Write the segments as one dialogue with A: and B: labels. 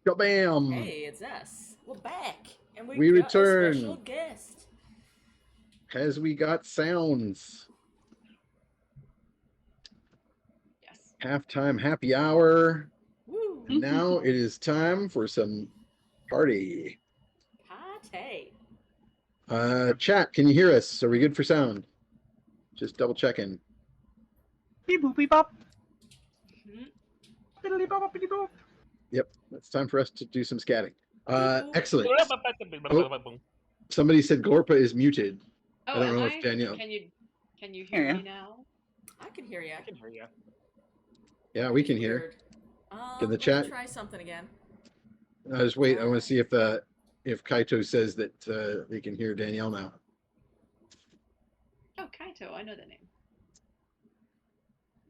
A: Kabam!
B: Hey, it's us. We're back, and
A: We
B: we've got a special
A: return
B: guest.
A: as we got sounds.
C: Yes.
A: Halftime happy hour.
B: Woo!
A: And now it is time for some party.
B: Party.
A: Chat, can you hear us? Are we good for sound? Just double checking.
D: Beep boop beep bop.
C: Mhm.
D: Biddly bop biddly boop.
A: Yep, it's time for us to do some scatting.
B: Beep-boop.
A: Excellent. Somebody said Glorpa is muted.
C: Oh,
A: I don't
C: am
A: know
C: I?
A: if Danielle.
C: Can you hear
D: Yeah.
C: me now?
B: I can hear you.
E: I can hear you.
A: Yeah, we can hear. Can the
B: Let
A: chat-
B: me try something again.
A: Just wait. I want to see if Kaito says that they can hear Danielle now.
C: Oh, Kaito, I know the name.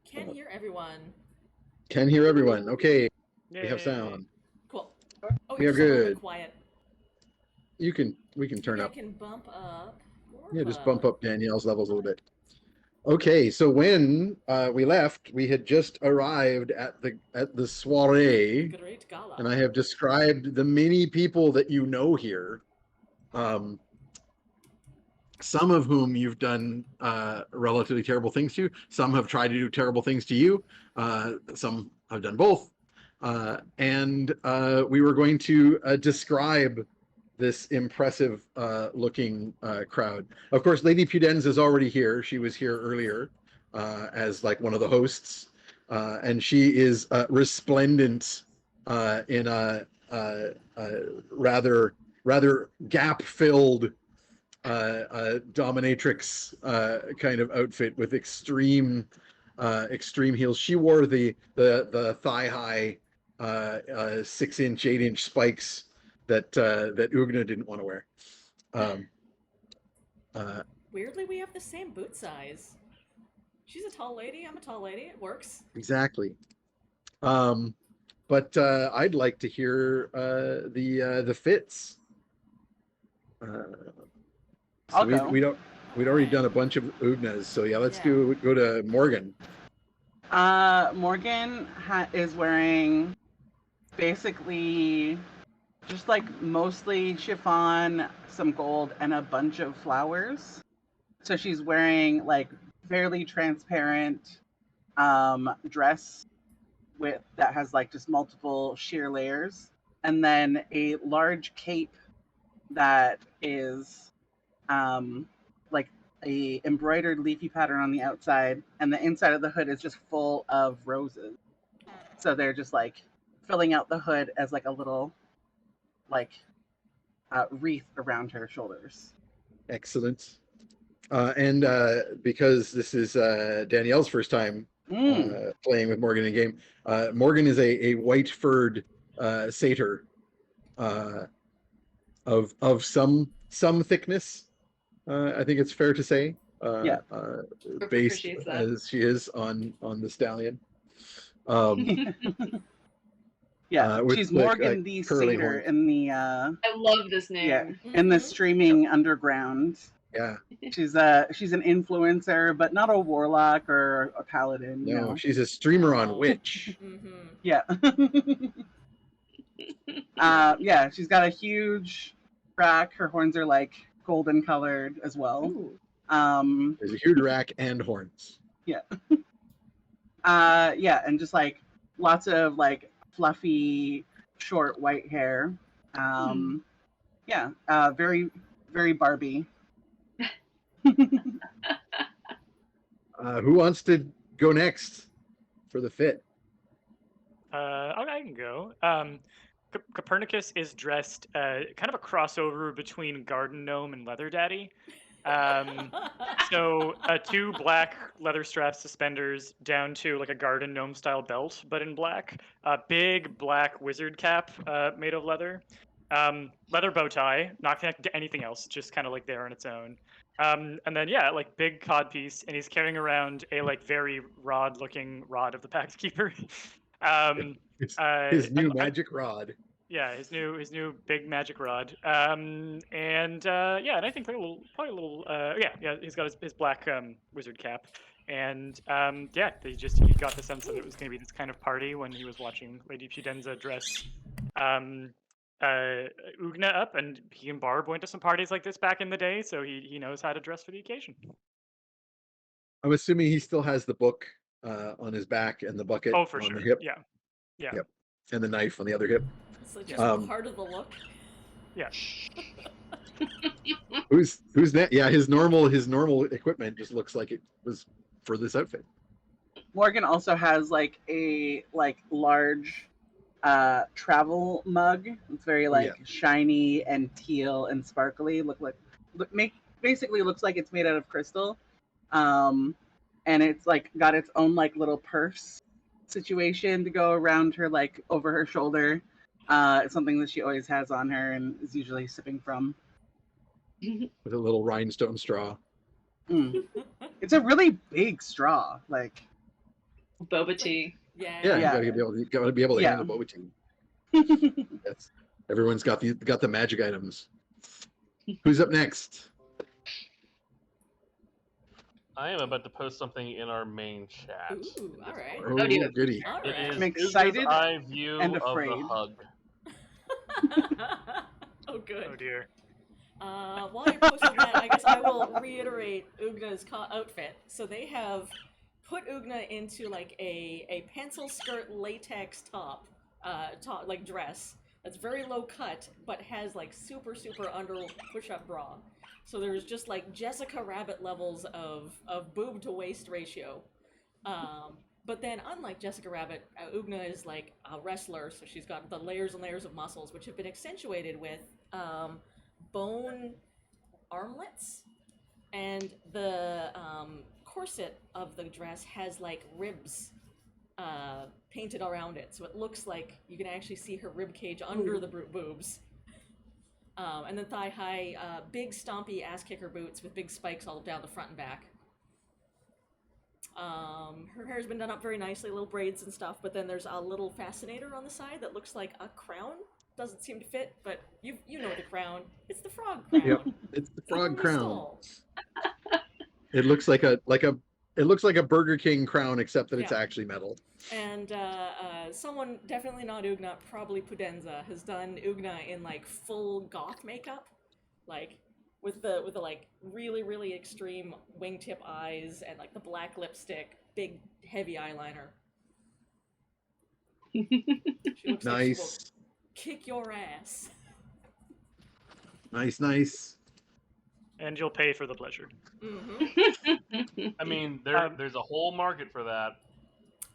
B: Can hear everyone.
A: Can hear everyone. Okay, we have
E: Yay.
A: sound.
B: Cool. Oh,
A: We are
B: you're still a little
A: good.
B: bit quiet.
A: We can turn
B: Maybe
A: up.
B: I can bump up.
A: Yeah, just bump up Danielle's levels a little bit. Okay, so when we left, we had just arrived at the soiree,
B: Great gala.
A: and I have described the many people that you know here. Some of whom you've done relatively terrible things to. Some have tried to do terrible things to you. Some have done both. And we were going to describe this impressive looking crowd. Of course, Lady Pudenz is already here. She was here earlier as like one of the hosts. And she is resplendent in a rather gap-filled dominatrix kind of outfit with extreme heels. She wore the thigh-high 6-inch, 8-inch spikes that Ugna didn't want to wear.
B: Weirdly, we have the same boot size. She's a tall lady. I'm a tall lady. It works.
A: Exactly. But I'd like to hear the fits. So
D: I'll go.
A: we'd already done a bunch of Ugnas, so yeah, let's go to Morgan.
D: Morgan is wearing basically just like mostly chiffon, some gold, and a bunch of flowers. So she's wearing like fairly transparent dress that has like just multiple sheer layers, and then a large cape that is like a embroidered leafy pattern on the outside, and the inside of the hood is just full of roses. So they're just like filling out the hood as like a little like wreath around her shoulders.
A: Excellent. And because this is Danielle's first time playing with Morgan in game, Morgan is a white furred satyr of some thickness. I think it's fair to say.
D: Yeah.
A: Based
C: Appreciates that.
A: as she is on the stallion.
D: Yeah,
A: with
D: she's
A: the,
D: Morgan the
A: curly
D: satyr
A: horns.
D: in the
C: I love this name.
D: yeah in the streaming underground.
A: Yeah.
D: She's an influencer, but not a warlock or a paladin.
A: No,
D: No.
A: she's a streamer on Witch.
B: Mm-hmm.
D: Yeah. Yeah, she's got a huge rack. Her horns are like golden colored as well.
C: Ooh.
A: There's a huge rack and horns.
D: Yeah, and just like lots of like fluffy, short white hair. Yeah, very, very Barbie.
A: Who wants to go next for the fit?
E: I can go. Copernicus is dressed kind of a crossover between Garden Gnome and Leather Daddy. So two black leather strap suspenders down to like a Garden Gnome style belt, but in black. Big black wizard cap made of leather. Leather bow tie, not connected to anything else, just kind of like there on its own. And then yeah, like big cod piece, and he's carrying around a like very rod-looking rod of the Pact Keeper.
A: His new magic rod.
E: Yeah, his new big magic rod. And yeah, and I think probably a little yeah, he's got his black wizard cap. And yeah, he got the sense that it was going to be this kind of party when he was watching Lady Pudenza dress Ugna up, and he and Barb went to some parties like this back in the day, so he knows how to dress for the occasion.
A: I'm assuming he still has the book on his back and the bucket
E: Oh, for
A: on
E: sure.
A: the hip.
E: Yeah. Yeah.
A: Yep. And the knife on the other hip.
B: It's like just part of the look.
E: Yeah.
A: Who's that? Yeah, his normal equipment just looks like it was for this outfit.
D: Morgan also has like a large travel mug. It's very shiny and teal and sparkly. Basically looks like it's made out of crystal. And it's like got its own like little purse situation to go around her, like over her shoulder. It's something that she always has on her and is usually sipping from.
A: With a little rhinestone straw.
D: It's a really big straw, like
C: boba tea.
B: Yeah.
A: Yeah,
D: Yeah.
A: you gotta be able to handle boba tea. Yes. Everyone's got the magic items. Who's up next?
F: I am about to post something in our main chat.
B: Ooh, all right.
A: Oh,
C: dear.
A: goody.
B: All
F: It
B: right.
F: is
D: I'm excited
F: Uga's eye view
D: and
F: of
D: afraid.
F: the hug.
B: Oh, good.
E: Oh dear.
B: While you're posting that, I guess I will reiterate Ugna's outfit. So they have put Ugna into like a pencil skirt latex top like dress that's very low cut, but has like super under push-up bra. So there's just like Jessica Rabbit levels of boob to waist ratio. But then, unlike Jessica Rabbit, Ugna is like a wrestler, so she's got the layers and layers of muscles, which have been accentuated with bone armlets, and the corset of the dress has like ribs painted around it, so it looks like you can actually see her rib cage under the boobs. And then thigh-high, big stompy ass-kicker boots with big spikes all down the front and back. Her hair's been done up very nicely, little braids and stuff, but then there's a little fascinator on the side that looks like a crown. Doesn't seem to fit, but you know the crown. It's the frog crown.
A: Yep, it's the frog
B: on the
A: crown.
B: skull.
A: It looks like a Burger King crown, except that it's actually metal.
B: And someone, definitely not Ugna, probably Pudenza, has done Ugna in like full goth makeup, like with the like really extreme wingtip eyes and like the black lipstick, big heavy eyeliner. She looks like she will
A: Nice.
B: kick your ass.
A: Nice.
E: And you'll pay for the pleasure.
B: Mm-hmm.
F: I mean, there's a whole market for that.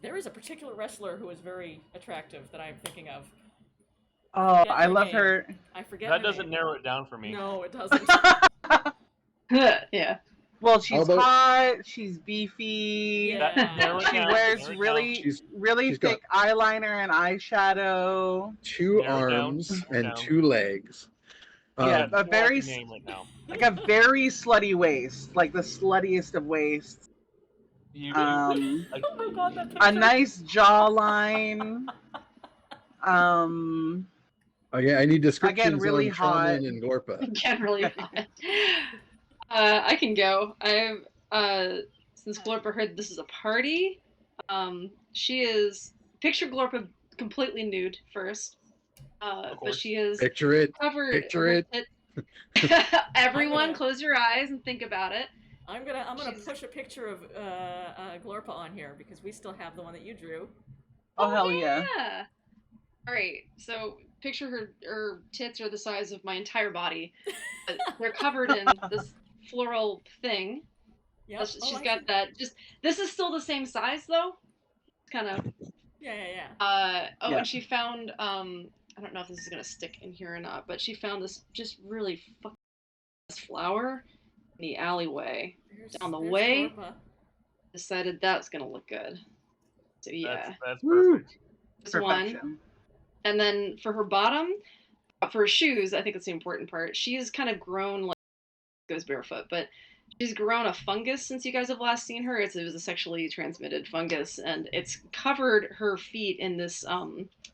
B: There is a particular wrestler who is very attractive that I'm thinking of.
D: oh,
B: Forget
D: I
B: her
D: love
B: name.
D: her.
B: I forget
F: That
B: her
F: doesn't
B: name.
F: narrow it down for me.
B: No, it doesn't.
C: Yeah.
D: Well,
A: How
D: she's
A: about-
D: hot. She's beefy.
B: Yeah.
F: Narrow it
D: She
F: down,
D: wears
F: narrow it
D: really
F: down.
A: she's got-
D: thick eyeliner and eyeshadow.
A: Two
F: Narrow it down,
A: arms
F: narrow it
A: and
F: down.
A: 2 legs.
D: Yeah,
F: I
D: a very
F: name right now.
D: like a very slutty waist, like the sluttiest of waists.
F: You,
D: Like,
B: Oh my god, that
D: a
B: picture.
D: nice jawline.
A: Oh yeah, I need descriptions
D: Again, really
A: on
D: hot.
A: Shaman and Glorpa.
C: Generally fun. I can go. Since Glorpa heard this is a party, she is, picture Glorpa completely nude first. But
F: course.
C: she is
A: Picture it.
C: covered.
A: Picture
C: her
A: it.
C: tit- Everyone,
B: gonna-
C: close your eyes and think about it.
B: I'm gonna
C: She's-
B: push a picture of Glorpa on here because we still have the one that you drew.
D: Oh hell yeah!
C: All right, so picture her tits are the size of my entire body. But they're covered in this floral thing.
B: Yep.
C: She's
B: I
C: got
B: see.
C: that. This is still the same size though. Kind of.
B: Yeah.
D: Yeah.
C: And she found I don't know if this is gonna stick in here or not, but she found this just really fucking flower in the alleyway. Down the
B: There's
C: way.
B: Glorpa.
C: Decided that's gonna look good. So yeah,
F: That's
A: Woo.
F: perfect.
C: this one.
D: Perfection.
C: And then for her bottom, for her shoes, I think that's the important part. She's kind of grown, like, goes barefoot, but she's grown a fungus since you guys have last seen her. It was a sexually transmitted fungus, and it's covered her feet in this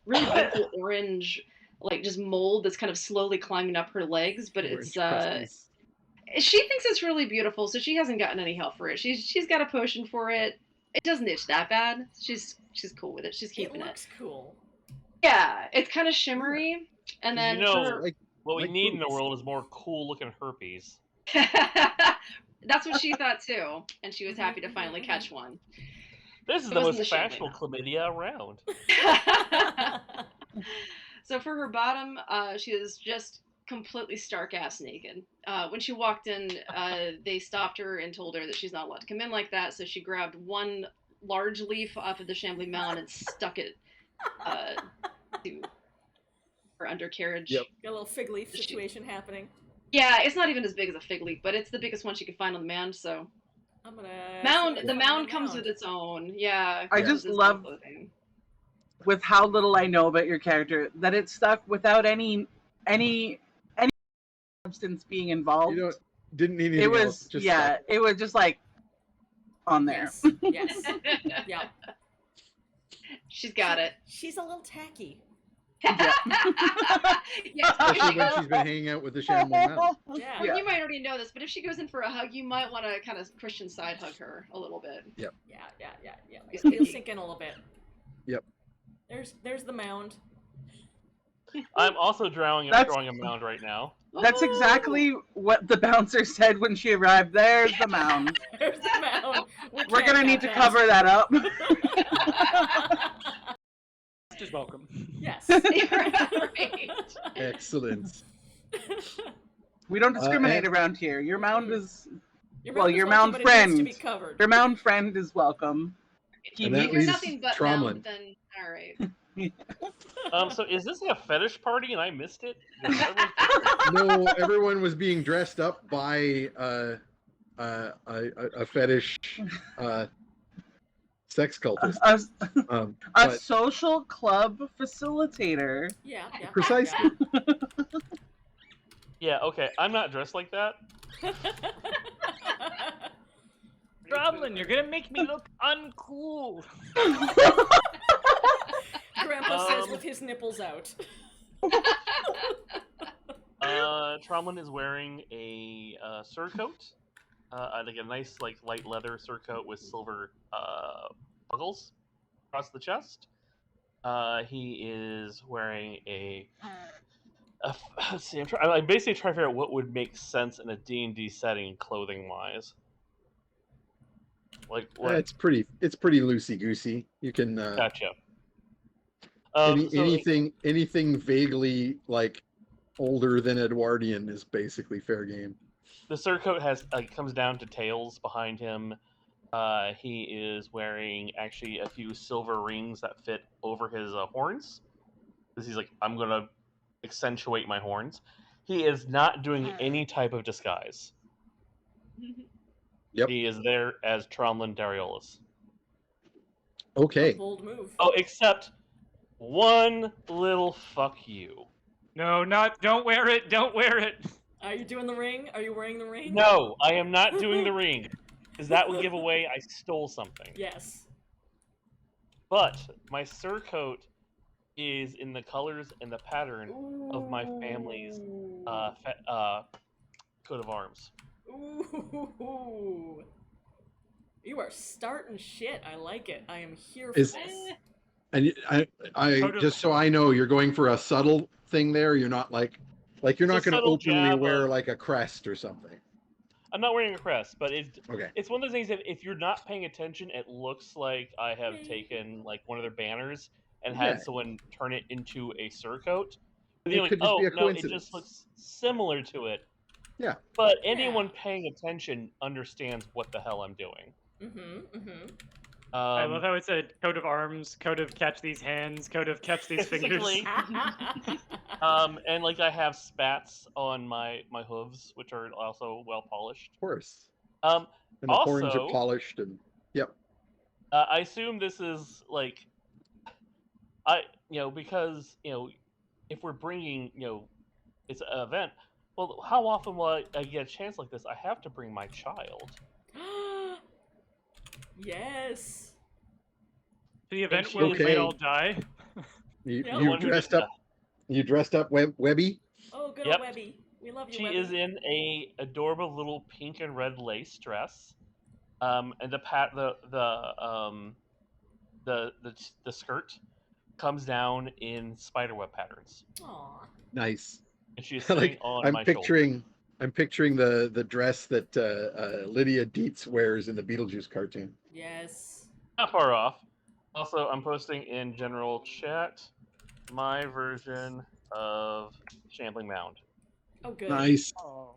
C: really beautiful orange, like just mold that's kind of slowly climbing up her legs. But
A: Orange
C: it's
A: crusties.
C: she thinks it's really beautiful, so she hasn't gotten any help for it. She's got a potion for it. It doesn't itch that bad. She's cool with it. She's
B: It
C: keeping it.
B: looks cool.
C: Yeah, it's kind of shimmery, and then
F: You know,
C: for her,
A: Like
F: what we
A: like
F: need in the
A: boots.
F: world is more cool-looking herpes.
C: that's what she thought too, and she was
B: Mhm,
C: happy to
B: mhm,
C: finally
B: mhm.
C: catch one.
F: This is
C: It
F: the
C: wasn't
F: most
C: the shambling
F: fashionable chlamydia around.
C: So for her bottom, she is just completely stark ass naked. When she walked in, they stopped her and told her that she's not allowed to come in like that. So she grabbed one large leaf off of the shambling melon and stuck it to her undercarriage.
A: Yep.
B: Got a little fig leaf
C: She-
B: situation happening.
C: Yeah, it's not even as big as a fig leaf, but it's the biggest one she could find on the mound. So
B: I'm gonna see
C: mound,
B: what I
C: the
B: find on
C: mound comes with its own. Yeah,
D: I
C: comes
D: just
C: with its own
D: love
C: clothing.
D: with how little I know about your character that it stuck without any substance being involved.
A: You know, didn't need
D: It
A: anything else.
D: was
A: Just
D: yeah,
A: stuff.
D: it was just like on there.
B: Yes, yes, yeah.
C: She's got it.
B: She's a little tacky.
D: Yeah.
C: Yes,
A: Especially when she's been hanging out with the shambling mountain.
B: Yeah.
C: Well, you might already know this, but if she goes in for a hug, you might want to kind of Christian side hug her a little bit.
B: Yeah. You'll sink in a little bit.
A: Yep.
B: There's the mound.
F: I'm also drawing a mound right now.
D: That's exactly what the bouncer said when she arrived. There's the mound.
B: There's the mound.
D: We're gonna need to cover that up.
E: Just welcome.
B: Yes.
C: Right.
A: Excellent.
D: We don't discriminate
A: and-
D: around here. Your mound is
B: Your
D: your
B: mound
D: mound
B: is welcome, but it needs to
D: friend.
B: be covered.
D: your mound friend is welcome. He
A: And that
C: If you're
A: leaves
C: nothing but
A: Tromlin.
C: mound, then all right.
F: So is this like a fetish party and I missed it?
A: No, everyone was being dressed up by a fetish sex cultist.
D: A
A: But
D: social club facilitator.
B: Yeah.
A: precisely.
F: Yeah, okay. I'm not dressed like that.
B: Yeah.
E: Roblin, you're gonna make me look uncool.
B: Grandpa says with his nipples out.
F: Tromlin is wearing a surcoat, like a nice like light leather surcoat with silver buckles across the chest. He is wearing let's see. I'm basically trying to figure out what would make sense in a D&D setting, clothing wise. Like what?
A: It's pretty loosey goosey. You can
F: Gotcha.
A: anything vaguely like older than Edwardian is basically fair game.
F: The surcoat comes down to tails behind him. He is wearing actually a few silver rings that fit over his horns. Because he's like, I'm gonna accentuate my horns. He is not doing any type of disguise.
A: Yep.
F: He is there as Tromlin Dariolus.
A: Okay.
B: Bold move.
F: Oh, except one little fuck you.
E: No, don't wear it. Don't wear it.
B: Are you doing the ring? Are you wearing the ring?
F: No, I am not doing the ring. Because that would give away I stole something.
B: Yes.
F: But my surcoat is in the colors and the pattern of my family's coat of arms.
B: Ooh. You are starting shit. I like it. I am here for
A: Is-
B: this.
A: And I
E: Sort of-
A: just so I know, you're going for a subtle thing there. You're not like you're not
F: It's a
A: going to
F: subtle
A: openly
F: jab
A: wear
F: of-
A: like a crest or something.
F: I'm not wearing a crest, but
A: Okay.
F: it's one of those things that if you're not paying attention, it looks like I have taken like one of their banners and had
A: Yeah.
F: someone turn it into a surcoat. But
A: It
F: you're like,
A: could just
F: oh
A: be a
F: no, it
A: coincidence.
F: just looks similar to it.
A: Yeah.
F: But anyone paying attention understands what the hell I'm doing.
E: I love how it's a coat of arms, coat of catch these hands, coat of catch these fingers.
F: Basically. And like I have spats on my hooves, which are also well polished.
A: Of course.
F: Um,
A: And the horns are
F: Also-
A: polished and yep.
F: I assume this is like, because if we're bringing it's an event. Well, how often will I get a chance like this? I have to bring my child.
B: Yes.
E: The event
F: she
E: where we
A: is-
E: might
A: Okay.
E: all die.
A: You
B: Yeah.
A: you
F: One who
A: dressed
F: did
A: up. You dressed up Webby.
B: Oh, good
F: Yep.
B: old Webby. We love you,
F: She
B: Webby.
F: is in a adorable little pink and red lace dress, and the skirt comes down in spiderweb patterns,
B: Aw.
A: Nice.
F: and she is sitting
A: Like
F: on
A: I'm
F: my shoulder.
A: picturing the dress that Lydia Dietz wears in the Beetlejuice cartoon.
B: Yes.
F: Not far off. Also, I'm posting in general chat my version of Shambling Mound.
B: Oh, good.
A: Nice.
E: Oh,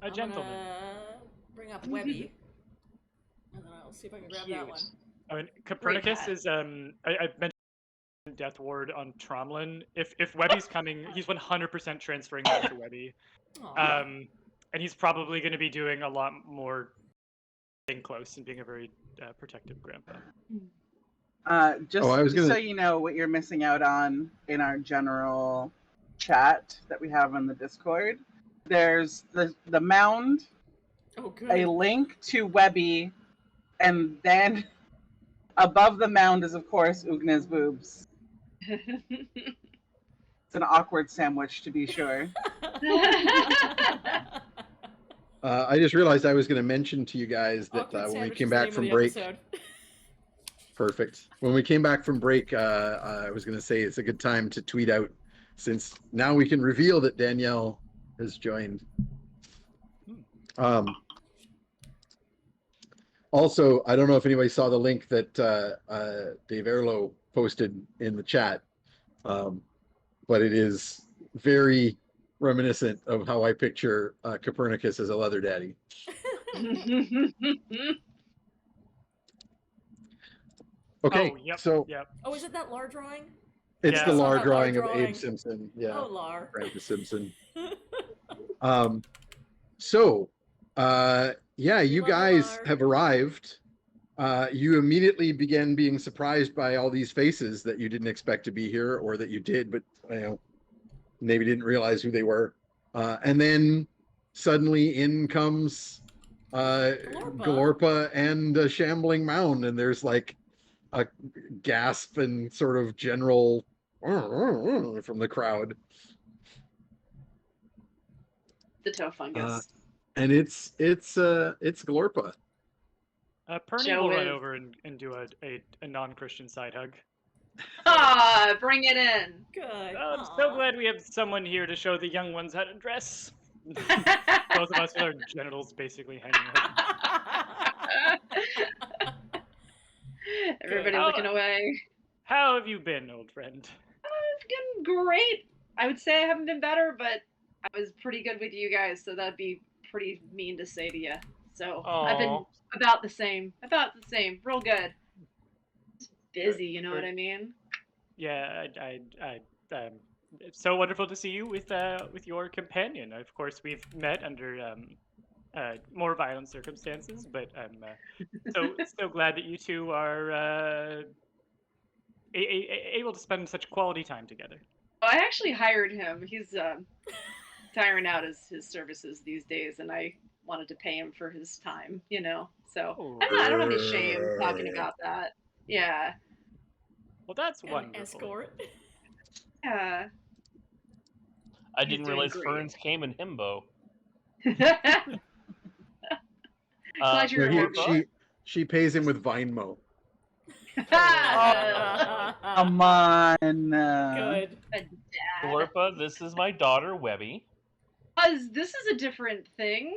E: a
B: I'm
E: gentleman.
B: gonna bring up Webby, and then I'll see if I can grab that
C: Cute.
B: one.
E: I mean, Copernicus
C: hat.
E: is I mentioned Death Ward on Tromlin. If Webby's coming, he's 100% transferring that to Webby.
B: Aw.
E: And he's probably going to be doing a lot more staying close and being a very protective grandpa.
D: Just,
A: Oh, I was
D: just so
A: gonna-
D: you know what you're missing out on in our general chat that we have on the Discord. There's the mound,
B: Oh, good.
D: a link to Webby, and then above the mound is of course Ugna's boobs. It's an awkward sandwich to be sure.
A: I just realized I was going to mention to you guys that
B: Awkward
A: when we
B: Sandwich
A: came
B: is the
A: back
B: name of
A: from
B: the
A: break,
B: episode.
A: perfect. When we came back from break, I was going to say it's a good time to tweet out, since now we can reveal that Danielle has joined. Also, I don't know if anybody saw the link that Dave Erlo posted in the chat, but it is very reminiscent of how I picture Copernicus as a leather daddy. Okay,
E: Oh, yep.
A: so
E: Yep.
B: Oh, is it that Lar drawing?
A: it's
E: Yeah.
A: the
E: I saw
A: Lar
B: that Lar
A: drawing of Abe
B: drawing.
A: Simpson. Yeah,
B: Oh, Lar.
A: Francis Simpson. So, yeah, you
B: love you,
A: guys
B: Lar.
A: have arrived. You immediately began being surprised by all these faces that you didn't expect to be here, or that you did, but maybe didn't realize who they were. And then suddenly in comes Galorpa and a Shambling Mound, and there's like a gasp and sort of general from the crowd.
C: The toe fungus.
A: And it's Galorpa.
E: Perny
C: Joe
E: will run
C: is-
E: over and do a non-Christian side hug.
C: Bring it in.
B: Good.
E: I'm so
B: Aw.
E: glad we have someone here to show the young ones how to dress. Both of us with our genitals basically hanging out.
C: Everybody
E: Good.
C: looking away.
E: How have you been, old friend?
C: It's been great. I would say I haven't been better, but I was pretty good with you guys, so that'd be pretty mean to say to you. So I've been
F: Aw.
C: about the same. Real good. Just busy, you know what I mean?
E: Yeah, it's so wonderful to see you with your companion. Of course, we've met under more violent circumstances, but I'm so glad that you two are able to spend such quality time together.
C: Well, I actually hired him. He's tiring out his services these days, and I wanted to pay him for his time, you know. So
E: Oh.
C: I don't have any shame talking about that. Yeah.
E: Well, that's
B: An
E: wonderful.
B: escort.
C: Yeah.
F: I
C: He's
F: didn't
C: doing
F: realize
C: great.
F: Ferns came in himbo.
C: Glad you're
A: No,
C: aware.
A: she pays him with Vinemo.
D: Come on.
B: Good.
F: Glorpa, this is my daughter Webby.
C: This is a different thing.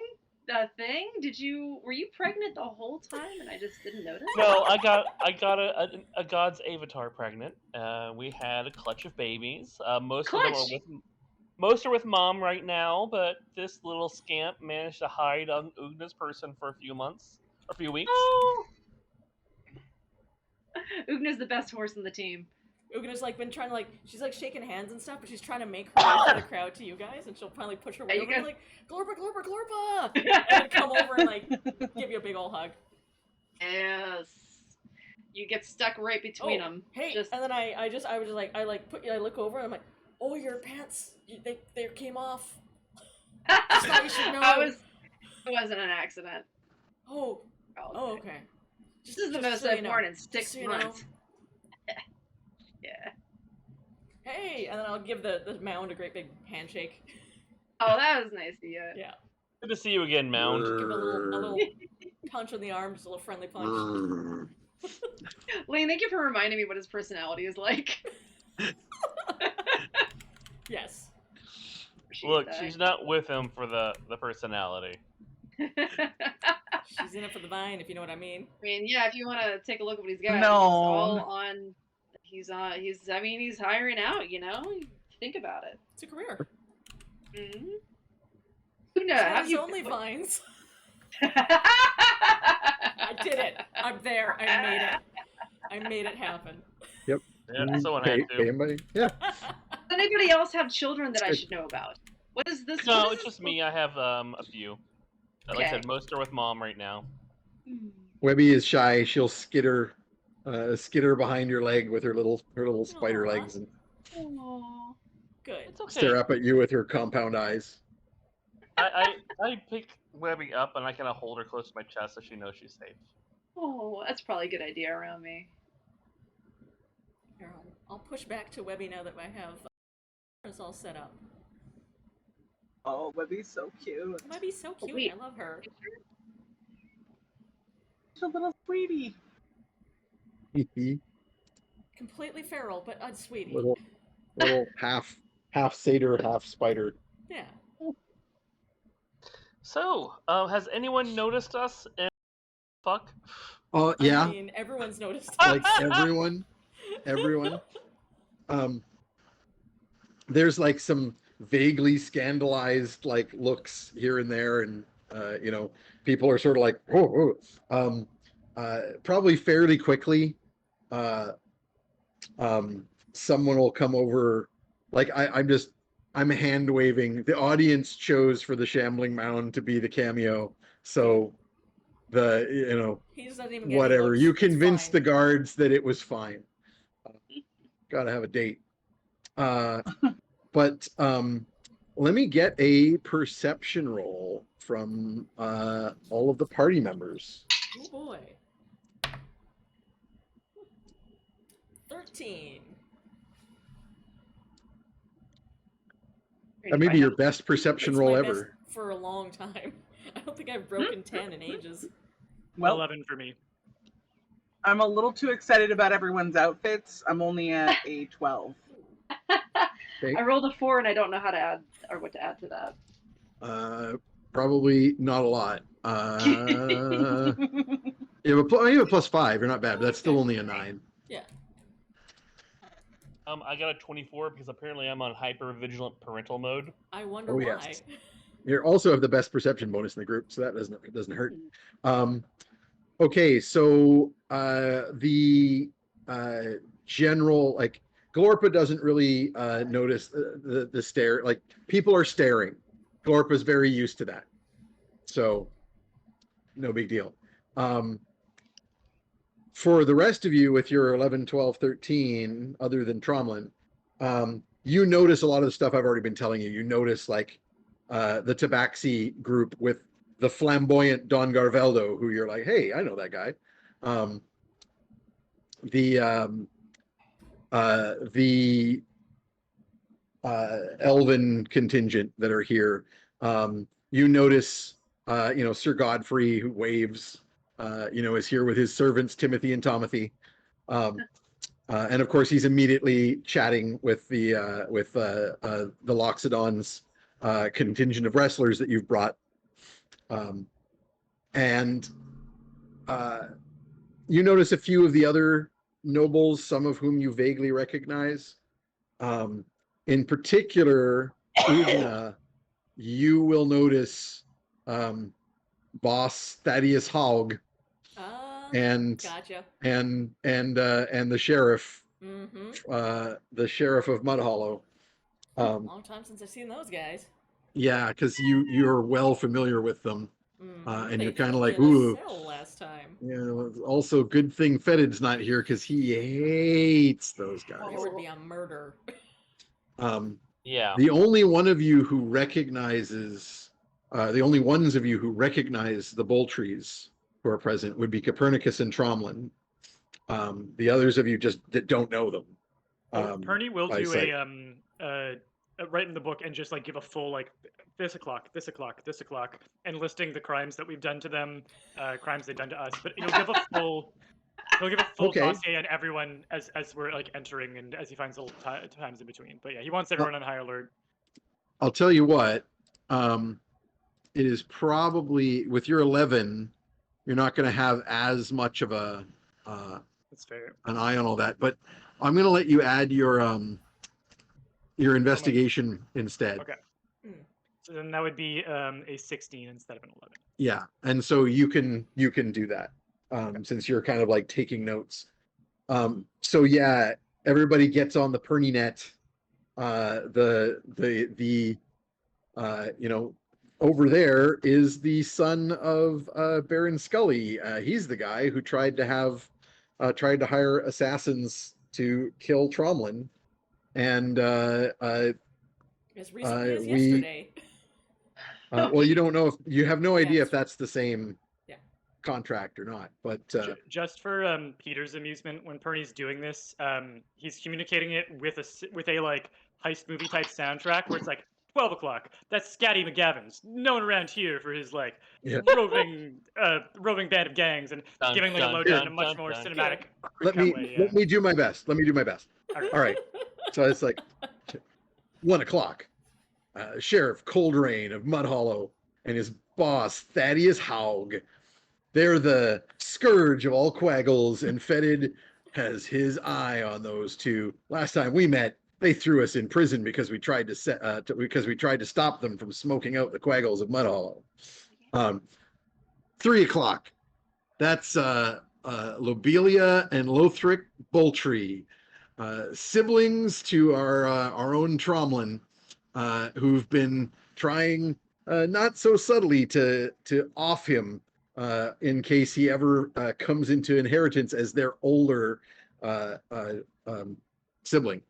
C: Were you pregnant the whole time and I just didn't notice?
F: No, I got a God's avatar pregnant. We had a clutch of babies. Most are with mom right now, but this little scamp managed to hide on Ugna's person for a few weeks.
C: Oh. Ugna's the best horse in the team.
B: Ugna's like been trying to she's like shaking hands and stuff, but she's trying to make her way through the crowd to you guys, and she'll finally push her way
C: you
B: over
C: guys-
B: and like Glorpa, and then come over and like give you a big old hug.
C: Yes. You get stuck right between them.
B: Hey,
C: Just
B: and then I look over and I'm like, oh, your pants, they came off. Just thought you should know.
C: It wasn't an accident.
B: Oh,
C: Oh,
B: okay.
C: This is the
B: just
C: most
B: so you
C: I've
B: know.
C: worn in
B: Just
C: 6
B: so you know.
C: months. Yeah.
B: Hey, and then I'll give the mound a great big handshake.
C: Oh, that was nice of you.
B: Yeah,
F: Good to see you again, Mound.
B: give a little punch on the arm, just a little friendly punch.
C: Lane, thank you for reminding me what his personality is like.
B: Yes.
C: Appreciate
F: Look,
C: that.
F: she's not with him for the personality.
B: She's in it for the vine, if you know what I mean.
C: I mean, yeah, if you want to take a look at what he's got,
D: No.
C: he's all on. I mean, he's hiring out. You know, think about it.
B: It's a career.
C: Mm-hmm.
B: He's
C: Una,
B: got
C: have
B: his
C: you?
B: only vines. I did it. I'm there. I made it. I made it happen.
F: Yeah, someone had
A: Pay
F: to.
A: him money. Yeah.
C: Does anybody else have children that I should know about? What is this?
F: No,
C: what is
F: it's
C: this?
F: just me. I have a few. Like I
C: Okay.
F: said, most are with mom right now.
A: Webby is shy. She'll skitter behind your leg with her little spider
B: Aw.
A: legs and
C: Aw.
B: Good.
F: It's okay.
A: stare up at you with her compound eyes.
F: I pick Webby up and I kind of hold her close to my chest so she knows she's safe.
C: Oh, that's probably a good idea around me.
B: Here, I'll push back to Webby now that I have cameras all set up.
D: Oh, Webby's so cute.
B: Webby's so cute.
C: wait.
B: I love her.
D: She's a little sweetie.
B: Completely feral, but sweetie.
A: little half satyr, half spider.
B: Yeah.
F: So, has anyone noticed us? And fuck.
A: Yeah,
B: I mean, everyone's noticed.
A: like everyone. There's like some vaguely scandalized like looks here and there, and people are sort of like, probably fairly quickly, someone will come over. Like I'm hand waving. The audience chose for the Shambling Mound to be the cameo, so
B: He just doesn't even get
A: whatever.
B: looks.
A: You
B: It's
A: convinced
B: fine.
A: the guards that it was fine. Gotta have a date. But let me get a perception roll from all of the party members.
B: Oh boy. 13.
A: That may be your best perception
B: It's
A: roll
B: my
A: ever.
B: best for a long time. I don't think I've broken 10 in ages.
D: Well,
E: 11 for me.
D: I'm a little too excited about everyone's outfits. I'm only at a 12.
A: Okay.
C: I rolled a 4 and I don't know how to add or what to add to that.
A: Probably not a lot. You have a +5. You're not bad, but that's still only a 9.
B: Yeah.
F: I got a 24 because apparently I'm on hyper vigilant parental mode.
B: I wonder
A: Oh,
B: why.
A: yes. You also have the best perception bonus in the group, so that doesn't hurt. Okay, so the general, like, Glorpa doesn't really notice the stare. Like, people are staring. Glorpa's very used to that, so no big deal. For the rest of you, with your 11, 12, 13, other than Tromlin, you notice a lot of the stuff I've already been telling you. You notice, like, the Tabaxi group with the flamboyant Don Garveldo, who you're like, hey, I know that guy. The Elven contingent that are here. You notice, Sir Godfrey, who waves, is here with his servants Timothy and Tomothy, and of course he's immediately chatting with the Loxodon's contingent of wrestlers that you've brought, and you notice a few of the other nobles, some of whom you vaguely recognize. In particular, Ugna, you will notice Boss Thaddeus Haug and
B: Gotcha.
A: and the sheriff,
B: Mm-hmm.
A: the sheriff of Mud Hollow.
B: Long time since I've seen those guys.
A: Yeah, because you're well familiar with them, and
B: They
A: you're kind
B: put
A: of
B: me
A: like,
B: in a
A: ooh.
B: cell last time.
A: Yeah, also good thing Fetid's not here because he hates those guys.
B: There would be a murder.
F: Yeah.
A: The only one of you who recognizes, the only ones of you who recognize the Boltrees who are present would be Copernicus and Tromlin. The others of you just don't know them.
E: Perny will
A: by
E: do
A: sight.
E: write in the book and just like give a full like this o'clock, and listing the crimes that we've done to them, crimes they've done to us. But give a full He'll give a full
A: Okay.
E: dossier on everyone as we're like entering and as he finds little times in between. But yeah, he wants everyone on high alert.
A: I'll tell you what. It is probably with your 11, you're not going to have as much of a
E: That's fair.
A: an eye on all that. But I'm going to let you add your investigation instead.
E: Okay. So then that would be a 16 instead of an 11.
A: Yeah, and so you can do that since you're kind of like taking notes. So yeah, everybody gets on the Perny net. Over there is the son of Baron Scully. He's the guy who tried to hire assassins to kill Tromlin, and
B: As recently as
A: we-
B: yesterday.
A: well, you don't know if you have no idea
B: Yes.
A: if that's the same
B: Yeah.
A: contract or not. But
E: Just for Peter's amusement, when Perny's doing this, he's communicating it with a like heist movie type soundtrack where it's like 12 o'clock. That's Scatty McGavin's, known around here for his like
A: Yeah.
E: roving band of gangs, and
F: Dun,
E: giving like a
F: dun,
E: lowdown in a
F: dun,
E: much
F: dun,
E: more
F: dun.
E: cinematic.
A: let
E: cut way,
A: me do my best. Let me do my best.
E: Alright.
A: All right. So it's like 1 o'clock. Sheriff Coldrain of Mud Hollow and his boss Thaddeus Haug. They're the scourge of all quaggles, and Fetid has his eye on those two. Last time we met, they threw us in prison because we tried to stop them from smoking out the quaggles of Mud Hollow. 3 o'clock. That's Lobelia and Lothric Boltree, siblings to our own Tromlin, who've been trying not so subtly to off him in case he ever comes into inheritance as their older sibling.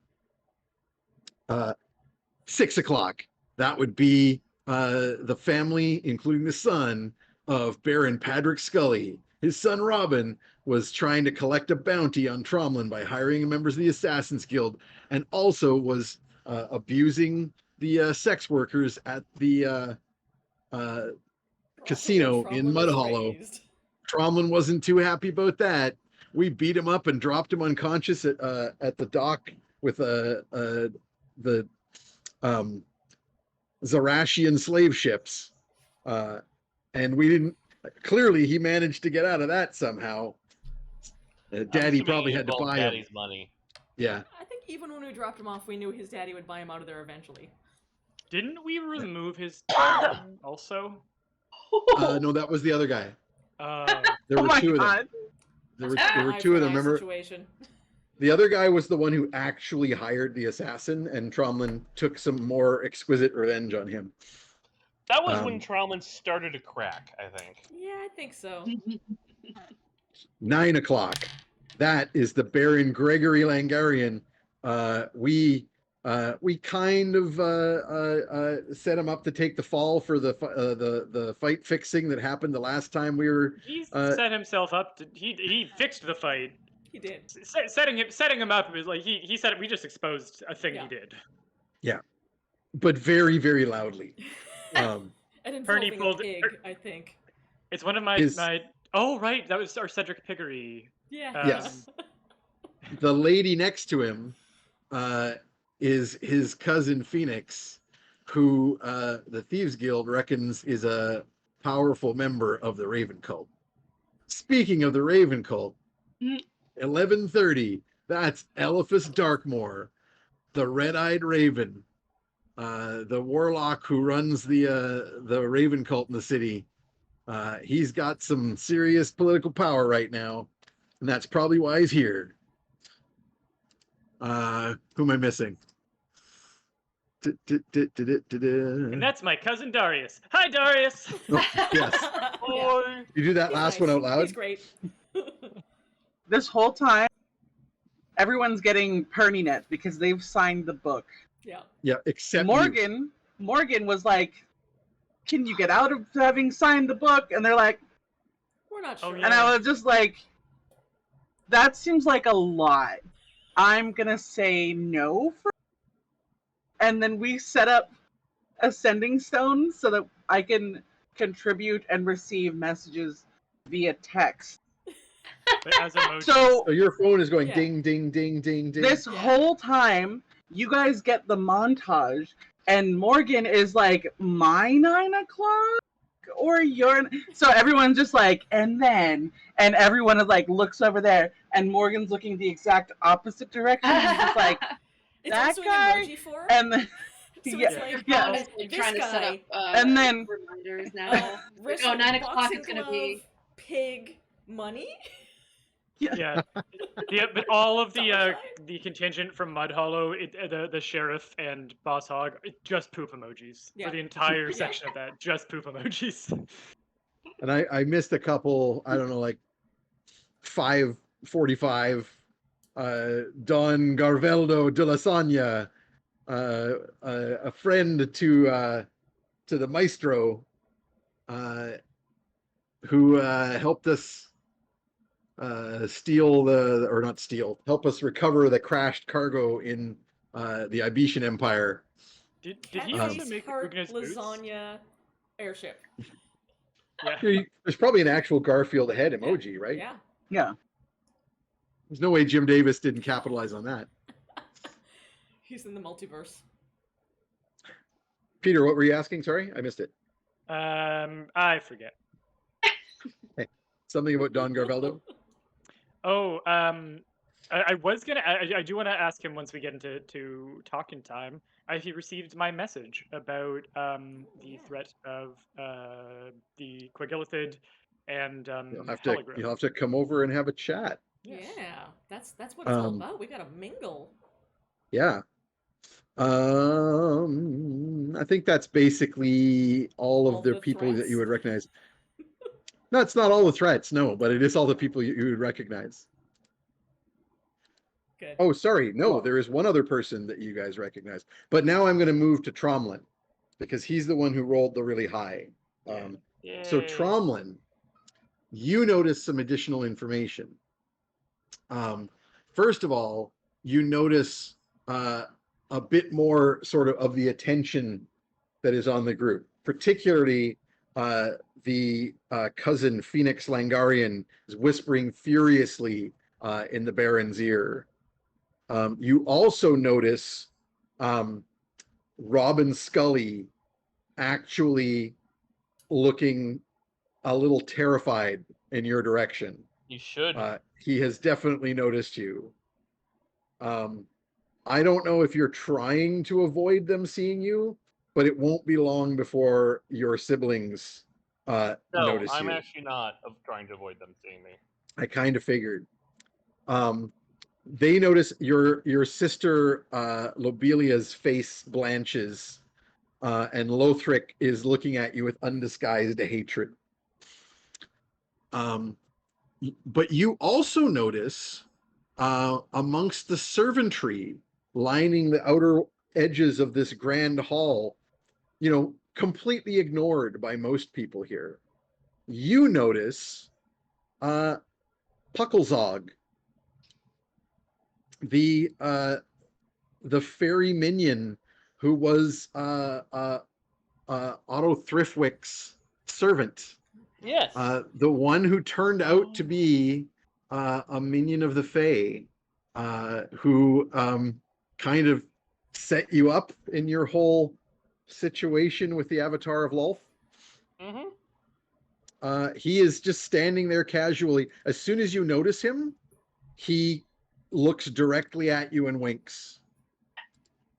A: 6 o'clock. That would be the family, including the son of Baron Patrick Scully. His son Robin was trying to collect a bounty on Tromlin by hiring members of the Assassin's Guild, and also was abusing the sex workers at the casino in Mud Hollow. Tromlin wasn't too happy about that. We beat him up and dropped him unconscious at the dock with the Zarashian slave ships, and we didn't. Clearly, he managed to get out of that somehow. Daddy probably had to buy
F: Daddy's
A: him.
F: money.
A: Yeah.
B: I think even when we dropped him off, we knew his daddy would buy him out of there eventually.
E: Didn't we remove his also?
A: No, that was the other guy. There
D: Oh
A: were
D: my
A: two of them.
D: god.
A: There were
B: Eye
A: two of
B: for
A: them.
B: eye
A: Remember,
B: situation.
A: the other guy was the one who actually hired the assassin, and Tromlin took some more exquisite revenge on him.
F: That was when Tromlin started to crack, I think.
B: Yeah, I think so.
A: 9 o'clock. That is the Baron Gregory Langarian. We kind of set him up to take the fall for the fight fixing that happened the last time we were.
E: He set himself up. He fixed the fight.
B: He did.
E: Setting him up was like he said. We just exposed a thing
B: Yeah.
E: he did.
A: But very, very loudly.
B: And involving
E: pulled-
B: a pig, I think.
E: It's one of my
A: His-
E: my. Oh right, that was our Cedric Piggery.
B: Yeah.
A: Yes. The lady next to him is his cousin Phoenix, who the Thieves Guild reckons is a powerful member of the Raven Cult. Speaking of the Raven Cult, 11:30. That's Eliphas Darkmoor, the Red-Eyed Raven, the warlock who runs the Raven Cult in the city. He's got some serious political power right now, and that's probably why he's here. Who am I missing?
E: And that's my cousin Darius. Hi Darius.
A: Yes.
B: Yeah.
A: You do that
B: He's
A: last
B: nice.
A: one out loud?
B: He's great.
D: This whole time, everyone's getting Perny net because they've signed the book.
B: Yeah.
A: Yeah, except you.
D: Morgan was like, "Can you get out of having signed the book?" And they're like,
B: We're not
E: Oh,
B: sure.
E: yeah.
D: and I was just like, "That seems like a lot. I'm gonna say no for." And then we set up a sending stone so that I can contribute and receive messages via text
E: But as emojis.
D: So
A: So your phone is going
B: Yeah.
A: ding, ding, ding, ding, ding.
D: this
B: Yeah.
D: whole time, you guys get the montage, and Morgan is like, my 9 o'clock? Or your... So everyone's just like, and then, and everyone is like, looks over there, and Morgan's looking the exact opposite direction. He's just like,
B: It's
D: that
B: also
D: guy?
B: in emoji form.
D: and then,
B: So
D: yeah,
B: it's like,
D: yeah.
C: Honestly,
B: this
C: trying to set
B: guy,
C: up
D: And then-
C: reminders now.
B: wrist,
C: Oh, 9 o'clock
B: boxing
C: it's gonna
B: glove,
C: be.
B: pig, money.
E: Yeah. Yeah, but all of
B: Dollar
E: the contingent from Mud Hollow, the sheriff and Boss Hog, just poop emojis
B: Yeah.
E: for the entire
B: Yeah.
E: section of that. Just poop emojis.
A: And I missed a couple, I don't know, like 5:45, Don Garveldo de Lasagna, a friend to the maestro, who helped us help us recover the crashed cargo in the Ibetian Empire.
E: Did
B: Cat
E: he also
B: face,
E: make
B: heart,
E: Ugna's boots?
B: lasagna, airship.
E: Yeah.
A: There's probably an actual Garfield head emoji, right?
B: Yeah.
D: Yeah.
A: There's no way Jim Davis didn't capitalize on that.
B: He's in the multiverse.
A: Peter, what were you asking? Sorry, I missed it.
E: I forget.
A: Something about Don Garveldo?
E: Oh, I was gonna. I do want to ask him once we get into talking time. If he received my message about the threat of the Quagilithid and
A: You'll
E: Heligrove.
A: have to come over and have a chat.
B: Yeah, that's what it's all
A: Um,
B: about. We gotta mingle.
A: Yeah. I think that's basically all
B: All
A: of the
B: the
A: people that
B: threats?
A: you would recognize. No, it's not all the threats, no, but it is all the people you would recognize.
B: Good.
A: Oh, sorry. No,
D: Cool.
A: there is one other person that you guys recognize. But now I'm going to move to Tromlin because he's the one who rolled the really high. So
F: Yay.
A: Tromlin, you notice some additional information. First of all, you notice a bit more sort of the attention that is on the group, particularly the cousin Phoenix Langarian is whispering furiously in the Baron's ear. You also notice Robin Scully actually looking a little terrified in your direction.
F: You should.
A: He has definitely noticed you. I don't know if you're trying to avoid them seeing you, but it won't be long before your siblings
F: no,
A: notice
F: I'm
A: you.
F: actually not trying to avoid them seeing me.
A: I kind of figured. They notice your sister Lobelia's face blanches, and Lothric is looking at you with undisguised hatred. But you also notice amongst the servantry lining the outer edges of this grand hall, completely ignored by most people here. You notice Pucklezog, the fairy minion who was Otto Thriftwick's servant.
F: Yes.
A: The one who turned out to be a minion of the Fae, who kind of set you up in your whole situation with the Avatar of Lolth.
F: Mm-hmm.
A: He is just standing there casually. As soon as you notice him, he looks directly at you and winks,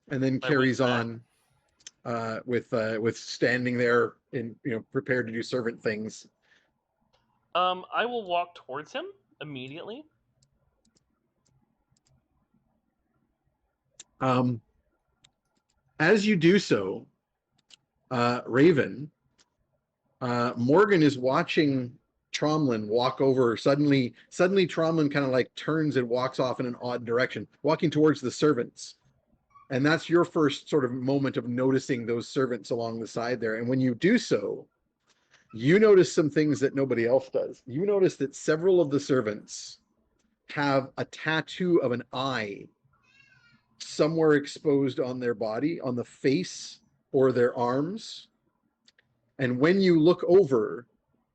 A: and then carries on with standing there and prepared to do servant things.
F: I will walk towards him immediately.
A: As you do so, Raven, Morgan is watching Tromlin walk over. Suddenly Tromlin kind of like turns and walks off in an odd direction, walking towards the servants. And that's your first sort of moment of noticing those servants along the side there. And when you do so, you notice some things that nobody else does. You notice that several of the servants have a tattoo of an eye somewhere exposed on their body, on the face or their arms. And when you look over,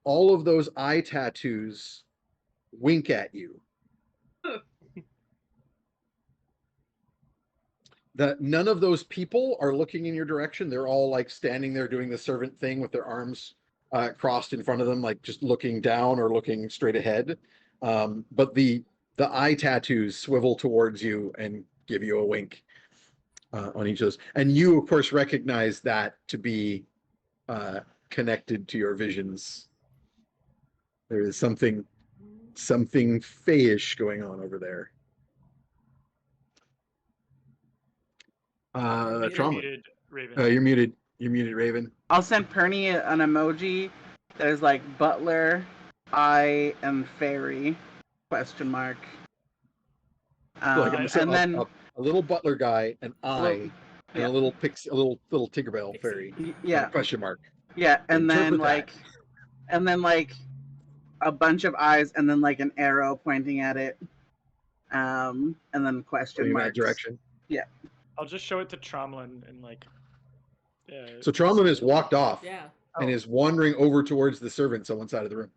A: all of those eye tattoos wink at you. None of those people are looking in your direction. They're all like standing there doing the servant thing with their arms crossed in front of them, like just looking down or looking straight ahead. But the eye tattoos swivel towards you and give you a wink on each of those. And you, of course, recognize that to be connected to your visions. There is something fayish going on over there.
E: You're
A: Trauma.
E: muted, Raven.
A: You're muted. You're muted, Raven.
D: I'll send Perny an emoji that is like butler, I am fairy, question mark.
A: So
D: And then
A: a little butler guy, an eye,
D: Well,
A: and
D: yeah.
A: a little Tinkerbell
B: Pixie.
A: fairy.
D: yeah,
A: And a question mark.
D: yeah, and then
A: Interpret that.
D: like a bunch of eyes, and then like an arrow pointing at it, and then question
A: Going in
D: marks.
A: that direction.
E: I'll just show it to Tromlin and like.
A: So Tromlin has walked off
B: Yeah.
A: and is wandering over towards the servants on one side of the room.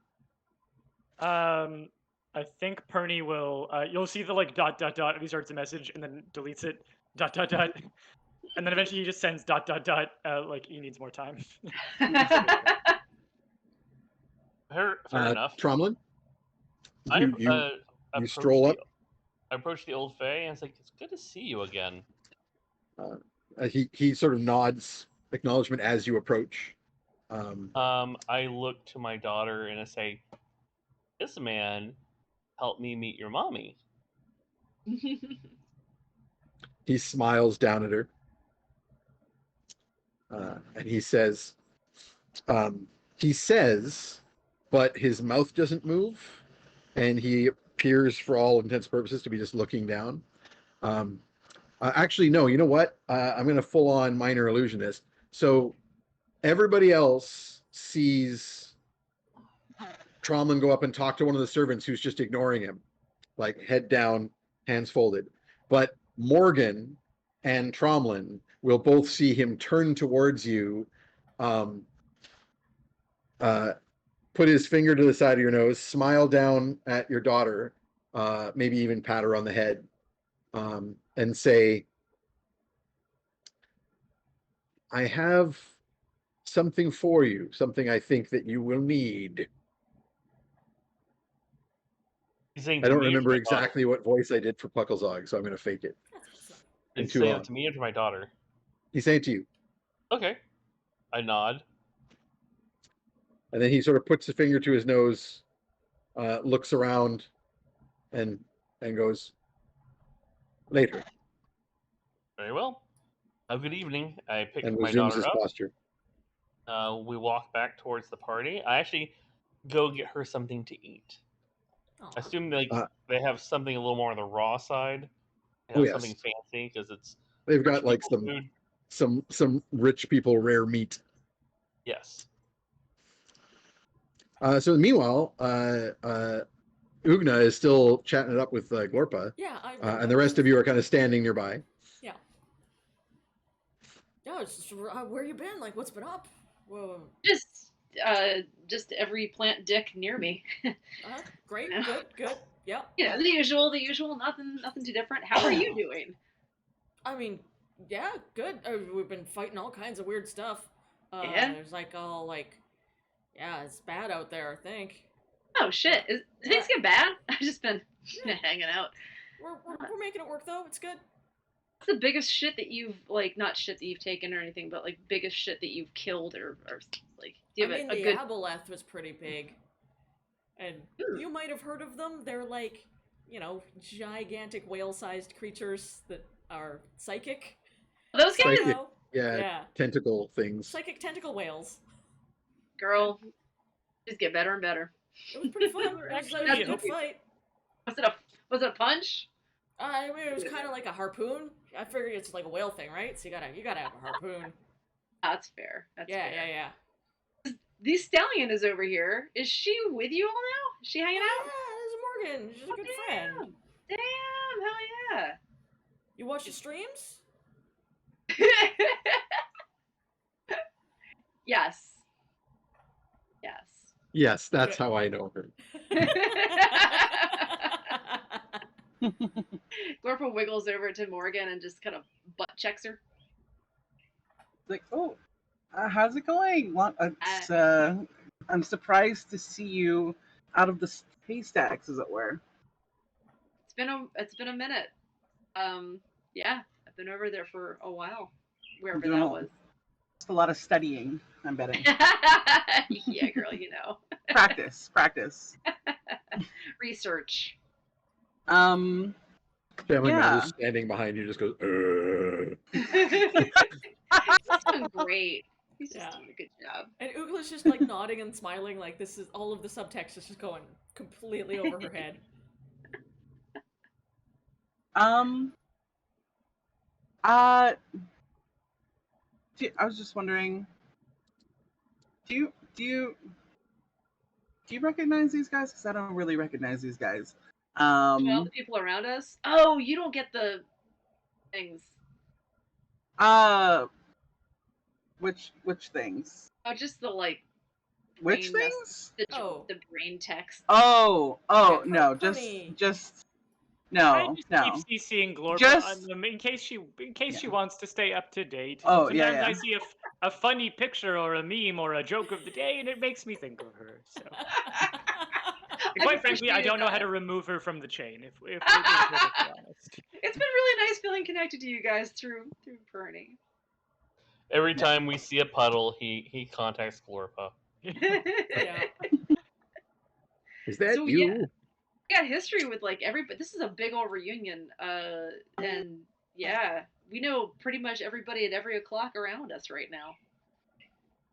E: I think Perny will. You'll see the like ... and he starts a message and then deletes it ... and then eventually he just sends ... like he needs more time.
F: Fair enough.
A: Tromlin,
F: I
A: you
F: approach
A: stroll up.
F: I approach the old fae and it's like, it's good to see you again.
A: He sort of nods acknowledgement as you approach.
F: I look to my daughter and I say, "This man helped me meet your mommy."
A: He smiles down at her, and he says, but his mouth doesn't move, and he appears, for all intents and purposes, to be just looking down. Actually, no. You know what? I'm going to full on minor illusionist. So everybody else sees Tromlin go up and talk to one of the servants who's just ignoring him, like head down, hands folded. But Morgan and Tromlin will both see him turn towards you, put his finger to the side of your nose, smile down at your daughter, maybe even pat her on the head, and say, "I have something for you, something I think that you will need."
F: He's saying
A: I
F: to
A: don't
F: me or to
A: remember
F: my
A: exactly what voice I did for Pucklezog, so I'm going to fake it.
B: That's close enough.
F: daughter?
A: and
F: He's
A: too
F: saying
A: long.
F: it to me or to my daughter?
A: He's saying it to you.
F: Okay. I nod.
A: And then he sort of puts a finger to his nose, looks around, and goes, "Later,"
F: Very well. Have a good evening. I pick
A: and
F: my
A: resumes
F: daughter
A: his
F: up.
A: posture.
F: We walk back towards the party. I actually go get her something to eat.
B: Aw.
F: I assume they
A: Uh,
F: they have something a little more on the raw side. They
A: Oh,
F: have
A: yes.
F: something fancy because it's
A: They've
F: rich
A: got like
F: people's food.
A: some rich people rare meat.
F: Yes.
A: So meanwhile, Ugna is still chatting it up with Glorpa,
B: Yeah,
A: and the rest of you are kind of standing nearby.
B: Yeah. Yeah, it's just, where you been? Like, what's been up? Whoa.
C: Just every plant dick near me.
B: Great,
C: Yeah.
B: good. Yeah.
C: Yeah, the usual. Nothing too different. How are you doing?
B: I mean, yeah, good. We've been fighting all kinds of weird stuff.
C: Yeah?
B: There's like all like, yeah, it's bad out there, I think.
C: Oh shit! Things get bad. I've just been hanging out.
B: We're making it work though. It's good.
C: What's the biggest shit that you've not shit that you've taken or anything, but like biggest shit that you've killed or like? Do you have
B: the
C: a good?
B: aboleth was pretty big, and you might have heard of them. They're like, gigantic whale-sized creatures that are psychic.
C: Those guys,
A: Psychic. Yeah,
B: Yeah.
A: tentacle things.
B: Psychic tentacle whales.
C: girl, just get better and better.
B: It was pretty fun. It was
E: Actually,
B: a
E: you know,
B: good fight.
C: Was it a punch?
B: I mean, it was kind of like a harpoon. I figure it's like a whale thing, right? So you gotta have a harpoon.
C: That's fair. That's fair.
B: Yeah.
C: The stallion is over here. Is she with you all now? Is she hanging out?
B: Yeah, this is Morgan. She's a good friend.
C: Damn, hell
B: You watch the streams?
C: yeah. Yes.
A: Yes, that's how I know her.
C: Glorpa wiggles over to Morgan and just kind of butt checks her.
D: Like, oh, how's it going? I'm surprised to see you out of the haystacks, as it were.
C: It's been a minute. Yeah, I've been over there for a while, wherever
D: Doing
C: that was.
D: Just a lot of studying, I'm betting.
C: Yeah, girl, you know.
D: Practice.
C: Research.
A: Family member
D: Yeah.
A: just standing behind you just goes,
C: He's doing great. He's just doing a good job.
B: And Oogla's just like nodding and smiling, like this is all of the subtext is just going completely over her head.
D: I was just wondering, do you recognize these guys? Because I don't really recognize these guys.
C: Well, the people around us. Oh, you don't get the things.
D: Which things?
C: Oh, just the like.
D: Which
C: brain
D: things?
C: The brain text.
D: Oh,
B: Yeah,
D: no,
B: Pony.
D: just
E: I
D: no,
E: just
D: no.
E: keep CCing Glorba
D: Just-
E: on them in case she wants to stay up to date.
D: Oh,
E: Sometimes
D: yeah.
E: I see a funny picture or a meme or a joke of the day, and it makes me think of her. So, and quite frankly, I don't know how to remove her from the chain. If we're being perfectly honest.
C: It's been really nice feeling connected to you guys through Perny.
F: Every time we see a puddle, he contacts Glorpa.
B: Yeah.
A: is that
C: So,
A: you?
C: yeah. We got history with like everybody. This is a big old reunion, and yeah, we know pretty much everybody at every o'clock around us right now.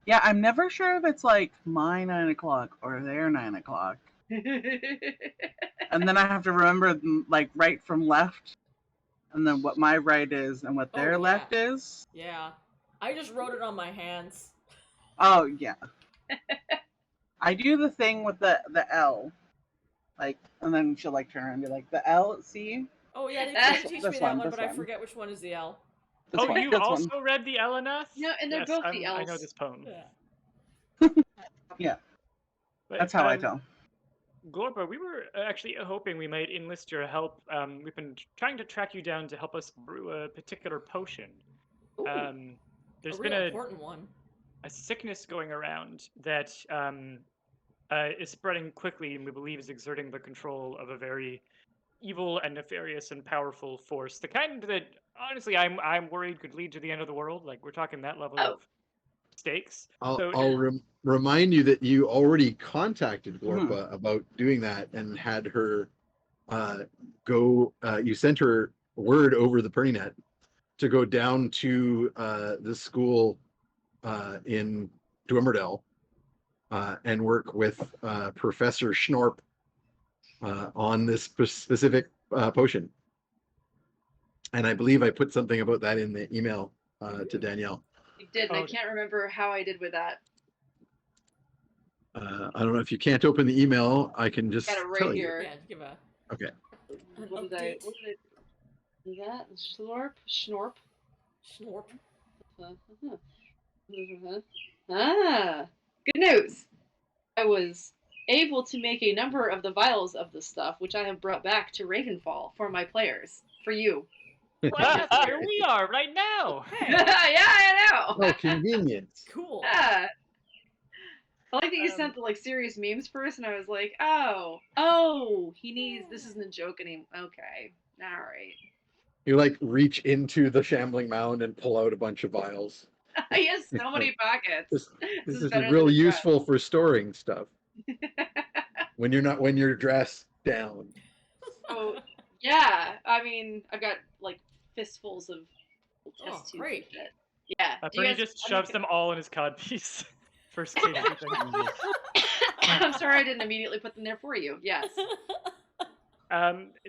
D: Yeah, I'm never sure if it's like my 9 o'clock or their 9 o'clock. And then I have to remember like right from left, and then what my right is and what their
B: yeah.
D: left is.
B: Yeah. I just wrote it on my hands.
D: Oh yeah. I do the thing with the L, like, and then she'll like turn around and be like, the L, see?
B: Oh yeah, they tried to teach me
D: This
B: that
D: one,
B: one,
D: this
B: but I
D: one.
B: forget which one is the L.
D: This
E: Oh,
D: one,
E: you
D: this
E: also
D: one.
E: read the L enough?
C: No, and they're
E: Yes,
C: both the
E: I know
C: Ls.
E: this poem.
B: Yeah.
D: Yeah,
E: But,
D: that's how I tell.
E: Glorpa, we were actually hoping we might enlist your help. We've been trying to track you down to help us brew a particular potion.
B: Ooh,
E: There's
B: a
E: been
B: real important one.
E: a sickness going around that is spreading quickly, and we believe is exerting the control of a very evil and nefarious and powerful force. The kind that, honestly, I'm worried could lead to the end of the world. Like, we're talking that level of stakes.
A: I'll remind you that you already contacted Glorpa about doing that and had her go. You sent her word over the Perninet to go down to the school in Dwimmerdale and work with Professor Schnorp on this specific potion. And I believe I put something about that in the email to Danielle.
C: You did, and I can't remember how I did with that.
A: I don't know if you can't open the email. I can just
C: Got it right
A: tell
C: here.
B: Yeah, give a
A: Okay.
C: What did I? Is that Schnorp?
B: Schnorp.
C: Ah, good news. I was able to make a number of the vials of the stuff, which I have brought back to Ravenfall for my players, for you.
E: Well, here we are right now.
B: Hey,
C: Yeah, I know.
A: Oh, convenient.
B: cool.
C: Yeah. I like that you sent the like serious memes first, and I was like, oh, he needs. This isn't a joke anymore. Okay, all right.
A: You like reach into the shambling mound and pull out a bunch of vials.
C: He has so many pockets.
A: This is
C: better
A: real
C: than a dress.
A: useful for storing stuff when you're dressed down.
C: So yeah, I mean, I've got like fistfuls of test tubes.
B: great.
C: And shit. Yeah. Do you
E: Bernie
C: guys-
E: just shoves them all in his codpiece. First case.
C: I'm sorry I didn't immediately put them there for you. Yes.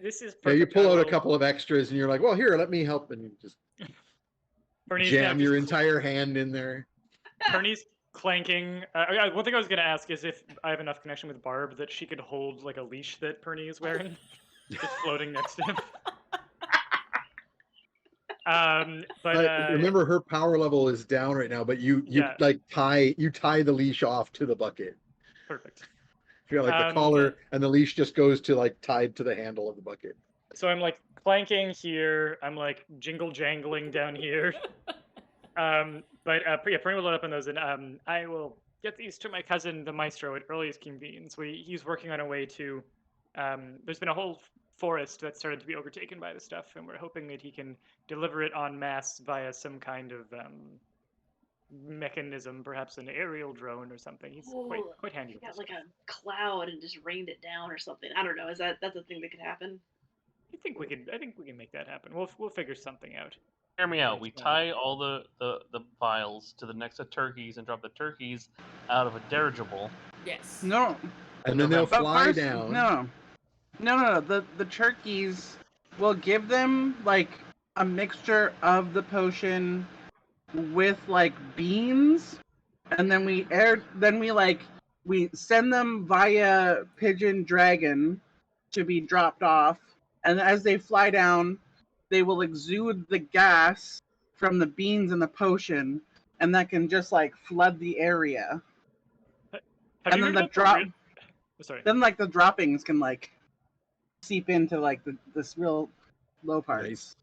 E: This is
A: Yeah, you
E: perfect.
A: pull out a couple of extras and you're like, well, here, let me help. And you just
E: Bernie's
A: jam
E: now
A: your
E: just
A: entire hand in there.
E: Bernie's clanking. One thing I was going to ask is if I have enough connection with Barb that she could hold like a leash that Bernie is wearing, just floating next to him. But
A: remember, her power level is down right now, but you
E: Yeah.
A: like tie the leash off to the bucket.
E: perfect.
A: You got like the collar, and the leash just goes to like tied to the handle of the bucket.
E: So I'm like clanking here. I'm like jingle jangling down here. Yeah, Pring will load up on those, and I will get these to my cousin, the maestro, at earliest convenience. He's working on a way to. There's been a whole forest that started to be overtaken by the stuff, and we're hoping that he can deliver it en masse via some kind of mechanism, perhaps an aerial drone or something. He's quite handy
C: He
E: with
C: got
E: this
C: like
E: stuff.
C: a cloud and just rained it down or something. I don't know. That's a thing that could happen?
E: I think we can make that happen. We'll figure something out.
F: Hear me out. We
E: Arrange that.
F: tie all the vials to the next of turkeys and drop the turkeys out of a dirigible.
B: Yes.
D: No,
A: And then they'll
F: November.
D: but
A: fly
D: first,
A: down.
D: No. The turkeys will give them like a mixture of the potion with like beans, and then we send them via pigeon dragon to be dropped off, and as they fly down, they will exude the gas from the beans and the potion, and that can just like flood the area.
E: Have
D: And
E: you
D: then
E: heard
D: the
E: about
D: drop,
E: Oh, sorry.
D: then like the droppings can like seep into like this real low parts.
A: Nice.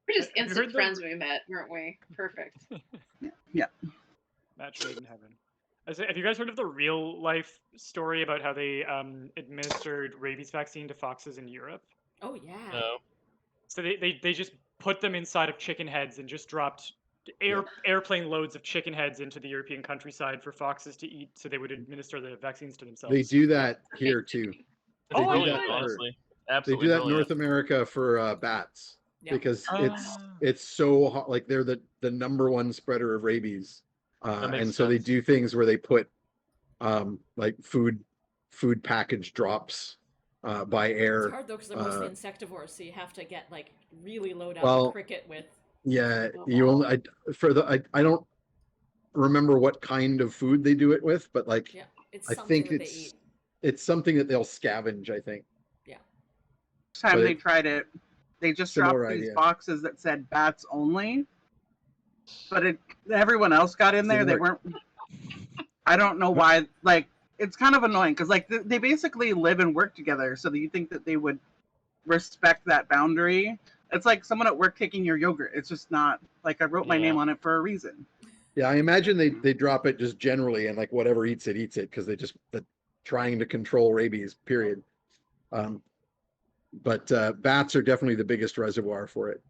C: We're just
E: Have you
C: instant
E: heard the-
C: friends when we met, weren't we? Perfect.
D: Yeah.
E: Match made in heaven. Have you guys heard of the real life story about how they administered rabies vaccine to foxes in Europe?
B: Oh yeah.
F: No.
E: So they just put them inside of chicken heads and just dropped airplane loads of chicken heads into the European countryside for foxes to eat, so they would administer the vaccines to themselves.
A: They do that here too.
F: It's
A: They do
F: brilliant,
A: that for-
F: honestly.
A: They
F: Absolutely
A: do that in
F: brilliant.
A: North America for bats
B: Yeah.
A: because
E: Ah.
A: it's so hot. Like they're the number one spreader of rabies,
F: That makes
A: and so they
F: sense.
A: do things where they put like food package drops by
B: It's
A: air.
B: hard though because they're mostly
A: uh,
B: insectivores, so you have to get like really low down
A: Well,
B: the cricket with.
A: Yeah,
C: Oh,
A: you
C: wow.
A: only I don't remember what kind of food they do it with, but like
B: Yeah, it's
A: I
B: something
A: think
B: that they eat.
A: it's something that they'll scavenge. I think.
D: Time
A: But
D: they
A: it-
D: tried it, they just
A: Similar
D: dropped these
A: idea.
D: boxes that said bats only, but everyone else got in there.
A: Didn't
D: They
A: work.
D: weren't. I don't know why. Like it's kind of annoying because like they basically live and work together, so that you think that they would respect that boundary. It's like someone at work taking your yogurt. It's just not like I wrote my
F: Yeah.
D: name on it for a reason.
A: Yeah, I imagine they drop it just generally, and like whatever eats it because they're trying to control rabies. Period. But bats are definitely the biggest reservoir for it.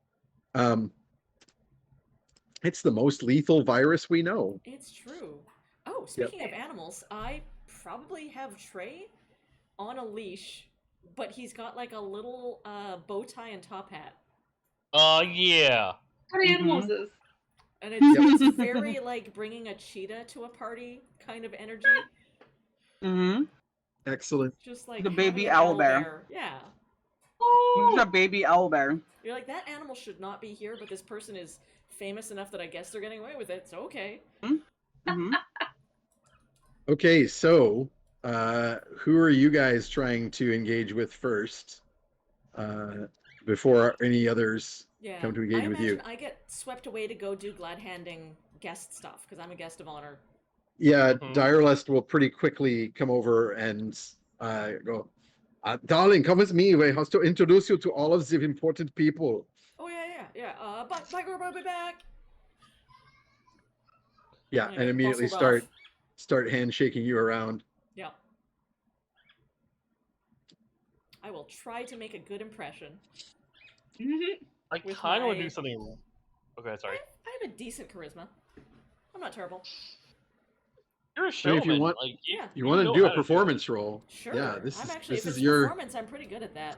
A: It's the most lethal virus we know.
B: It's true. Oh, speaking of animals, I probably have Trey on a leash, but he's got like a little bow tie and top hat,
F: Yeah.
C: What animal is this?
B: and it's very like bringing a cheetah to a party kind of energy.
D: Mm-hmm.
A: Excellent.
B: Just like
D: The baby
B: having an
D: owlbear.
B: Yeah.
D: There's a baby owlbear.
B: You're like, that animal should not be here, but this person is famous enough that I guess they're getting away with it, so okay.
D: Mm-hmm.
A: Okay, so who are you guys trying to engage with first before any others
B: Yeah.
A: come to engage
B: I
A: with you?
B: imagine I get swept away to go do glad handing guest stuff, because I'm a guest of honor.
A: Yeah,
F: Mhm.
A: Direlest will pretty quickly come over and go, darling, come with me. We have to introduce you to all of the important people.
B: Oh yeah. Bye girl, I'll be back.
A: Yeah,
B: Yeah,
A: and immediately
B: bustled off.
A: start handshaking you around.
B: Yeah. I will try to make a good impression.
F: I
B: With
F: kind of want
B: my-
F: to do something. Okay, sorry.
B: I have a decent charisma. I'm not terrible.
F: You're a
A: I mean,
F: showman.
A: if you want-
F: like,
B: Yeah.
A: You want
F: know
A: to do
F: how
A: a
F: do it.
A: performance role?
B: Sure.
A: Yeah, this
B: I'm
A: is
B: actually,
A: this
B: if
A: is
B: it's
A: your
B: performance, I'm pretty good at that.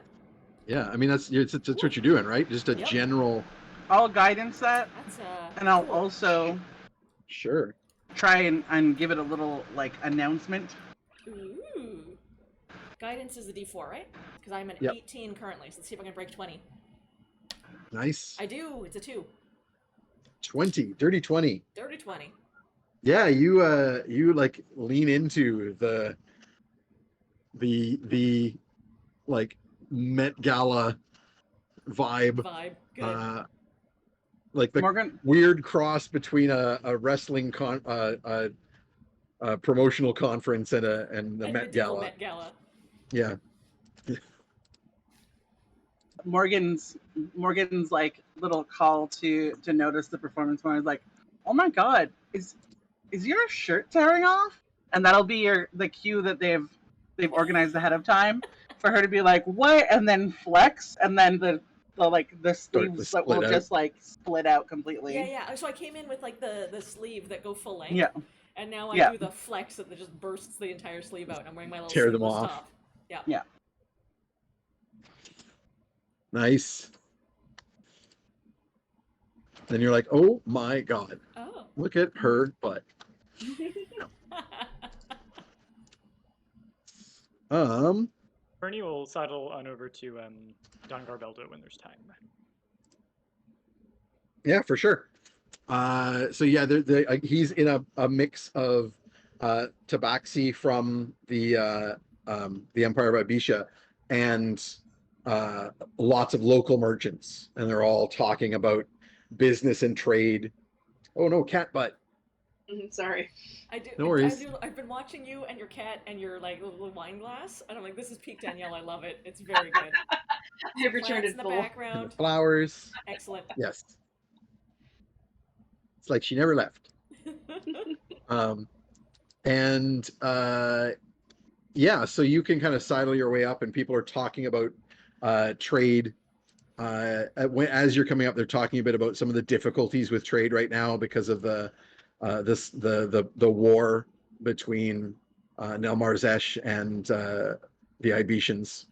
A: yeah. I mean that's what you're doing, right? Just a
B: Yep.
A: general.
D: I'll guidance that,
B: That's
D: and I'll
B: cool.
D: also
A: Sure.
D: try and give it a little like announcement.
B: Ooh. Guidance is a D4, right? Because I'm an
A: Yep.
B: 18 currently, so let's see if I can break 20.
A: Nice.
B: I do. It's a 2.
A: 20, dirty 20.
B: Dirty 20.
A: Yeah, you like lean into the like Met Gala vibe,
B: Vibe. Good.
A: like the
D: Morgan,
A: weird cross between a wrestling promotional conference and the
B: And
A: Met
B: medieval
A: Gala.
B: Met Gala.
A: Yeah.
D: Morgan's like little call to notice the performance more is like, oh my god, is your shirt tearing off? And that'll be the cue that they've organized ahead of time for her to be like, what? And then flex, and then the
A: Start to
D: sleeves that will
A: split out.
D: just like split out completely.
B: Yeah. So I came in with like the sleeve that go full length.
D: Yeah.
B: And now I
D: Yeah.
B: do the flex that just bursts the entire sleeve out. I'm wearing my little
A: Tear them
B: sleeveless
A: off.
B: top. Yeah.
D: Yeah.
A: Nice. Then you're like, oh my god,
B: Oh.
A: look at her butt.
E: Bernie will sidle on over to Don Garbeldo when there's time.
A: Yeah, for sure. So yeah, he's in a mix of tabaxi from the Empire of Ibisha and lots of local merchants, and they're all talking about business and trade. Oh no, cat butt.
C: Sorry.
A: No worries.
B: I've been watching you and your cat and your like little wine glass, and I'm like, this is peak Danielle. I love it. It's very good.
C: I have returned
B: Plants
C: it
B: in the
C: full.
A: And
B: background.
A: the flowers.
B: Excellent.
A: Yes. It's like she never left. And yeah, so you can kind of sidle your way up, and people are talking about trade. As you're coming up, they're talking a bit about some of the difficulties with trade right now because of the war between Nelmarzesh and the Ibetians.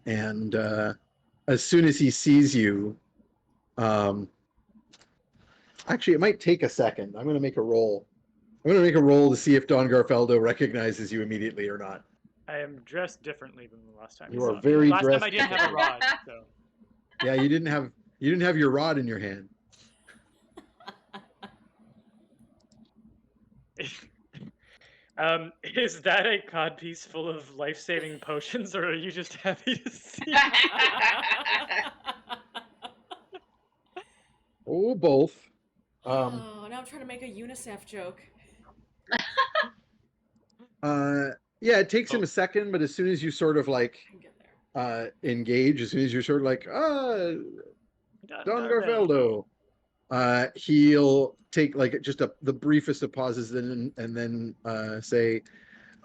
A: And as soon as he sees you, actually, it might take a second. I'm going to make a roll. I'm going to make a roll to see if Don Garfeldo recognizes you immediately or not.
E: I am dressed differently than the last time.
A: You are very
E: last
A: dressed.
E: time I didn't have a rod, so.
A: Yeah, you didn't have your rod in your hand.
E: Is that a codpiece full of life-saving potions, or are you just happy to see me?
A: Oh, both.
B: Oh, now I'm trying to make a UNICEF joke.
A: Yeah, it takes him a second, but as soon as you sort of like
B: I can get there.
A: engage, as soon as you're sort of like, Don
E: Garfeldo.
A: Garfeldo, he'll take like just the briefest of pauses, and then say,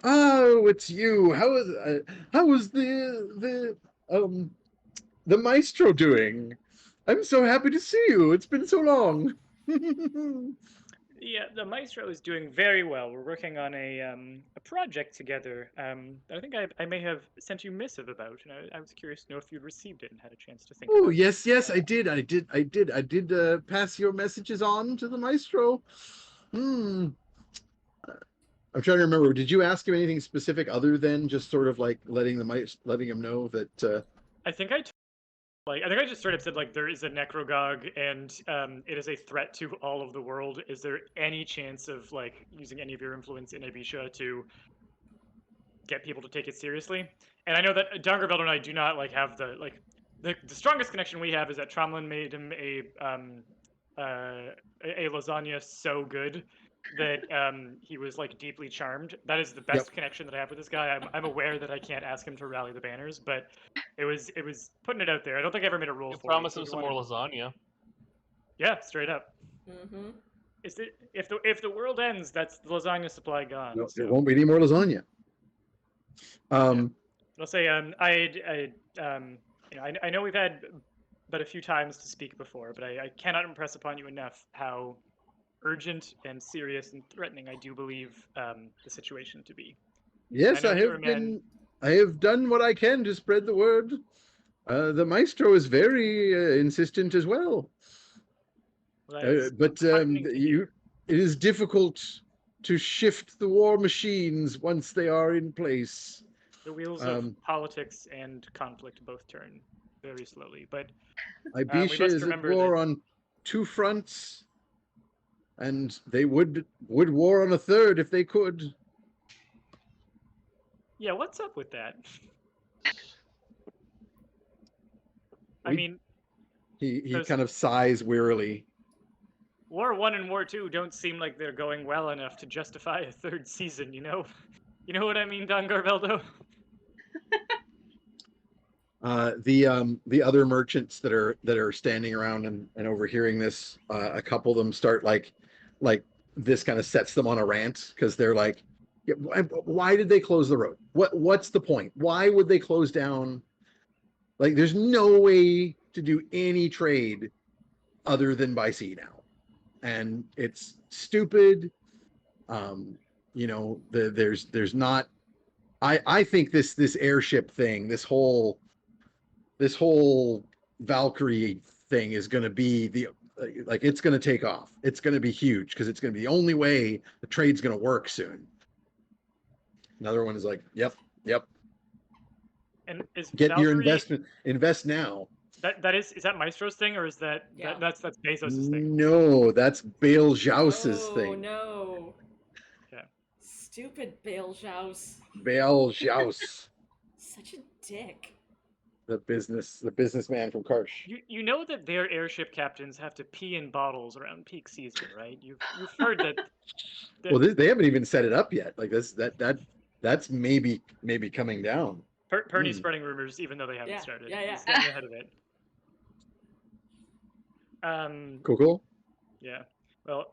A: "Oh, it's you. How is the maestro doing? I'm so happy to see you. It's been so long."
E: Yeah, the maestro is doing very well. We're working on a project together that I think I may have sent you a missive about, and I was curious to know if you'd received it and had a chance to think
A: Oh,
E: about it.
A: yes, I did pass your messages on to the maestro. I'm trying to remember. Did you ask him anything specific other than just sort of like letting him know that?
E: I think I just straight up said like there is a necrogog and it is a threat to all of the world. Is there any chance of like using any of your influence in Ibisha to get people to take it seriously? And I know that Dangerveld and I do not like have the strongest connection we have is that Tromlin made him a lasagna so good that he was like deeply charmed. That is the best connection that I have with this guy. I'm aware that I can't ask him to rally the banners, but it was putting it out there. I don't think I ever made a rule
F: You
E: for
F: promise
E: it.
F: him some more lasagna.
E: Yeah, straight up.
B: Mm-hmm.
E: If the world ends, that's the lasagna supply gone.
A: No,
E: so.
A: there won't be any more lasagna.
E: I'll say I know we've had but a few times to speak before, but I cannot impress upon you enough how urgent and serious and threatening I do believe the situation to be.
A: Yes, I have done what I can to spread the word. The maestro is very insistent as well. But it is difficult to shift the war machines once they are in place.
E: The wheels of politics and conflict both turn very slowly, but
A: Ibisha is at war on two fronts, and they would war on a third if they could.
E: Yeah, what's up with that? I mean,
A: he kind of sighs wearily.
E: War 1 and War 2 don't seem like they're going well enough to justify a third season, you know? You know what I mean, Don Garveldo?
A: The other merchants that are standing around and overhearing this, a couple of them start like this kind of sets them on a rant because they're like, yeah, why did they close the road? What's the point? Why would they close down? Like, there's no way to do any trade other than by sea now, and it's stupid. There's not. I think this airship thing, this whole Valkyrie thing is going to be it's going to take off. It's going to be huge because it's going to be the only way the trade's going to work soon. Another one is like, yep.
E: And is
A: Get your
E: Valkyrie,
A: invest now.
E: is that Maestro's thing, or is that's Bezos's thing?
A: No, that's Bale Jous's
B: Oh
A: thing.
B: no!
E: Yeah.
B: Stupid Bale Jouse.
A: Bale Jous,
B: Such a dick.
A: the businessman from Karsh.
E: You know that their airship captains have to pee in bottles around peak season, right? You've heard that.
A: Well, they haven't even set it up yet. Like that's maybe coming down.
E: Purdy's spreading rumors even though they haven't started.
B: Yeah.
E: He's getting ahead of it.
A: Cool.
E: Yeah. Well,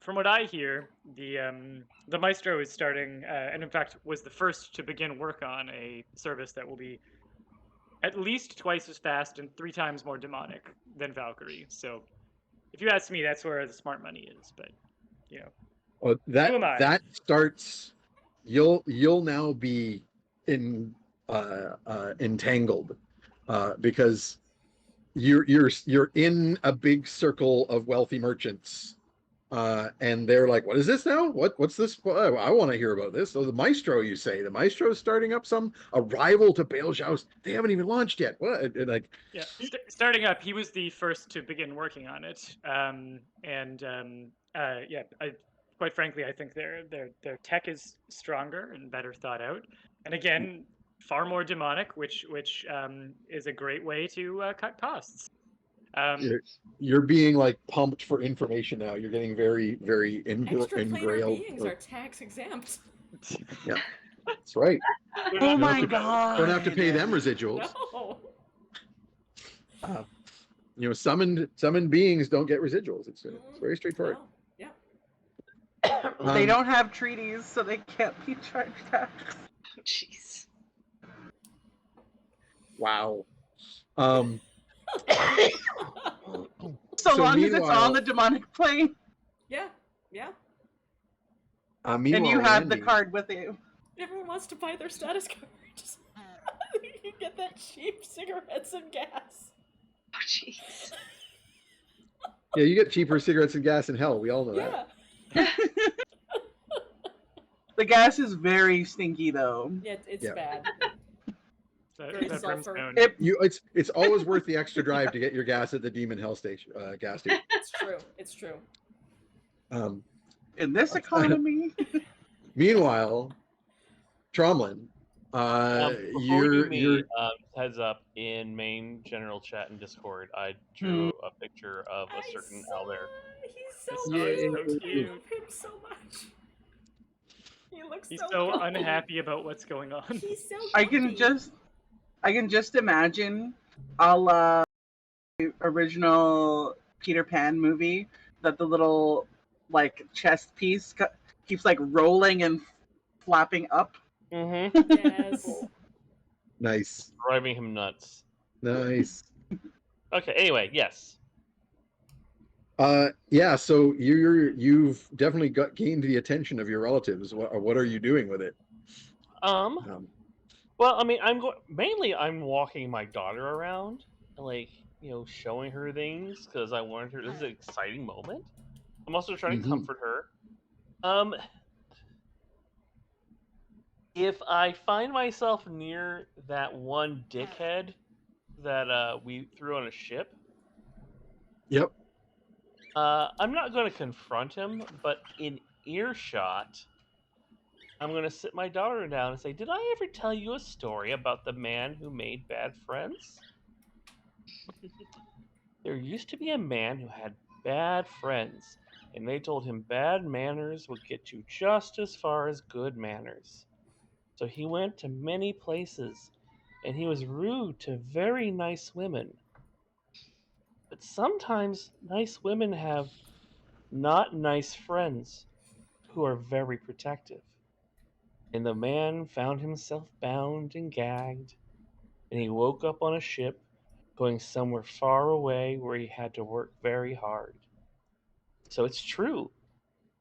E: from what I hear, the Maestro is starting, and in fact was the first to begin work on a service that will be at least twice as fast and 3 times more demonic than Valkyrie. So, if you ask me, that's where the smart money is. But,
A: Well,
E: who am I?
A: that starts. You'll now be entangled because you're in a big circle of wealthy merchants, and they're like, "What is this now? What's this? I want to hear about this." So the Maestro, you say the Maestro is starting up a rival to Bale Joust. They haven't even launched yet. What? Like,
E: yeah, starting up, he was the first to begin working on it, quite frankly, I think their tech is stronger and better thought out, and again, far more demonic, which is a great way to cut costs.
A: you're being like pumped for information now. You're getting very, very
B: Extraplanar
A: ingrailed.
B: beings are tax exempt.
A: Yeah, that's right.
D: Oh my god!
A: Don't have to pay them residuals.
B: No.
A: Summoned beings don't get residuals. It's very straightforward.
B: Oh, yeah.
D: They don't have treaties, so they can't be charged tax.
C: Oh, jeez.
A: Wow.
D: So long as it's
A: meanwhile-
D: on the demonic plane
B: Yeah.
D: and
A: Meanwhile,
D: you have the
A: Randy-
D: card with you.
B: Everyone wants to buy their status cards. You get that cheap cigarettes and gas.
C: Oh, jeez.
A: Yeah, you get cheaper cigarettes and gas in hell. We all know that.
B: Yeah.
D: The gas is very stinky, though.
B: Yeah, it's
A: Yeah.
B: bad.
E: That
B: sulfur.
E: brimstone.
A: It's always worth the extra drive to get your gas at the Demon Hell station gas station.
B: It's true.
D: In this economy.
A: Meanwhile, Tromlin,
F: Before we
A: you're
F: meet, heads up, in main general chat and Discord, I drew a picture of a certain owlbear.
B: He's so
E: Yeah,
B: cute.
E: so
B: I
E: cute.
B: love him so much. He looks
E: He's
B: so
E: so
B: good.
E: unhappy about what's going on.
B: He's so
D: I can just imagine a la original Peter Pan movie that the little like chest piece keeps like rolling and flapping up.
F: Mm-hmm.
B: Yes.
A: nice.
F: Driving him nuts.
A: Nice.
F: Okay, anyway, yes.
A: Yeah, so you've definitely gained the attention of your relatives. What are you doing with it?
F: Well, I mean, I'm walking my daughter around, like, showing her things because I wanted her. This is an exciting moment. I'm also trying to comfort her. If I find myself near that one dickhead that we threw on a ship,
A: Yep.
F: I'm not going to confront him, but in earshot, I'm going to sit my daughter down and say, "Did I ever tell you a story about the man who made bad friends? There used to be a man who had bad friends, and they told him bad manners would get you just as far as good manners. So he went to many places, and he was rude to very nice women. But sometimes nice women have not nice friends who are very protective. And the man found himself bound and gagged, and he woke up on a ship going somewhere far away where he had to work very hard. So it's true.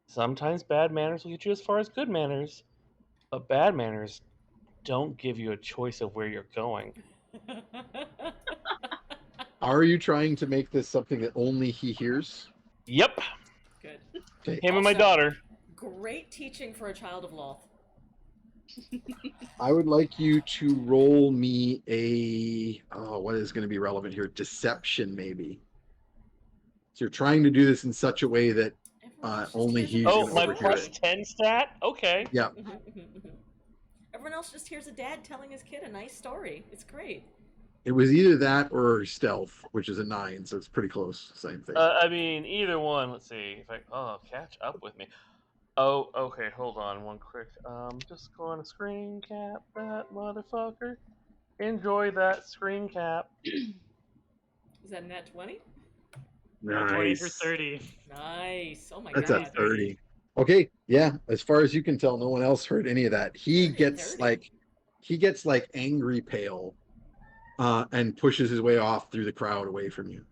F: Sometimes bad manners will get you as far as good manners, but bad manners don't give you a choice of where you're going.
A: Are you trying to make this something that only he hears?
F: Yep,
B: Good.
A: Okay.
F: him and my
B: Also,
F: daughter.
B: Great teaching for a child of Loth.
A: I would like you to roll me a what is going to be relevant here? Deception, maybe. So you're trying to do this in such a way that
B: Everyone else just
A: only
B: hears a
A: he's
B: dad
F: Oh,
A: gonna
F: my
A: overhear
F: plus
A: it.
F: 10 stat? Okay.
A: Yeah.
B: Everyone else just hears a dad telling his kid a nice story. It's great.
A: It was either that or stealth, which is a 9, so it's pretty close. Same thing.
F: I mean, either one. Let's see if catch up with me. Oh, okay, hold on one quick. Just going to screen cap that motherfucker. Enjoy that screen cap.
B: Is that a nat 20?
E: 20 for
A: Nice.
E: 30.
B: Nice. Oh my
A: That's
B: god.
A: at 30. Okay, yeah. As far as you can tell, no one else heard any of that. He
B: 30,
A: gets
B: 30.
A: like angry pale, and pushes his way off through the crowd away from you.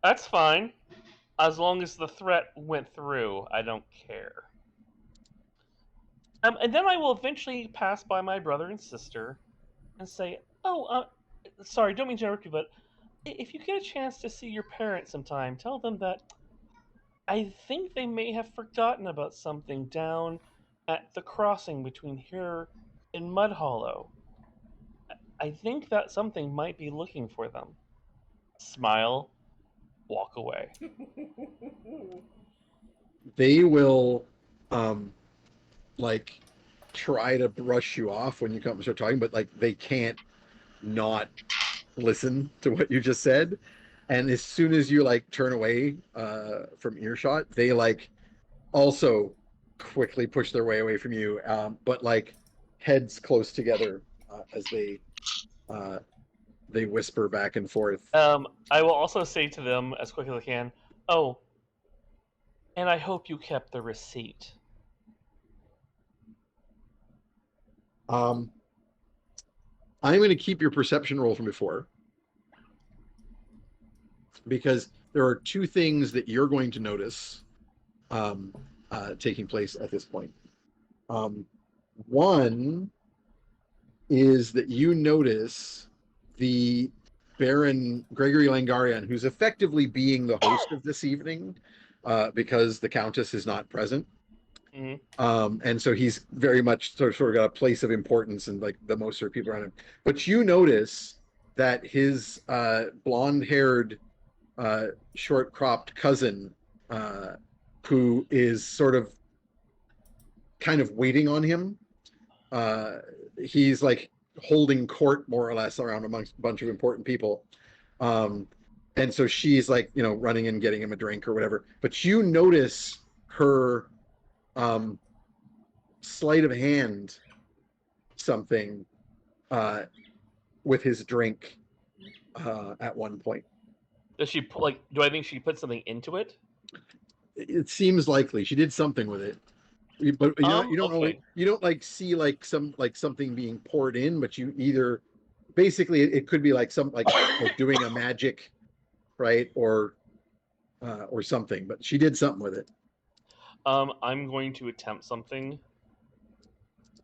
F: That's fine. As long as the threat went through, I don't care. And then I will eventually pass by my brother and sister and say, "Oh, sorry, don't mean to interrupt you, but if you get a chance to see your parents sometime, tell them that I think they may have forgotten about something down at the crossing between here and Mud Hollow. I think that something might be looking for them." Smile, walk away.
A: They will, like, try to brush you off when you come and start talking, but like they can't not listen to what you just said. And as soon as you like turn away from earshot, they like also quickly push their way away from you, but like heads close together as they whisper back and forth.
F: I will also say to them as quick as I can, "Oh, and I hope you kept the receipt."
A: I'm going to keep your perception roll from before, because there are two things that you're going to notice taking place at this point. One is that you notice the Baron Gregory Langarian, who's effectively being the host of this evening, because the Countess is not present. And so he's very much sort of got a place of importance and like the most sort of people around him. But you notice that his blonde-haired, short-cropped cousin, who is sort of kind of waiting on him, he's like holding court more or less around amongst a bunch of important people. And so she's like, running and getting him a drink or whatever. But you notice her sleight of hand something with his drink at one point.
F: Does she do I think she put something into it?
A: It seems likely she did something with it, but you don't know. You don't like see like something being poured in, but you either basically it could be like some like doing a magic, right, or something. But she did something with it.
F: I'm going to attempt something.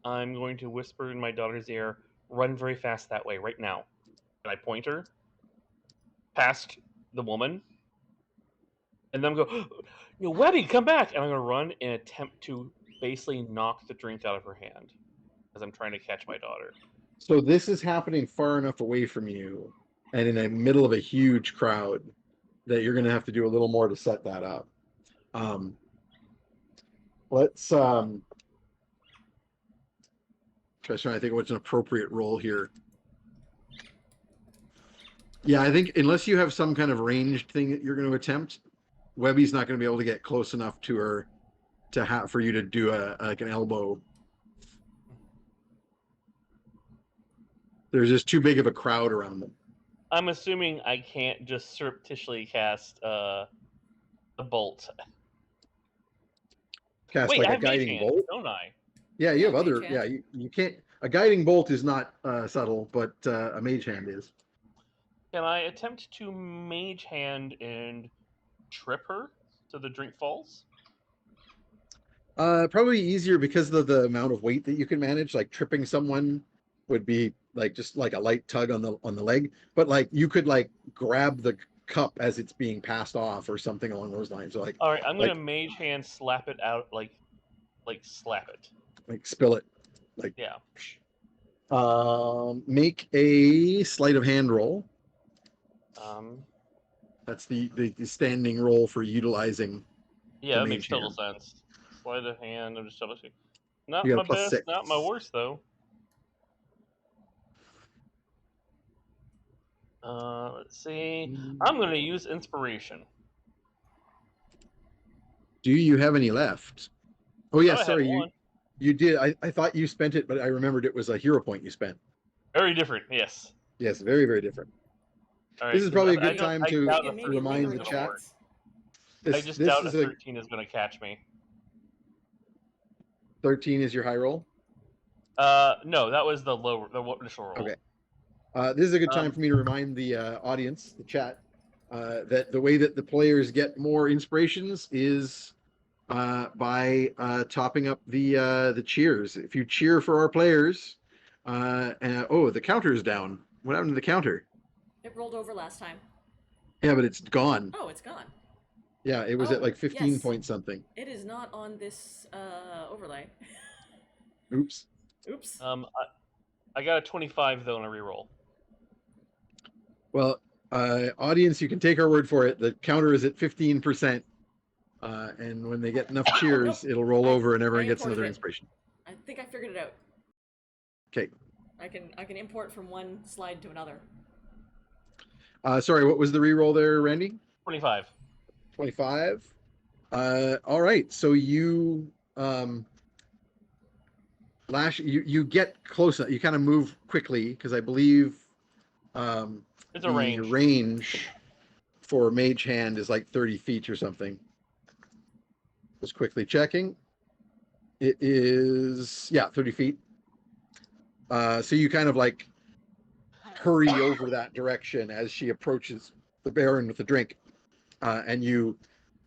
F: I'm going to whisper in my daughter's ear, "Run very fast that way right now." And I point her past the woman, and then go, "Webby, come back!" And I'm going to run and attempt to basically knock the drink out of her hand as I'm trying to catch my daughter.
A: So this is happening far enough away from you and in the middle of a huge crowd that you're going to have to do a little more to set that up. Let's try trying to think of what's an appropriate role here. Yeah, I think unless you have some kind of ranged thing that you're going to attempt, Webby's not going to be able to get close enough to her to have for you to do like an elbow. There's just too big of a crowd around them.
F: I'm assuming I can't just surreptitiously cast the bolt.
A: Cast
F: Wait,
A: like
F: I
A: a
F: have Mage
A: guiding
F: Hand,
A: bolt.
F: don't I?
A: Yeah, you
B: Yeah,
A: have other.
B: mage
A: Yeah,
B: hand.
A: you can't. A guiding bolt is not subtle, but a mage hand is.
F: Can I attempt to Mage Hand and trip her so the drink falls?
A: Probably easier because of the amount of weight that you can manage. Like tripping someone would be like just like a light tug on the leg, but like you could like grab the cup as it's being passed off or something along those lines. So
F: All right, I'm
A: like
F: gonna Mage Hand slap it out, like slap it.
A: like spill it. Like
F: Yeah.
A: make a sleight of hand roll. That's the standing roll for utilizing
F: Yeah,
A: the
F: that makes
A: mage
F: total
A: hand.
F: sense. Sleight of hand. I'm just double checking. Not
A: You got
F: my
A: a plus
F: best,
A: 6.
F: not my worst though. Let's see. I'm gonna use inspiration.
A: Do you have any left? Oh yeah,
F: I had
A: sorry,
F: one.
A: you did. I thought you spent it, but I remembered it was a hero point you spent.
F: Very different. Yes.
A: Yes, very, very different.
F: All right.
A: This is probably a
F: I
A: good
F: don't.
A: time
F: I
A: to
F: doubt
B: Yeah,
F: a
B: maybe
F: 13
A: remind
F: is
A: the
B: lingering
F: gonna
A: chat.
F: work.
B: effects.
F: I just
A: This
F: doubt a
A: is a
F: 13 is gonna catch me.
A: 13 is your high roll.
F: No, that was the initial roll.
A: Okay. This is a good time
F: Um,
A: for me to remind the audience, the chat, that the way that the players get more inspirations is by topping up the cheers. If you cheer for our players, oh, the counter is down. What happened to the counter?
B: It rolled over last time.
A: Yeah, but it's gone.
B: Oh, it's gone.
A: Yeah, it was at
B: Oh,
A: like 15
B: yes.
A: point something.
B: It is not on this overlay.
A: Oops.
B: Oops.
F: I got a 25 though on a reroll.
A: Well, audience, you can take our word for it. The counter is at 15%. And when they get enough cheers,
B: nope.
A: it'll roll over and
B: I
A: everyone gets
B: imported
A: another
B: it.
A: inspiration.
B: I think I figured it out.
A: Okay.
B: I can import from one slide to another.
A: Sorry, what was the reroll there, Randy?
F: 25.
A: 25. All right. So you you get close. You kind of move quickly because I believe
F: It's a
A: the
F: range.
A: range for mage hand is like 30 feet or something. Just quickly checking. It is 30 feet. So you kind of like hurry over that direction as she approaches the Baron with the drink, and you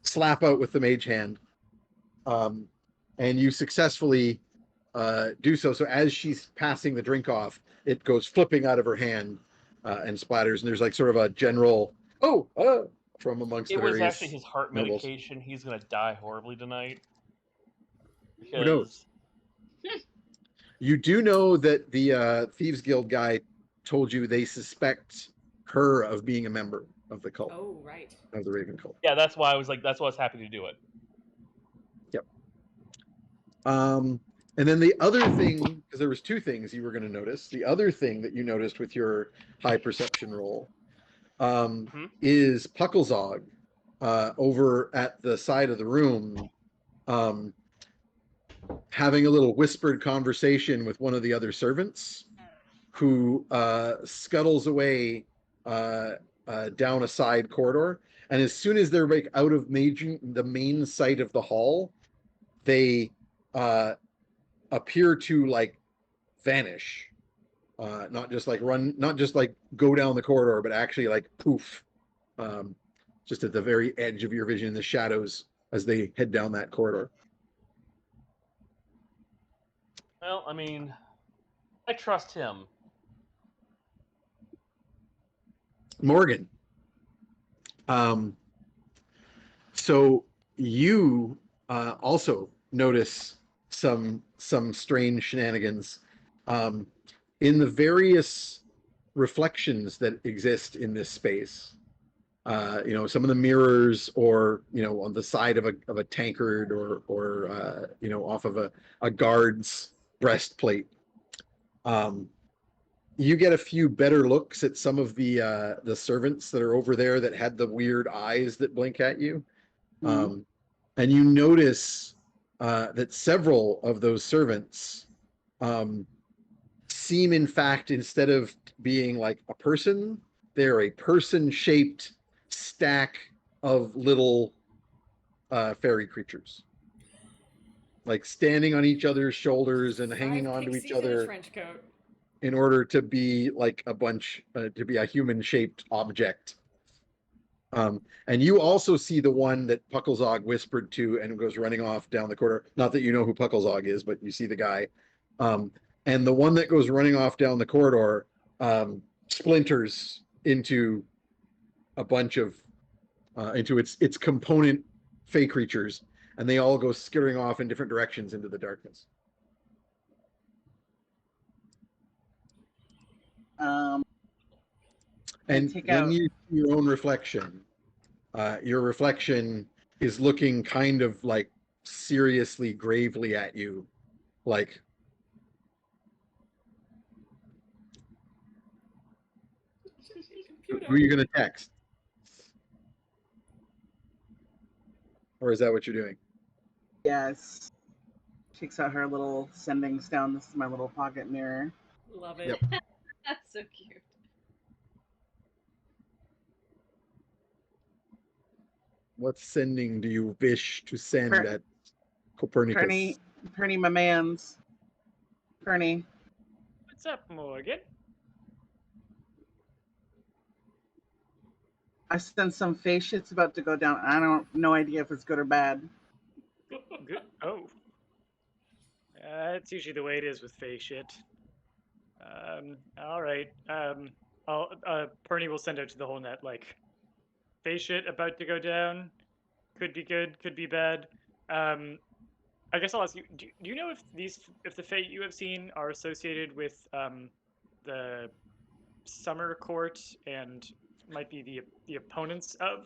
A: slap out with the mage hand, and you successfully do so. So as she's passing the drink off, it goes flipping out of her hand and splatters, and there's like sort of a general from amongst
F: It
A: the
F: was
A: various
F: actually his heart
A: nobles.
F: medication. He's gonna die horribly tonight.
A: Who knows? You do know that the Thieves Guild guy told you they suspect her of being a member of the cult,
B: Oh, right.
A: of the Raven cult.
F: Yeah, that's why I was like, that's why I was happy to do it.
A: Yep. And then the other thing, because there was two things you were going to notice. The other thing that you noticed with your high perception roll is Puckelzog over at the side of the room, having a little whispered conversation with one of the other servants, who scuttles away down a side corridor. And as soon as they're like out of the main site of the hall, they appear to like vanish. Not just like run, not just like go down the corridor, but actually like poof, just at the very edge of your vision in the shadows as they head down that corridor.
F: Well, I mean, I trust him.
A: Morgan. So you also notice some strange shenanigans in the various reflections that exist in this space. Some of the mirrors, or on the side of a tankard, or off of a guard's breastplate. You get a few better looks at some of the servants that are over there that had the weird eyes that blink at you. And you notice that several of those servants seem, in fact, instead of being like a person, they're a person-shaped stack of little fairy creatures, like standing on each other's shoulders and hanging
B: 5
A: onto each
B: pixies in a
A: other
B: trench coat.
A: in order to be like a bunch, to be a human-shaped object. And you also see the one that Pucklezog whispered to and goes running off down the corridor. Not that you know who Pucklezog is, but you see the guy. And the one that goes running off down the corridor splinters into a bunch of into its component fey creatures, and they all go skittering off in different directions into the darkness. And
D: take
A: then
D: out-
A: you see your own reflection. Your reflection is looking kind of like seriously, gravely at you, like, who are you going to text? Or is that what you're doing?
D: Yes. Takes out her little sending stone. This is my little pocket mirror.
B: Love it.
A: Yep.
C: That's so cute.
A: What sending do you wish to send
D: Per-
A: at Copernicus?
D: Perny, my mans. Perny.
E: What's up, Morgan?
D: I sense some face shit's about to go down. I don't no idea if it's good or bad.
E: Good. Oh. That's usually the way it is with face shit. All right. Perny will send out to the whole net, like, face shit about to go down. Could be good, could be bad. I guess I'll ask you, do you know if the fate you have seen are associated with the summer court and might be the opponents of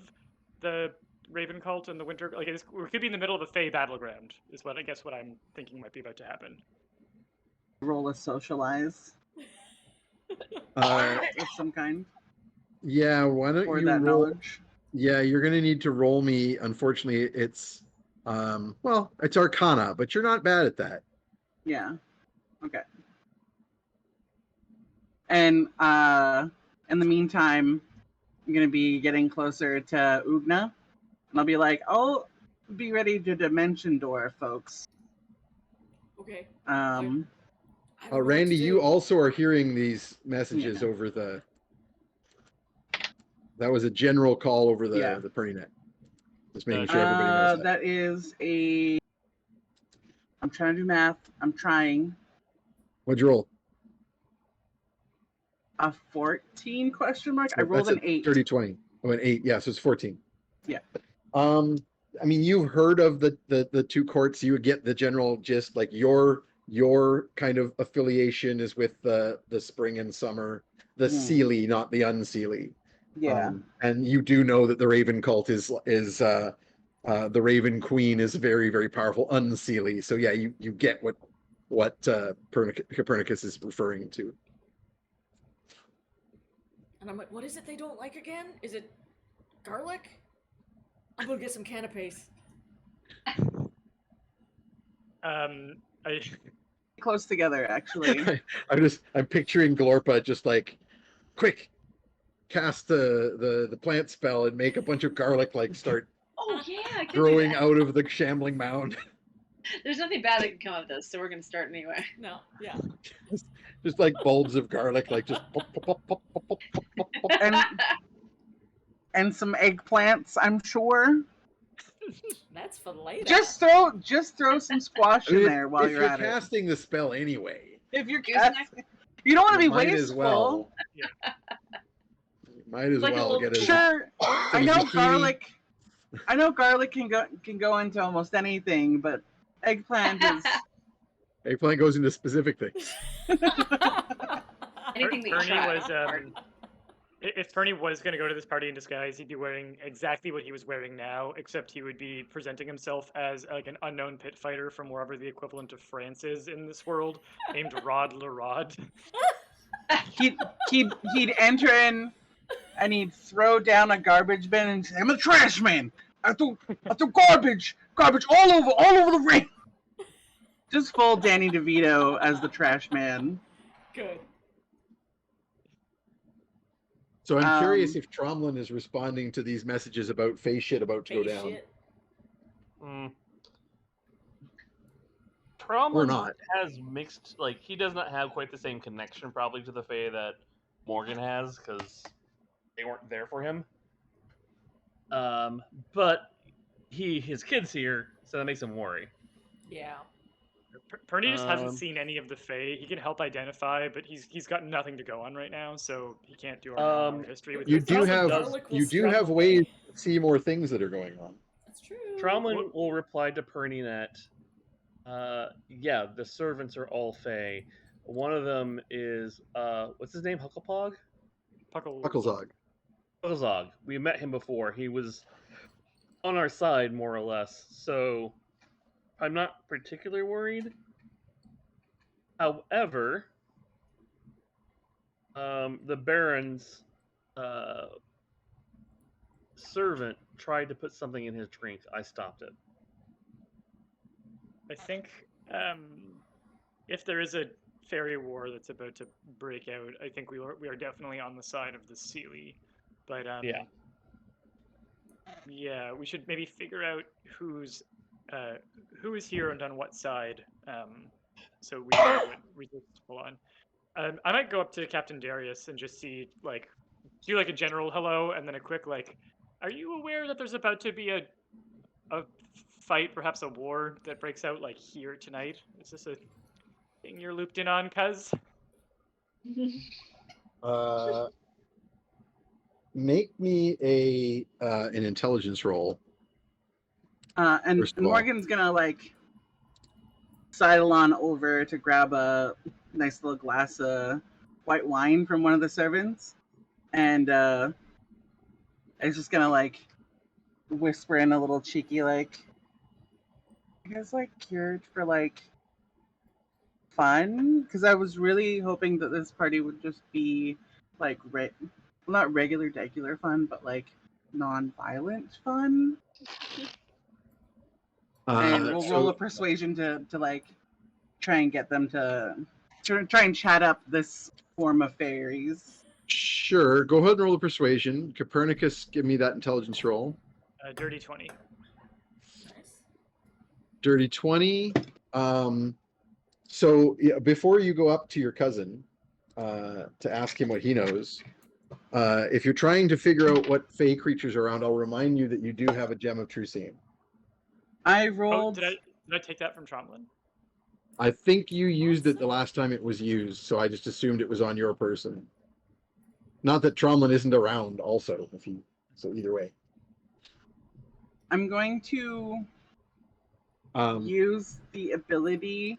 E: the Raven cult and the winter, like, it could be in the middle of a Fey battleground, is what I guess what I'm thinking might be about to happen.
D: Roll a socialize
A: Uh,
D: of some kind.
A: yeah, why don't
D: Or
A: you
D: that
A: roll?
D: knowledge.
A: Yeah, you're going to need to roll me. Unfortunately, it's well, it's Arcana, but you're not bad at that.
D: Yeah. Okay. And in the meantime, I'm gonna be getting closer to Ugna, and I'll be like, "Oh, be ready to dimension door, folks."
B: Okay. I don't know what
A: Randy,
B: to
A: you
B: do.
A: also are hearing these messages
D: Yeah.
A: over the. That was a general call over the
D: Yeah.
A: the Perninet. Just making sure everybody knows that.
D: That is a. I'm trying to do math. I'm trying.
A: What'd you roll?
D: A 14 question mark. I rolled
A: That's
D: an 8.
A: 30-20. Oh, an 8. Yeah, so it's 14.
D: Yeah.
A: I mean, you've heard of the two courts. You would get the general gist. Like your kind of affiliation is with the spring and summer, the Seelie, not the Unseelie.
D: Yeah.
A: And you do know that the Raven cult is the Raven Queen is very, very powerful Unseelie. So yeah, you get what Copernicus is referring to.
B: And I'm like, what is it they don't like again? Is it garlic? I'm gonna get some canapes.
E: I
D: Close together, actually.
A: I'm picturing Glorpa just like, quick, cast the plant spell and make a bunch of garlic like start
C: Oh yeah, I can do
A: growing
C: that.
A: out of the shambling mound.
C: There's nothing bad that can come of this, so we're gonna start anyway.
B: No, yeah.
A: Just like bulbs of garlic, like just pop, pop, pop, pop, pop, pop, pop, pop, pop.
D: And some eggplants, I'm sure.
B: That's for later.
D: Just throw some squash in there while
A: if
D: you're at
A: casting the spell anyway,
D: it. If you're
C: Goose neck.
D: casting, you don't want to be
A: might
D: wasteful.
A: as well. Might as
C: Like a
A: well
C: little
A: get it.
D: Sure, I
A: some
D: know
A: zucchini.
D: garlic can go into almost anything, but eggplant is.
A: Eggplant goes into specific things.
C: Anything that you
E: Bernie
C: try.
E: was if Bernie was going to go to this party in disguise, he'd be wearing exactly what he was wearing now, except he would be presenting himself as like an unknown pit fighter from wherever the equivalent of France is in this world, named Rod LeRod.
D: He'd enter in, and he'd throw down a garbage bin and say, "I'm a trash man. I threw garbage all over the ring." Just full Danny DeVito as the trash man.
B: Good.
A: So I'm curious
D: Um,
A: if Tromlin is responding to these messages about face shit about to go
B: Face
A: down.
B: shit.
F: Mm.
A: Or
F: Tromlin
A: not.
F: has mixed, like, he does not have quite the same connection probably to the Fae that Morgan has, because they weren't there for him. But his kid's here, so that makes him worry.
B: Yeah.
E: Perny just hasn't
F: Um,
E: seen any of the Fae. He can help identify, but he's got nothing to go on right now, so he can't do our normal history with
A: You
E: this.
A: do
B: How's the
A: have
B: garlic will
A: you do
B: strap
A: have
B: away.
A: ways to see more things that are going on.
B: That's true.
F: Tromlin will reply to Perny that, yeah, the servants are all Fae. One of them is, what's his name? Hucklepog?
A: Hucklezog.
F: Hucklezzog. We met him before. He was on our side, more or less, so I'm not particularly worried. However, the Baron's servant tried to put something in his drink. I stopped it.
E: I think if there is a fairy war that's about to break out, I think we are definitely on the side of the Sealy. But yeah, we should maybe figure out who is here and on what side, so we know what resistance to pull on. I might go up to Captain Darius and just see, like, do like a general hello and then a quick, like, are you aware that there's about to be a fight, perhaps a war that breaks out, like, here tonight? Is this a thing you're looped in on, cuz?
A: Make me an intelligence roll.
D: And
A: First of all.
D: Morgan's gonna like sidle on over to grab a nice little glass of white wine from one of the servants, and it's just gonna like whisper in a little cheeky like, "You guys like cured for like fun?" Because I was really hoping that this party would just be like not regular fun, but like non-violent fun. And we'll roll a persuasion to like try and get them to try and chat up this form of fairies.
A: Sure. Go ahead and roll a persuasion. Copernicus, give me that intelligence roll.
E: Dirty 20.
B: Nice.
A: Dirty 20. So yeah, before you go up to your cousin to ask him what he knows, if you're trying to figure out what fey creatures are around, I'll remind you that you do have a gem of true seeing.
D: I
E: Oh,
D: rolled.
E: did I take that from Tromlin?
A: I think you used it the last time it was used, so I just assumed it was on your person. Not that Tromlin isn't around also, so either way.
D: I'm going to use the ability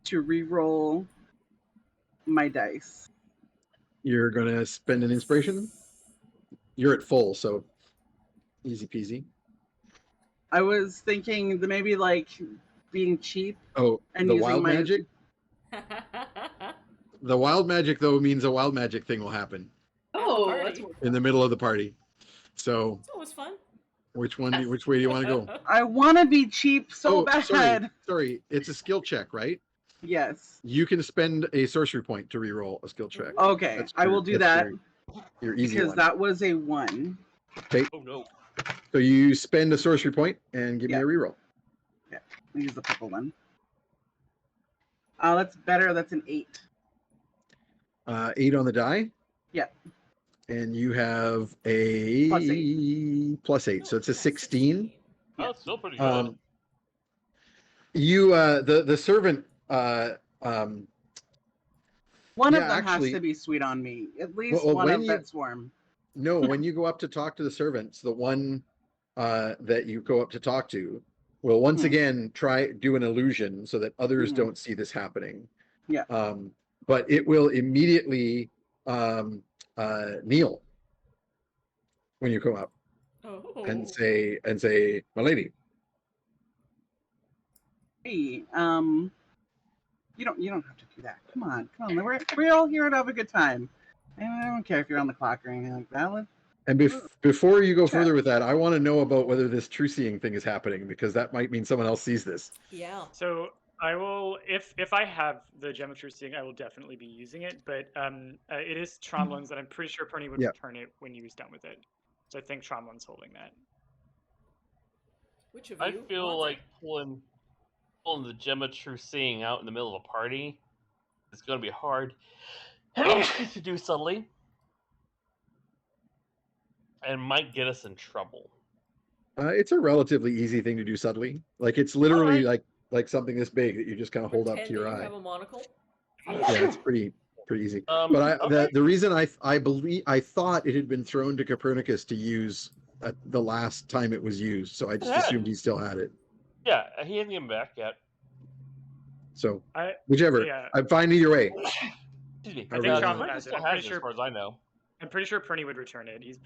D: to re-roll my dice.
A: You're gonna spend an inspiration? You're at full, so easy peasy.
D: I was thinking that maybe like being cheap.
A: Oh,
D: and
A: the
D: using
A: wild
D: my...
A: magic? The wild magic, though, means a wild magic thing will happen.
C: Oh, that's
A: in the middle of the party. So
B: it's always fun.
A: which way do you want to go?
D: I want to be cheap so bad.
A: Sorry, it's a skill check, right?
D: Yes.
A: You can spend a sorcery point to re-roll a skill check.
D: Okay, I will do that.
A: Your easy
D: because
A: one.
D: that was a 1.
A: Okay.
F: Oh no.
A: So you spend a sorcery point and give me a reroll.
D: Yeah, I'll use the purple one. That's better. That's an 8.
A: 8 on the die.
D: Yeah.
A: And you have a +8, so it's a 16.
F: Oh, that's still pretty good.
A: You the servant
D: one of them has to be sweet on me. At least one of that swarm.
A: No, when you go up to talk to the servants, the one that you go up to talk to will once again do an illusion so that others don't see this happening.
D: Yeah.
A: But it will immediately kneel when you come up and say, "My lady."
D: Hey, you don't have to do that. Come on. We're all here to have a good time. And I don't care if you're on the clock or anything like that.
A: And before you go further with that, I want to know about whether this true seeing thing is happening, because that might mean someone else sees this.
B: Yeah.
E: So I will, if I have the Gem of True Seeing, I will definitely be using it. But it is Tromlin's, and I'm pretty sure Perny would
A: Yeah.
E: return it when he was done with it. So I think Tromlin's holding that.
B: Which of
F: I
B: you
F: feel
B: wants
F: like pulling the Gem of True Seeing out in the middle of a party is going to be hard to do subtly, and might get us in trouble.
A: It's a relatively easy thing to do subtly. Like it's literally
F: Alright.
A: like something this big that you just kind of hold up to
B: Pretend
A: your
B: that you
A: eye.
B: have a monocle.
A: Yeah, it's pretty easy.
F: Um,
A: But
F: okay.
A: the reason I believe I thought it had been thrown to Copernicus to use at the last time it was used, so I just
F: Yeah.
A: assumed he still had it.
F: Yeah, he hasn't given back yet.
A: So
E: I
A: whichever,
E: yeah.
A: I'm fine either way.
F: Excuse me.
A: I
E: think
A: really
E: Tromblin
F: Copernicus
E: has it.
F: still
E: I'm
F: has
E: pretty
F: it,
E: sure-
F: as far as I know.
E: I'm pretty sure Perny would return it. He's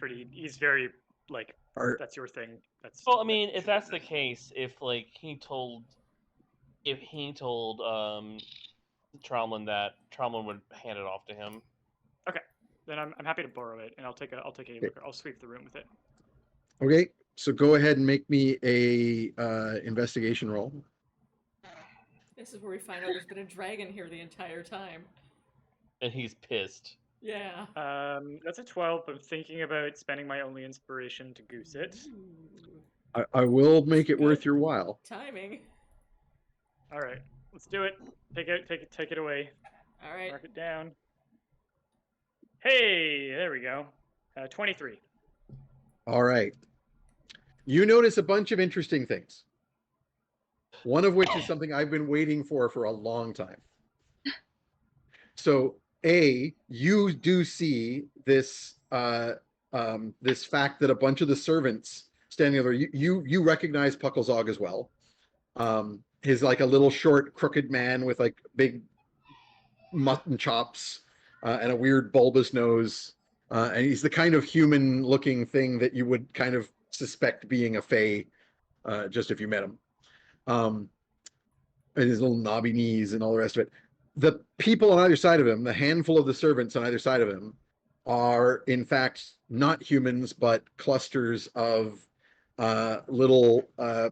E: very like
A: Are,
E: that's your thing. That's
F: Well, I mean, if that's the case, if he told Tromlin that Tromlin would hand it off to him.
E: then I'm happy to borrow it, and I'll take a look. I'll sweep the room with it.
A: okay, so go ahead and make me a investigation roll.
B: This is where we find out there's been a dragon here the entire time.
F: And he's pissed.
B: Yeah.
E: That's a 12, but I'm thinking about spending my only inspiration to goose it.
B: Ooh,
A: I will make it
B: Good.
A: worth your while.
B: timing.
E: All right, let's do it. Take it away.
B: All right.
E: Mark it down. Hey, there we go. 23.
A: All right. You notice a bunch of interesting things. One of which is something I've been waiting for a long time. So, you do see this this fact that a bunch of the servants standing over you recognize Puckelzog as well. He's like a little short, crooked man with like big mutton chops and a weird bulbous nose. And he's the kind of human-looking thing that you would kind of suspect being a fae, just if you met him. And his little knobby knees and all the rest of it. The people on either side of him, the handful of the servants on either side of him, are in fact not humans, but clusters of little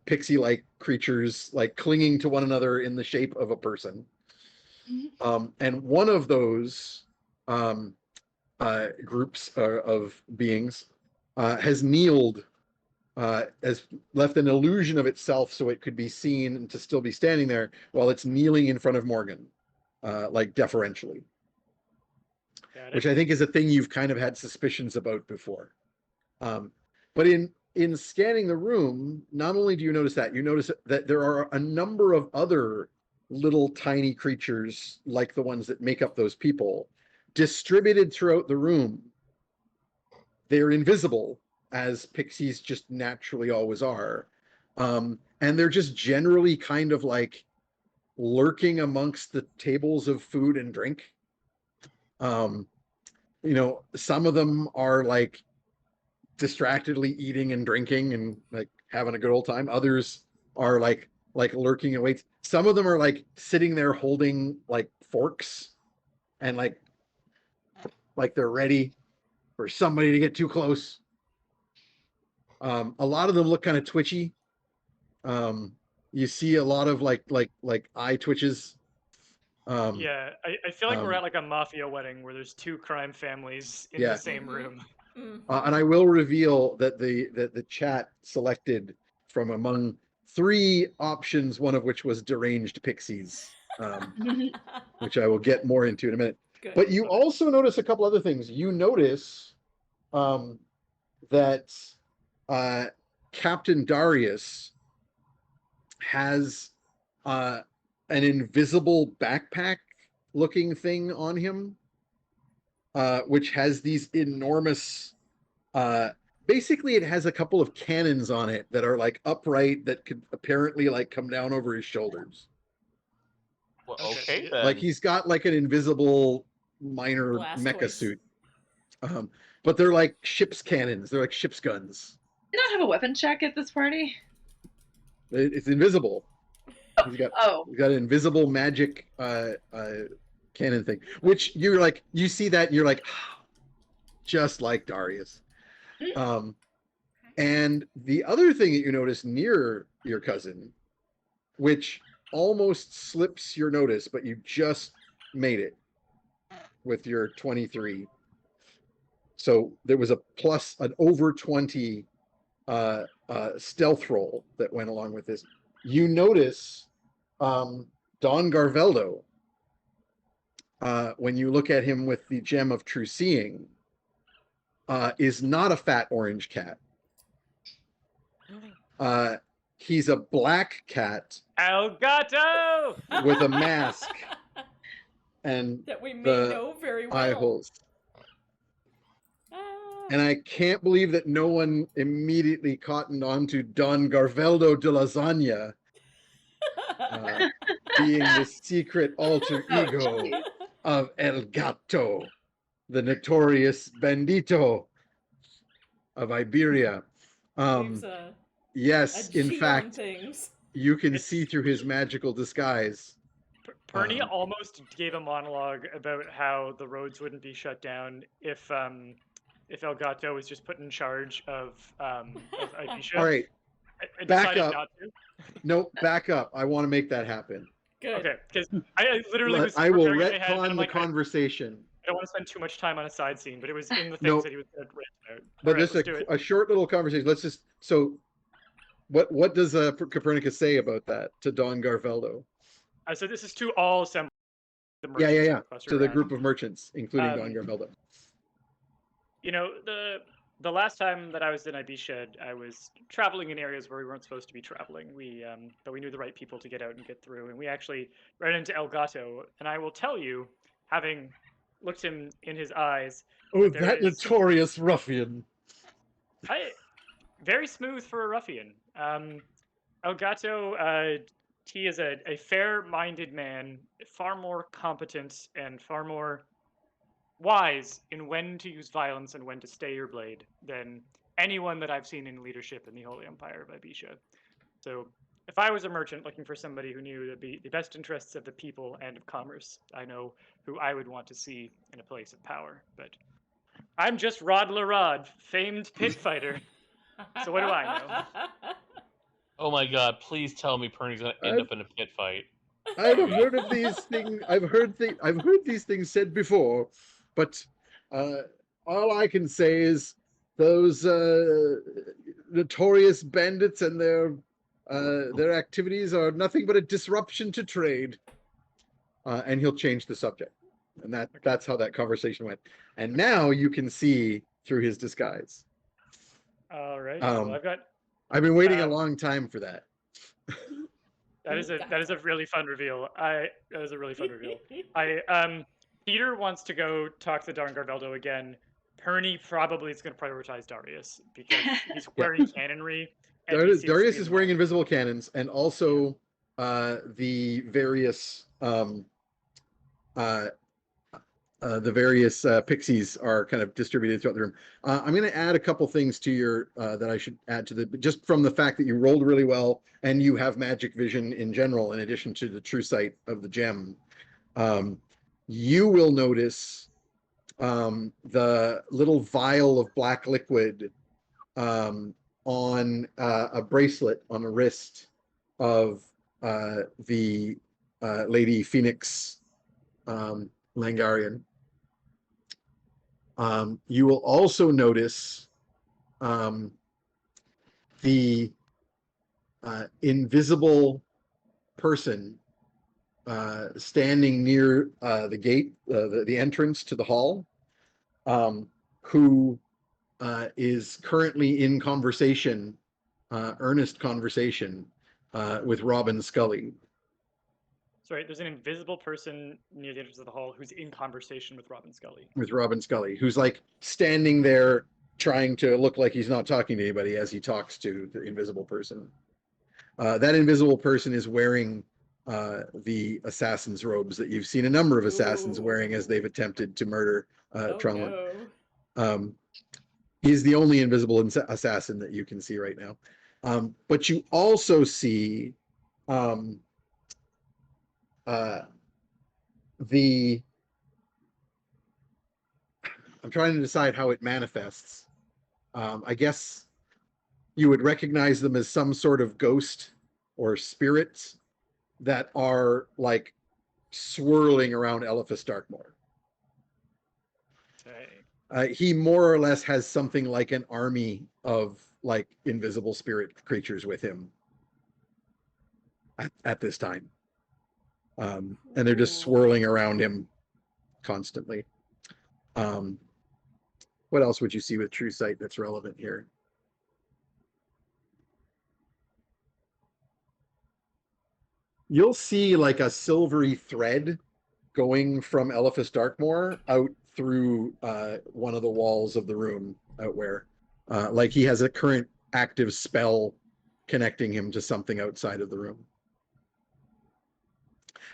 A: pixie-like creatures, like clinging to one another in the shape of a person. And one of those groups of beings has kneeled, has left an illusion of itself so it could be seen and to still be standing there while it's kneeling in front of Morgan, like deferentially, which I think is a thing you've kind of had suspicions about before. But in scanning the room, not only do you notice that, you notice that there are a number of other little tiny creatures like the ones that make up those people distributed throughout the room. They're invisible, as pixies just naturally always are. And they're just generally kind of like lurking amongst the tables of food and drink. Some of them are like distractedly eating and drinking and like having a good old time. Others are like lurking in waits. Some of them are like sitting there holding like forks and like they're ready for somebody to get too close. A lot of them look kind of twitchy. You see a lot of like eye twitches.
E: Yeah, I feel like we're at like a mafia wedding where there's two crime families in the same room.
A: And I will reveal that the chat selected from among 3 options, one of which was deranged pixies, which I will get more into in a minute.
B: Good.
A: But you also notice a couple other things. You notice that Captain Darius has an invisible backpack looking thing on him, which has these enormous basically it has a couple of cannons on it that are like upright that could apparently like come down over his shoulders.
F: Well,
E: Okay.
F: okay then.
A: Like he's got like an invisible minor
B: Blastoise.
A: mecha suit. But they're like ship's cannons. They're like ship's guns.
C: You don't have a weapon check at this party?
A: It's invisible. He's got an invisible magic cannon thing, which you're like, you see that and you're like, just like Darius. And the other thing that you notice near your cousin, which almost slips your notice, but you just made it with your 23. So there was an over 20 stealth roll that went along with this. You notice Don Garveldo, when you look at him with the gem of true seeing, is not a fat orange cat. He's a black cat
E: Elgato!
A: with a mask and
B: that we may
A: the
B: know very well.
A: eye holes.
B: Ah.
A: And I can't believe that no one immediately cottoned on to Don Garveldo de Lasagna being the secret alter ego of El Gato, the notorious bandito of Iberia.
B: Leaves a
A: Yes, in
B: G on
A: fact,
B: things.
A: you can see through his magical disguise.
E: Perny almost gave a monologue about how the roads wouldn't be shut down if Elgato was just put in charge of Aisha.
A: All right,
E: I
A: back
E: decided
A: up.
E: not to.
A: No, back up. I want to make that happen.
B: Good.
E: Okay, because I literally was
A: I will
E: preparing in my head, and
A: retcon
E: I'm
A: the
E: like,
A: conversation.
E: I don't want to spend too much time on a side scene, but it was in the things
A: No.
E: that he was going to rant about.
A: But
E: All right,
A: just
E: let's do it.
A: a short little conversation. Let's just what does Copernicus say about that to Don Garveldo?
E: So this is to all assembled.
A: Yeah. To the group of merchants, including Don Garveldo.
E: You know, the last time that I was in Ibisha, I was traveling in areas where we weren't supposed to be traveling. But we knew the right people to get out and get through, and we actually ran into El Gato. And I will tell you, having looked him in his eyes,
A: Oh,
E: there
A: that
E: is-
A: notorious ruffian.
E: Very smooth for a ruffian. El Gato, he is a fair-minded man, far more competent and far more wise in when to use violence and when to stay your blade than anyone that I've seen in leadership in the Holy Empire of Ibisha. So if I was a merchant looking for somebody who knew the best interests of the people and of commerce, I know who I would want to see in a place of power. But I'm just Rod LaRod, famed pit fighter. So what do I know?
F: Oh my god, please tell me Perny's gonna end up in a pit fight.
A: I've heard of these things. I've heard these things said before, but all I can say is those notorious bandits and their activities are nothing but a disruption to trade. And he'll change the subject, and that's how that conversation went. And now you can see through his disguise.
E: All right. Well,
A: I've been waiting a long time for that.
E: That is a really fun reveal. Peter wants to go talk to Don Garveldo again. Perny probably is going to prioritize Darius because he's wearing canonry.
A: Darius is wearing invisible cannons, and also the various pixies are kind of distributed throughout the room. I'm going to add a couple things to your that I should add to just from the fact that you rolled really well and you have magic vision in general, in addition to the true sight of the gem. You will notice the little vial of black liquid on a bracelet on the wrist of the Lady Phoenix Langarian. You will also notice the invisible person standing near the gate, the entrance to the hall, who is currently in conversation, earnest conversation, with Robin Scully.
E: Sorry, there's an invisible person near the entrance of the hall who's in conversation with Robin Scully.
A: With Robin Scully, who's like standing there trying to look like he's not talking to anybody as he talks to the invisible person. That invisible person is wearing the assassin's robes that you've seen a number of assassins wearing as they've attempted to murder Trumlin.
B: No.
A: He's the only invisible assassin that you can see right now. But you also see I'm trying to decide how it manifests. I guess you would recognize them as some sort of ghost or spirit that are like swirling around Eliphas Darkmoor.
E: Okay.
A: He more or less has something like an army of like invisible spirit creatures with him at this time. And they're just swirling around him constantly. What else would you see with True Sight that's relevant here? You'll see like a silvery thread going from Eliphas Darkmoor out through one of the walls of the room out where like he has a current active spell connecting him to something outside of the room.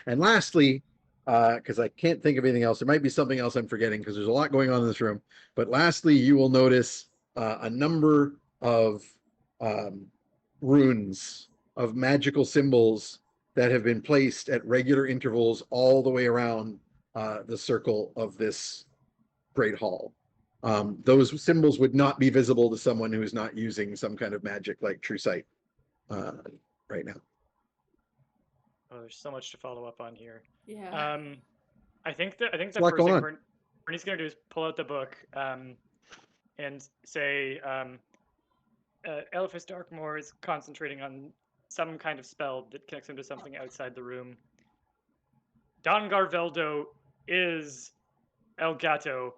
A: And lastly, because I can't think of anything else, there might be something else I'm forgetting because there's a lot going on in this room. But lastly, you will notice a number of runes, of magical symbols that have been placed at regular intervals all the way around the circle of this great hall. Those symbols would not be visible to someone who is not using some kind of magic like True Sight right now.
E: Oh, there's so much to follow up on here.
B: Yeah.
E: I think the
A: a lot
E: first
A: going
E: thing
A: on.
E: Bernie's gonna do is pull out the book and say Eliphas Darkmoor is concentrating on some kind of spell that connects him to something outside the room. Don Garveldo is El Gato.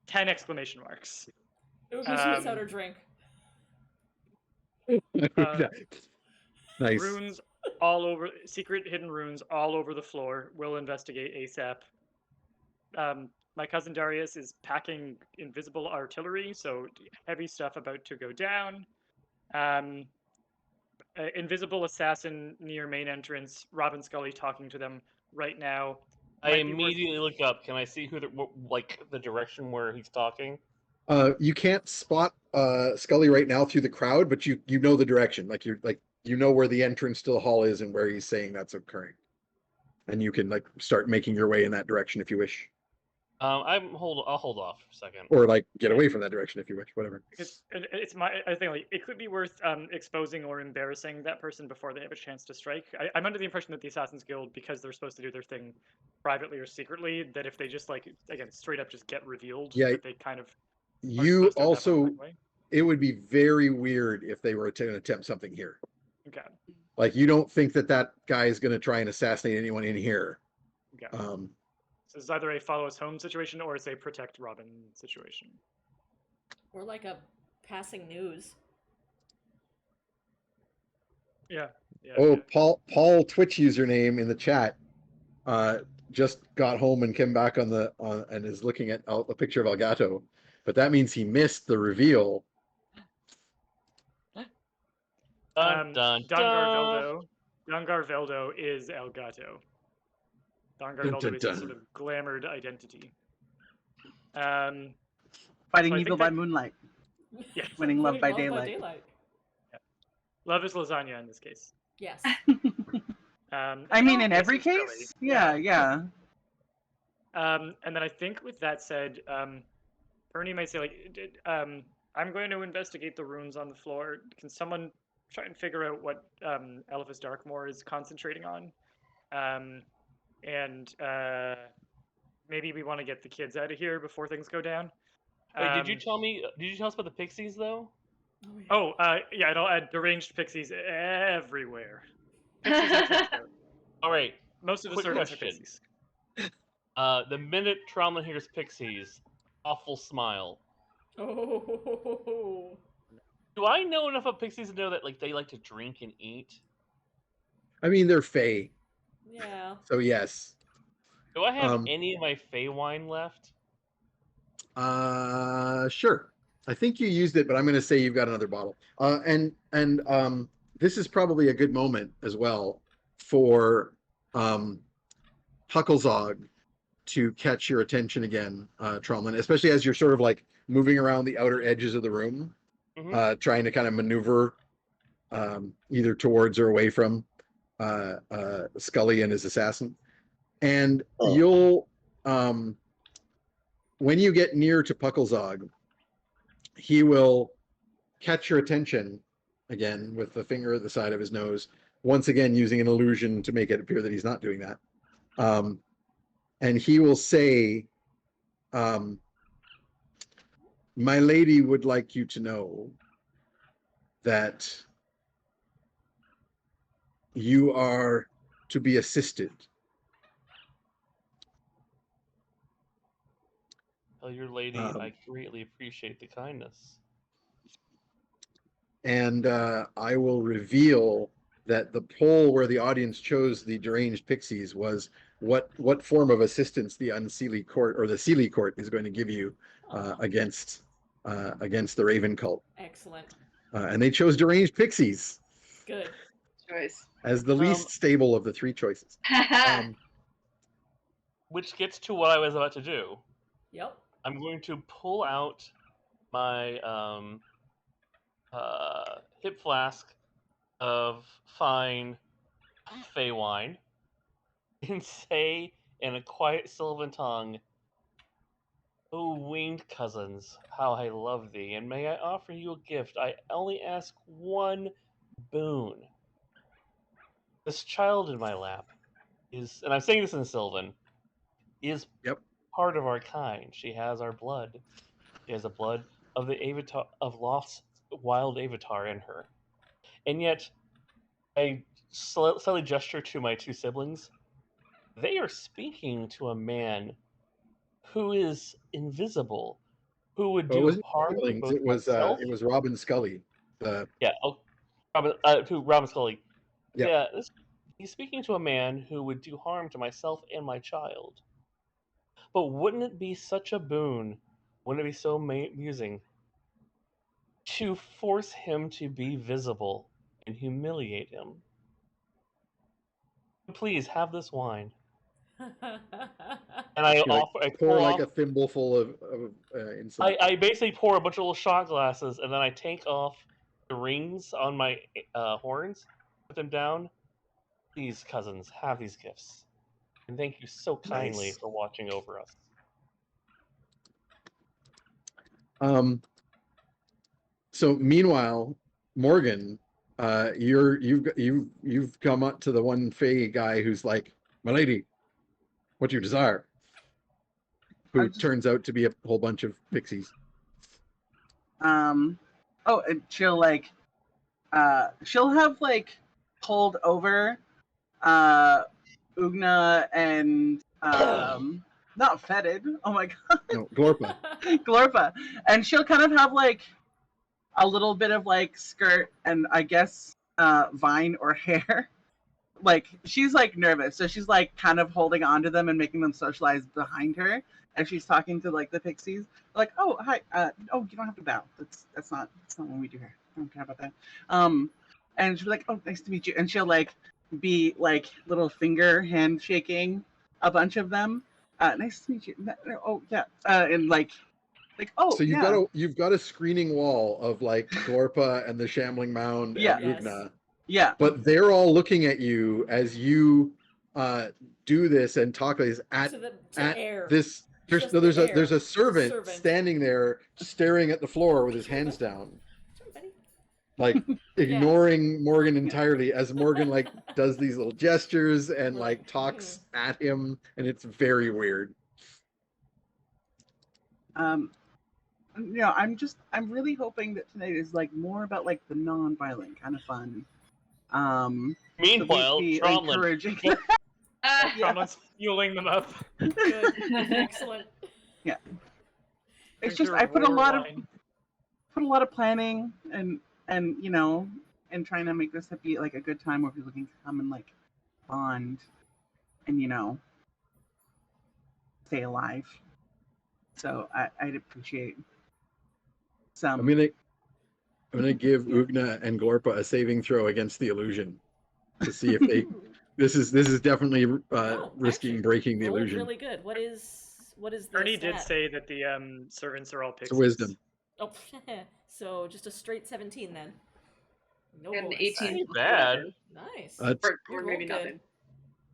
E: 10 exclamation marks.
B: Ugna spits out her drink.
A: Nice.
E: Runes all over, secret hidden runes all over the floor. We'll investigate ASAP. My cousin Darius is packing invisible artillery, so heavy stuff about to go down. Invisible assassin near main entrance. Robin Scully talking to them right now.
F: I
E: Might be worth-
F: immediately look up. Can I see who, like, the direction where he's talking?
A: You can't spot Scully right now through the crowd, but you know the direction. Like you know where the entrance to the hall is and where he's saying that's occurring, and you can like start making your way in that direction if you wish,
F: I'll hold off for a second.
A: or like get away from that direction if you wish, whatever.
E: Because I think like it could be worth exposing or embarrassing that person before they have a chance to strike. I'm under the impression that the Assassin's Guild, because they're supposed to do their thing privately or secretly, that if they just like again straight up just get revealed,
A: Yeah.
E: that they kind of
A: You
E: supposed to have that
A: also,
E: right way.
A: it would be very weird if they were to attempt something here.
E: Okay.
A: Like you don't think that that guy is going to try and assassinate anyone in here.
E: Okay. So it's either a follow us home situation or it's a protect Robin situation.
B: Or like a passing news.
E: Yeah.
A: Oh,
E: yeah.
A: Paul Twitch username in the chat just got home and came back on and is looking at a picture of Elgato, but that means he missed the reveal.
F: Dun, dun, dun.
E: Don Garveldo is El Gato. Don
A: Dun,
E: Garveldo
A: dun,
E: is
A: dun.
E: a sort of glamoured identity.
D: Fighting
E: So I
D: evil
E: think
D: by
E: that-
D: moonlight,
E: Yeah.
D: winning love by
B: Winning
D: daylight.
E: Love is lasagna in this case.
B: Yes.
D: I mean, in every
E: Scully.
D: case, yeah.
E: And then I think with that said, Bernie might say like, I'm going to investigate the runes on the floor. Can someone try and figure out what Eliphas Darkmoor is concentrating on? And maybe we want to get the kids out of here before things go down.
F: Wait, did you tell us about the pixies though?
E: Yeah, it'll add deranged pixies everywhere. Pixies everywhere.
F: All right.
E: Most of the
F: Quick
E: servants are
F: question.
E: pixies.
F: The minute Trauma hears pixies, awful smile.
B: Oh.
F: Do I know enough of pixies to know that like they like to drink and eat?
A: I mean, they're Fey,
B: Yeah.
A: so yes.
F: Do I have any of my Fey wine left?
A: Sure. I think you used it, but I'm going to say you've got another bottle. And this is probably a good moment as well for Hucklezog to catch your attention again, Tromlin, especially as you're sort of like moving around the outer edges of the room, trying to kind of maneuver either towards or away from Scully and his assassin. And you'll, when you get near to Pucklezog, he will catch your attention again with the finger at the side of his nose, once again using an illusion to make it appear that he's not doing that. And he will say, my lady would like you to know that you are to be assisted.
F: Tell your lady I greatly appreciate the kindness.
A: And I will reveal that the poll where the audience chose the deranged pixies was what form of assistance the unseelie court or the Seelie court is going to give you against the Raven cult.
B: Excellent.
A: And they chose deranged pixies.
B: Good.
C: Choice.
A: As the least stable of the three choices.
F: Which gets to what I was about to do.
B: Yep.
F: I'm going to pull out my hip flask of fine fey wine and say in a quiet sylvan tongue, "O winged cousins, how I love thee, and may I offer you a gift. I only ask one boon. This child in my lap is," and I'm saying this in Sylvan, "is part of our kind. She has our blood. She has the blood of the Avatar of Loth's wild Avatar in her. And yet, I slightly gesture to my two siblings. They are speaking to a man who is invisible, who would do harm to both myself."
A: It was Robin Scully.
F: Yeah, Robin Scully.
A: Yep.
F: Yeah, he's speaking to a man who would do harm to myself and my child. But wouldn't it be such a boon? Wouldn't it be so amusing to force him to be visible and humiliate him? Please have this wine. And I
A: pour like a thimbleful of insulin.
F: I basically pour a bunch of little shot glasses, and then I take off the rings on my horns, put them down. Please, cousins, have these gifts. And thank you so kindly for watching over us.
A: So meanwhile, Morgan, you've come up to the one Fey guy who's like, "My lady, what do you desire?" Who turns out to be a whole bunch of pixies.
D: And she'll she'll have like pulled over Ugna and not Fetid. Oh my god.
A: No, Glorpa.
D: Glorpa. And she'll kind of have like a little bit of like skirt and I guess vine or hair. Like she's like nervous, so she's like kind of holding on to them and making them socialize behind her as she's talking to like the pixies. Like, "Oh, hi. Oh, you don't have to bow. That's not what we do here. I don't care about that." And she'll be like, "Oh, nice to meet you." And she'll like be like little finger handshaking a bunch of them. "Nice to meet you." "Oh, yeah." And like, "Oh,
A: so you've got a screening wall of like Glorpa and the Shambling Mound and Ugna.
D: Yeah.
A: But they're all looking at you as you do this and talk like this at this. There's a servant standing there staring at the floor with his hands down, like ignoring Morgan entirely as Morgan like does these little gestures and like talks at him, and it's very weird.
D: I'm really hoping that tonight is like more about like the non-violent kind of fun.
F: Meanwhile,
D: encouraging.
E: Tromlin's fueling them up.
B: Good. Excellent.
D: Yeah. It's just I put a lot of planning and and trying to make this be like a good time where people can come and like bond and stay alive. So I'd appreciate some.
A: I'm gonna give Ugna and Glorpa a saving throw against the illusion to see if they. This is definitely risking breaking the illusion.
B: Really good. What is the
E: Ernie
B: stat?
E: did say that the servants are all pixies.
A: It's wisdom.
B: Oh, so just a straight 17 then. No
C: And
B: bonus.
C: 18.
F: Ain't bad.
B: Nice.
C: Or maybe nothing.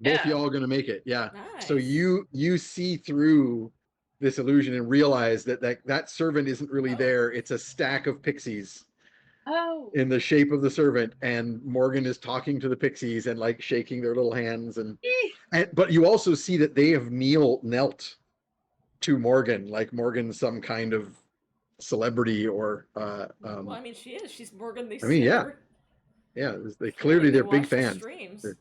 A: Both y'all are gonna make it. Yeah.
B: Nice.
A: So you see through this illusion and realize that servant isn't really there. It's a stack of pixies
C: Oh.
A: in the shape of the servant, and Morgan is talking to the pixies and like shaking their little hands, and but you also see that they have knelt to Morgan, like Morgan's some kind of celebrity or
B: Well, I mean, she is. She's Morgan the
A: I mean, yeah.
B: Sinner.
A: Yeah, they
B: Clearly, they
A: they're big
B: watch the
A: fans.
B: streams.
A: They're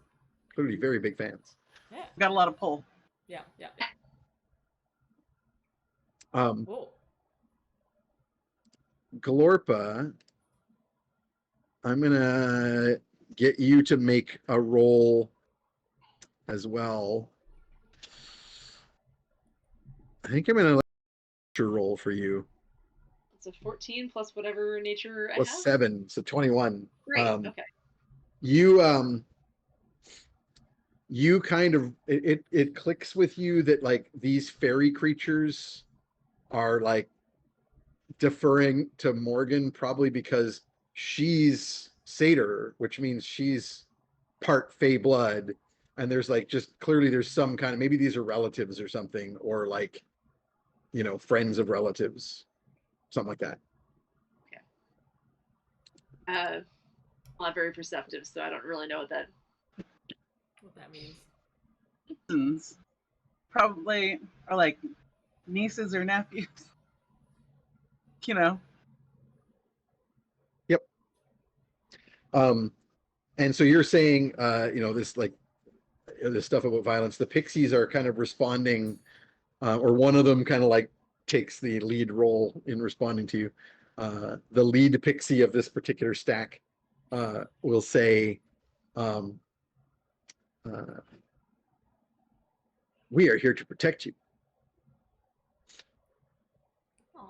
A: clearly very big fans.
B: Yeah.
D: Got a lot of pull.
B: Yeah. Whoa.
A: Glorpa, I'm gonna get you to make a roll as well. I think I'm gonna let nature roll for you.
C: It's a 14 plus whatever nature I
A: Plus
C: have.
A: 7, so 21.
C: Great. Okay.
A: You kind of it clicks with you that like these fairy creatures are like deferring to Morgan, probably because she's satyr, which means she's part fey blood, and there's like just clearly there's some kind of, maybe these are relatives or something, or like, you know, friends of relatives, something like that.
C: I'm not very perceptive, so I don't really know what that.
B: What that means.
D: Cousins probably are like nieces or nephews. You know.
A: Yep. And so you're saying, you know, this like this stuff about violence, the pixies are kind of responding, or one of them kind of like takes the lead role in responding to you. The lead pixie of this particular stack will say, we are here to protect you.
B: Aww.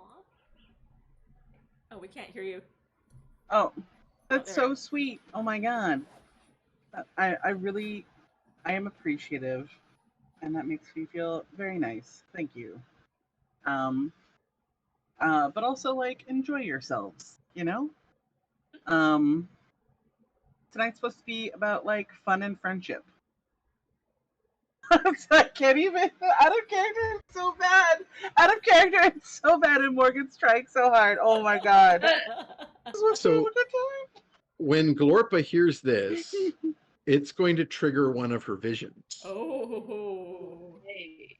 B: Oh, we can't hear you.
D: Oh, that's
B: there.
D: so sweet. Oh my god. I am appreciative, and that makes me feel very nice. Thank you. But also like enjoy yourselves, you know? Tonight's supposed to be about like fun and friendship. I can't even, out of character, it's so bad. Out of character, it's so bad, and Morgan's trying so hard. Oh my god. This was
A: So-
D: a good time.
A: When Glorpa hears this, it's going to trigger one of her visions.
B: Oh.
C: Hey.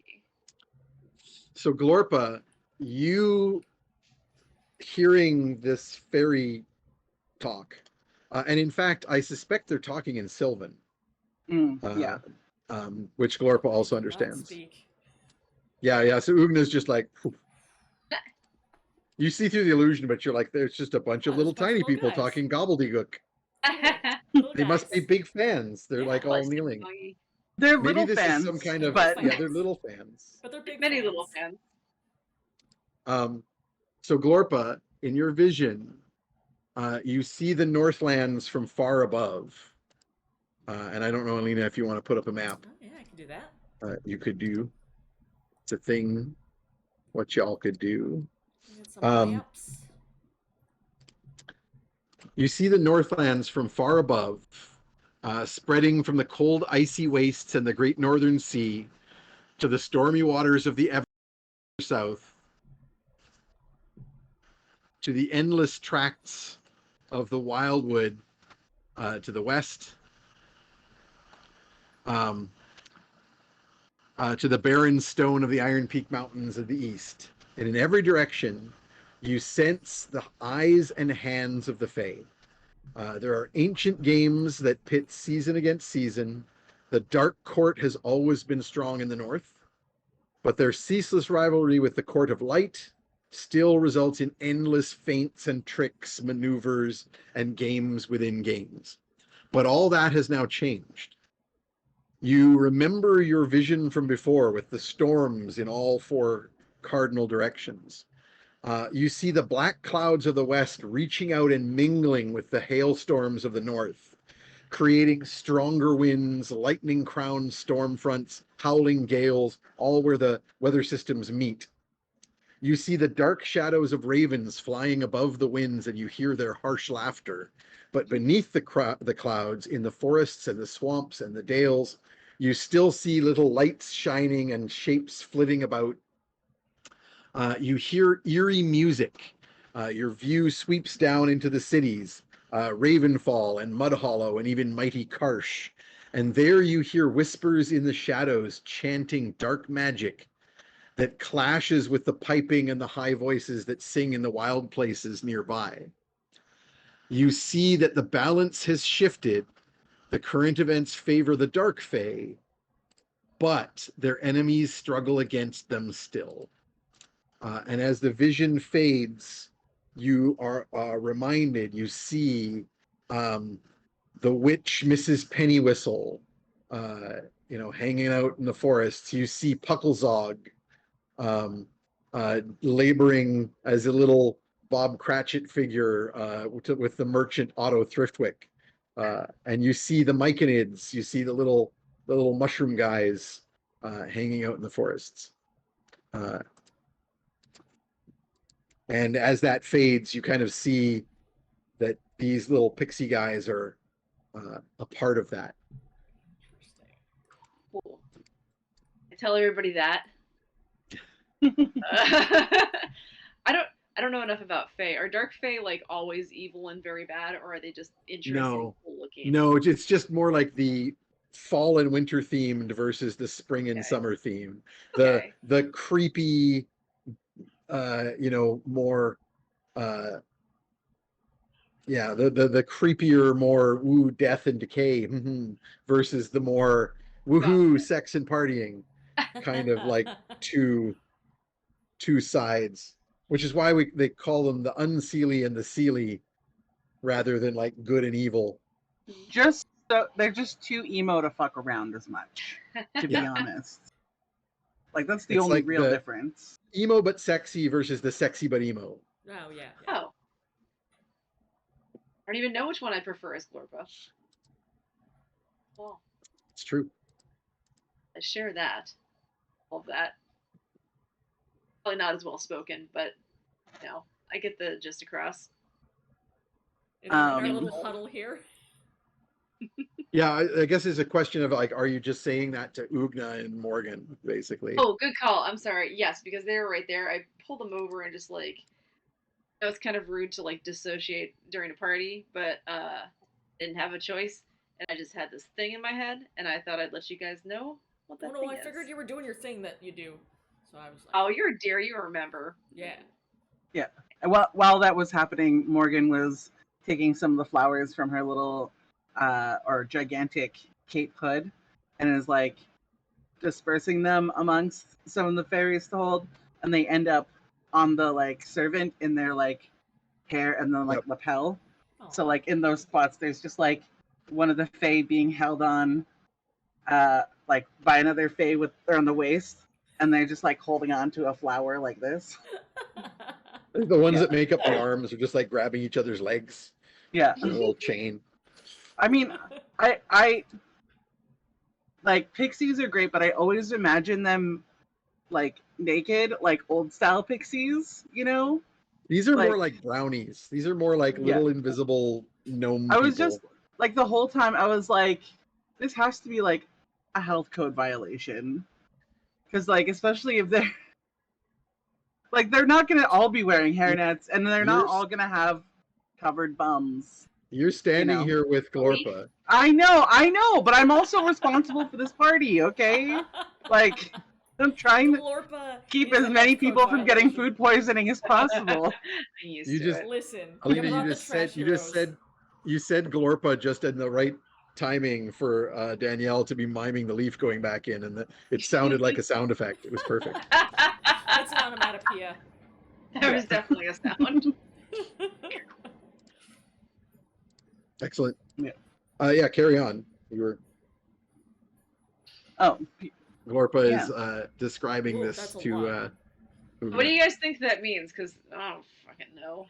A: So Glorpa, you hearing this fairy talk, and in fact, I suspect they're talking in Sylvan.
D: Yeah.
A: Which Glorpa also
B: Not
A: understands.
B: speak.
A: Yeah. So Ugna's just like, phew. You see through the illusion, but you're like, there's just a bunch of
B: Oh, there's
A: little
B: a bunch of
A: tiny
B: little
A: people
B: guys.
A: talking gobbledygook.
B: Little
A: They must be
B: guys.
A: big fans. They're
B: Yeah.
A: like all
C: Bless you,
A: kneeling.
C: Buggy.
D: They're
A: Maybe
D: little
A: this
D: fans,
A: is some kind of
D: but
A: yeah, they're little fans.
B: But they're big
C: Many
B: fans.
C: little fans.
A: So Glorpa, in your vision, you see the Northlands from far above. And I don't know, Alina, if you want to put up a map.
B: Oh, yeah, I can do that.
A: You could do. It's a thing. What y'all could do.
B: Get some maps.
A: You see the Northlands from far above, spreading from the cold, icy wastes and the great northern sea to the stormy waters of the ever south, to the endless tracts of the wildwood to the west, to the barren stone of the Iron Peak Mountains of the east. And in every direction, you sense the eyes and hands of the Fae. There are ancient games that pit season against season. The Dark Court has always been strong in the north, but their ceaseless rivalry with the Court of Light still results in endless feints and tricks, maneuvers, and games within games. But all that has now changed. You remember your vision from before with the storms in all four cardinal directions. You see the black clouds of the west reaching out and mingling with the hailstorms of the north, creating stronger winds, lightning-crowned storm fronts, howling gales, all where the weather systems meet. You see the dark shadows of ravens flying above the winds, and you hear their harsh laughter. But beneath the clouds, in the forests and the swamps and the dales, you still see little lights shining and shapes flitting about. You hear eerie music Your view sweeps down into the cities, Ravenfall and Mudhollow and even mighty Karsh. And there you hear whispers in the shadows chanting dark magic that clashes with the piping and the high voices that sing in the wild places nearby. You see that the balance has shifted. The current events favor the Dark Fae, but their enemies struggle against them still. And as the vision fades, you are reminded, you see the witch Mrs. Pennywhistle, hanging out in the forests. You see Pucklezog laboring as a little Bob Cratchit figure with the merchant Otto Thriftwick. And you see the Myconids, you see the little mushroom guys hanging out in the forests. And as that fades, you kind of see that these little pixie guys are a part of that.
B: Interesting.
C: Cool. I tell everybody that. I don't know enough about Fae. Are Dark Fae like always evil and very bad, or are they just interesting, cool looking?
A: No, it's just more like the fall and winter themed versus the spring and summer theme. The creepy, more, the creepier, more death and decay versus the more woohoo sex and partying kind of like two sides, which is why they call them the unseelie and the seelie rather than like good and evil.
D: Just so they're just too emo to fuck around as much, to be honest. Like that's the only real difference.
A: Emo but sexy versus the sexy but emo.
B: Oh yeah.
C: Oh. I don't even know which one I prefer as Glorpa. Well,
A: it's true.
C: I share that. All of that. Probably not as well spoken, but I get the gist across.
B: In our little huddle here.
A: Yeah, I guess it's a question of like, are you just saying that to Ugna and Morgan, basically?
C: Oh, good call. I'm sorry. Yes, because they were right there. I pulled them over and just like, it was kind of rude to like dissociate during a party, but didn't have a choice, and I just had this thing in my head, and I thought I'd let you guys know what that thing is.
B: I figured you were doing your thing that you do, so I was like,
C: oh, you're a dear. You remember?
B: Yeah.
D: Yeah. While that was happening, Morgan was taking some of the flowers from her little or gigantic cape hood and is like dispersing them amongst some of the fairies to hold, and they end up on the like servant in their like hair and then like lapel.
B: Oh.
D: So like in those spots there's just like one of the fae being held on like by another fae on the waist, and they're just like holding on to a flower like this.
A: The ones that make up the arms are just like grabbing each other's legs.
D: Yeah.
A: A little chain.
D: I mean, I like pixies are great, but I always imagine them like naked, like old style pixies,
A: These are more like brownies. These are more like little invisible gnome
D: I was
A: people.
D: just like the whole time I was like, this has to be like a health code violation. Because like, especially if they're like, they're not gonna all be wearing hairnets, and they're not all gonna have covered bums.
A: You're standing here with Glorpa.
D: I know, but I'm also responsible for this party, okay? Like, I'm trying to keep as many people from getting food poisoning as possible.
A: You just
B: listen.
A: Alina, you said Glorpa just in the right timing for Danielle to be miming the leaf going back in, and it sounded like a sound effect. It was perfect.
B: It's an onomatopoeia.
C: There was definitely a sound.
A: Excellent. Yeah. Carry on. You were.
D: Oh.
A: Glorpa is describing this to.
C: What do you guys think that means? Because I don't fucking know.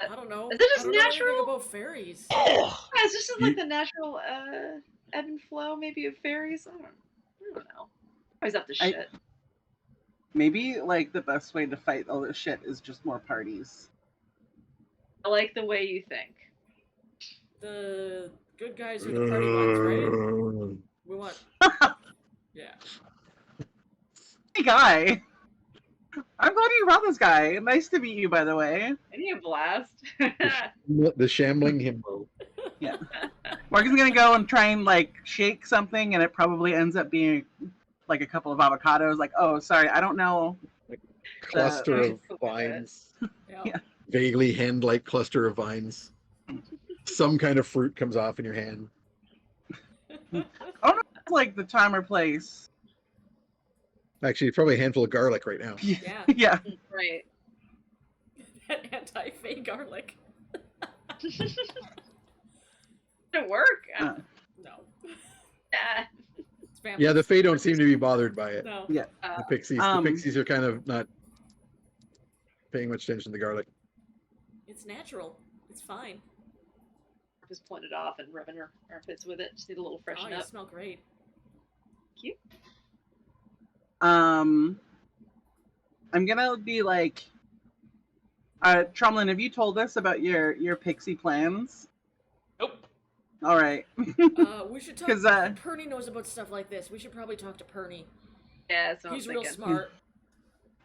B: I don't know.
C: Is it just natural?
B: About fairies.
C: It's just like the natural ebb and flow, maybe, of fairies. I don't know. Always up to shit.
D: Maybe like the best way to fight all this shit is just more parties.
C: I like the way you think.
B: The good guys are the party ones, right? We want. Yeah.
D: Hey, guy. I'm glad you brought this guy. Nice to meet you, by the way.
C: I need a blast.
A: The shambling himbo.
D: Yeah. Morgan's gonna go and try and like shake something, and it probably ends up being like a couple of avocados. Like, oh, sorry, I don't know.
A: Cluster of
C: Look at
A: vines.
D: Yeah.
A: Vaguely hand-like cluster of vines. Some kind of fruit comes off in your hand.
D: I don't know if it's like the time or place.
A: Actually, probably a handful of garlic right now.
B: Yeah.
D: Yeah.
C: Right.
B: That anti-fey garlic.
C: Didn't work.
D: Uh,
B: No.
C: Ah.
B: It's vampires.
A: Yeah, the Fae don't seem to be bothered by it.
B: No.
D: Yeah.
A: The pixies.
D: Um,
A: The pixies are kind of not paying much attention to the garlic.
B: It's natural. It's fine.
C: Just pulling it off and rubbing her armpits with it. Just need a little
B: Oh,
C: freshen
B: you
C: up.
B: smell great.
C: Cute.
D: I'm gonna be like, Trumlin, have you told us about your pixie plans?
F: Nope.
D: All right.
B: We should talk.
D: 'Cause,
B: Perny knows about stuff like this. We should probably talk to Perny.
C: Yeah, that's what
B: He's
C: I'm
B: real
C: thinking.
B: smart.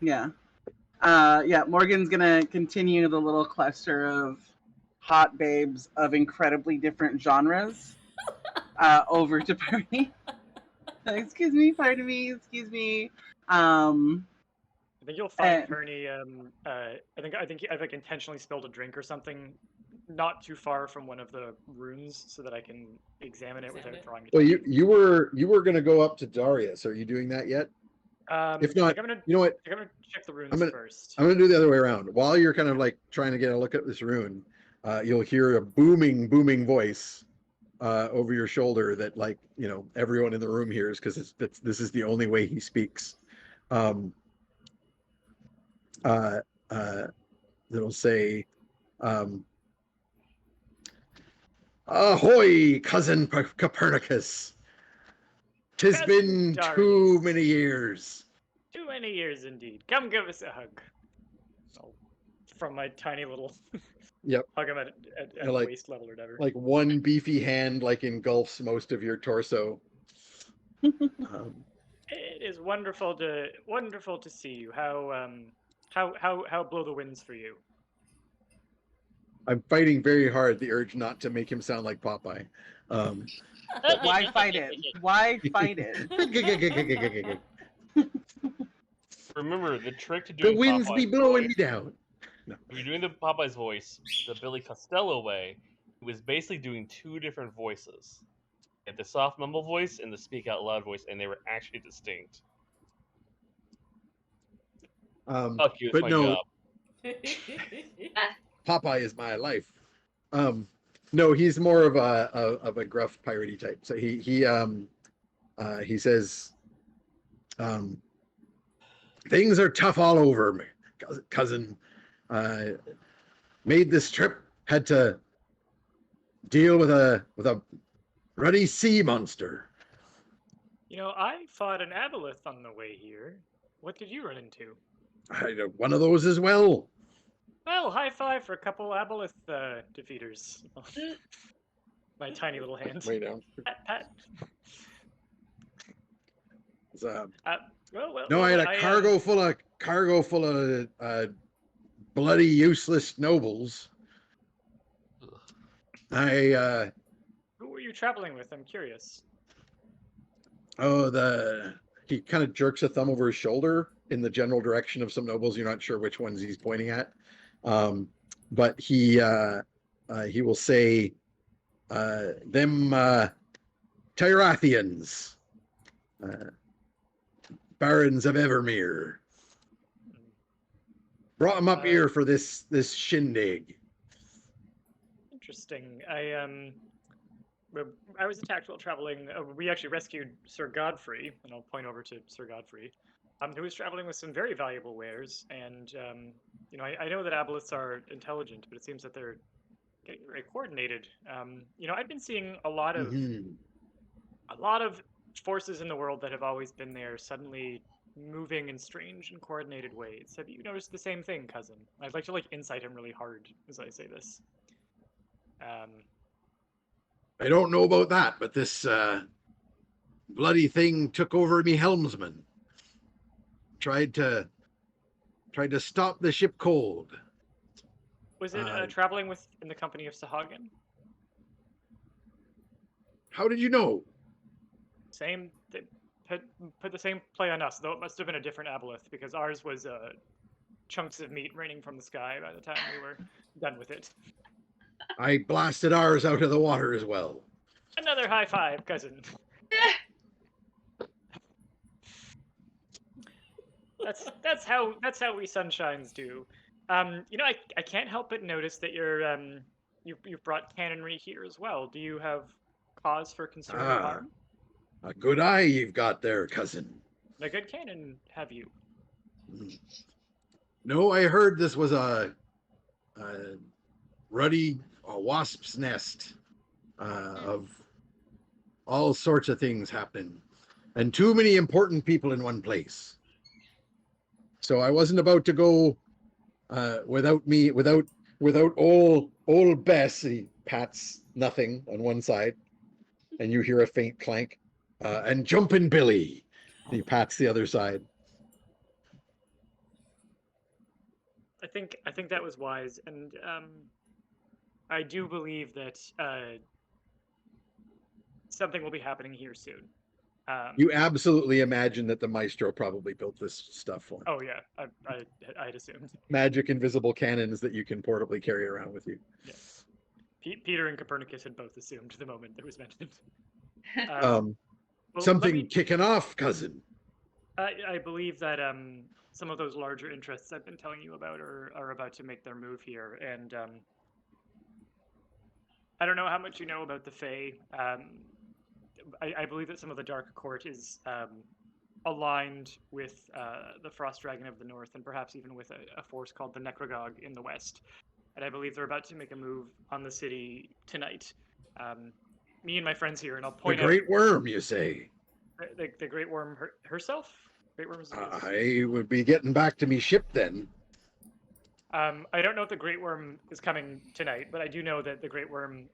D: Yeah. Yeah, Morgan's gonna continue the little cluster of hot babes of incredibly different genres over to Perny. Excuse me, pardon me, excuse me.
E: I think you'll find
D: And-
E: Perny. I think I've like intentionally spilled a drink or something, not too far from one of the runes, so that I can examine it without
B: Examine it.
E: drawing.
A: Well,
E: attention.
A: you were going to go up to Darius. Are you doing that yet? if not,
E: I think
A: you know what?
E: I'm gonna check the runes
A: gonna-
E: first.
A: I'm going to do the other way around. While you're kind of like trying to get a look at this rune, you'll hear a booming voice over your shoulder that, like, you know, everyone in the room hears because this is the only way he speaks. That'll say, "Ahoy, cousin Copernicus! 'Tis
E: Cousin
A: been
E: Darius.
A: too many years."
E: Too many years indeed. Come give us a hug. So, from my tiny little
A: Yep.
E: hug him at
A: like-
E: waist level or whatever.
A: Like one beefy hand like engulfs most of your torso.
E: It is wonderful to see you. How blow the winds for you?
A: I'm fighting very hard the urge not to make him sound like Popeye.
D: Why fight it? Why fight it?
F: Remember, the trick to
A: The
F: doing
A: winds be
F: Popeye's
A: blowing
F: voice,
A: me down.
F: if you're doing the Popeye's voice the Billy Costello way, he was basically doing two different voices. He had the soft mumble voice and the speak out loud voice, and they were actually distinct. Fuck you, it's
A: But
F: my
A: no,
F: job.
A: Popeye is my life. No, he's more of a gruff piratey type. So he says, "Things are tough all over me, cousin. Made this trip, had to deal with a ruddy sea monster.
E: You know, I fought an aboleth on the way here. What did you run into?
A: One of those as well."
E: Well, high five for a couple aboleth defeaters. My tiny little hand.
A: Way down.
E: Pat, pat.
A: It's,
E: Well,
A: no, I had a cargo full of bloody useless nobles.
E: Who were you traveling with? I'm curious.
A: He kind of jerks a thumb over his shoulder in the general direction of some nobles. You're not sure which ones he's pointing at, but he will say, "Them Tyrathians, barons of Evermere, brought him up here for this shindig."
E: Interesting. I was attacked while traveling. We actually rescued Sir Godfrey, and I'll point over to Sir Godfrey, who was traveling with some very valuable wares. And you know, I know that aboleths are intelligent, but it seems that they're getting very coordinated. You know, I've been seeing a lot of forces in the world that have always been there suddenly moving in strange and coordinated ways. Have you noticed the same thing, cousin? I'd like to like insight him really hard as I say this.
A: I don't know about that, but this bloody thing took over me helmsman. Tried to tried to stop the ship cold.
E: Was it
A: Uh,
E: traveling with in the company of Sahagin?
A: How did you know?
E: Same. They put the same play on us, though it must have been a different aboleth because ours was chunks of meat raining from the sky by the time we were done with it.
A: I blasted ours out of the water as well.
E: Another high five, cousin. That's how we sunshines do. I can't help but notice that you've brought cannonry here as well. Do you have cause for concern or
A: Ah,
E: harm?
A: a good eye you've got there, cousin.
E: A good cannon have you?
A: No, I heard this was a ruddy wasp's nest of all sorts of things happening, and too many important people in one place. So I wasn't about to go without old Bess. He pats nothing on one side, and you hear a faint clank. And Jumpin' Billy. He pats the other side.
E: I think that was wise, and I do believe that something will be happening here soon.
A: You absolutely imagine that the maestro probably built this stuff for him.
E: Oh yeah, I'd assumed.
A: Magic invisible cannons that you can portably carry around with you.
E: Yeah. Peter and Copernicus had both assumed the moment that was mentioned.
A: Well, something kicking off, cousin.
E: I believe that some of those larger interests I've been telling you about are about to make their move here, and I don't know how much you know about the Fae. I believe that some of the Dark Court is aligned with the Frost Dragon of the North, and perhaps even with a force called the Necrogog in the West. And I believe they're about to make a move on the city tonight. Me and my friends here, and I'll point
A: out... The Great Worm, you say?
E: The Great Worm herself? Great Worm is
A: I would be getting back to me ship then.
E: I don't know if the Great Worm is coming tonight, but I do know that the Great Worm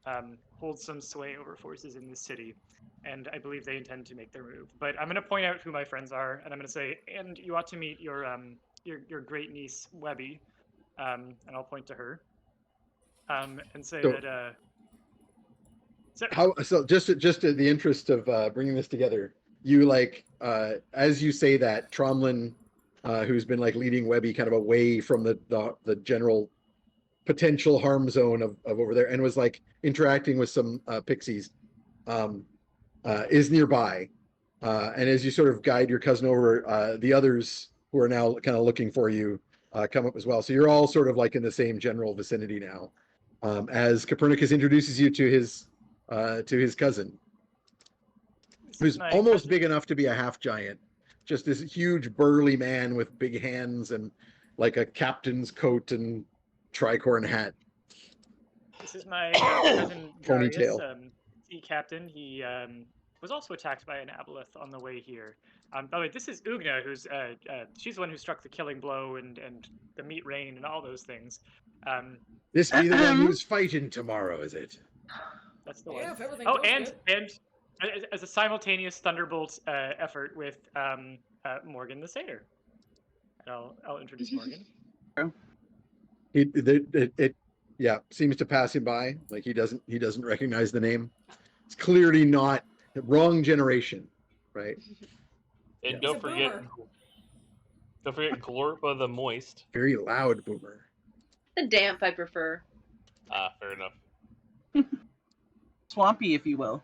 E: holds some sway over forces in this city, and I believe they intend to make their move. But I'm going to point out who my friends are, and I'm going to say, and you ought to meet your great niece Webby, and I'll point to her, and say that.
A: So just in the interest of bringing this together, you as you say that, Tromlin, who's been leading Webby kind of away from the general potential harm zone of over there, and was interacting with some pixies, is nearby, and as you sort of guide your cousin over, the others who are now kind of looking for you come up as well. So you're all sort of in the same general vicinity now, as Copernicus introduces you to his cousin, who's almost big enough to be a half giant, just this huge burly man with big hands and a captain's coat and tricorn hat.
E: This is my cousin
A: Ponytail.
E: Sea Captain. He was also attacked by an aboleth on the way here. By the way, this is Ugna, who's she's the one who struck the killing blow and the meat rain and all those things.
A: This be the one who's fighting tomorrow, is it?
E: That's the
B: yeah,
E: one.
B: if everything
E: Oh,
B: goes
E: and as a simultaneous thunderbolt effort with Morgan the Satyr. And I'll introduce Morgan.
A: It seems to pass him by. He doesn't recognize the name. It's clearly not the wrong generation, right?
F: And don't forget Glorpa the Moist.
A: Very loud boomer.
C: The damp I prefer.
F: Ah, fair enough.
D: Swampy, if you will.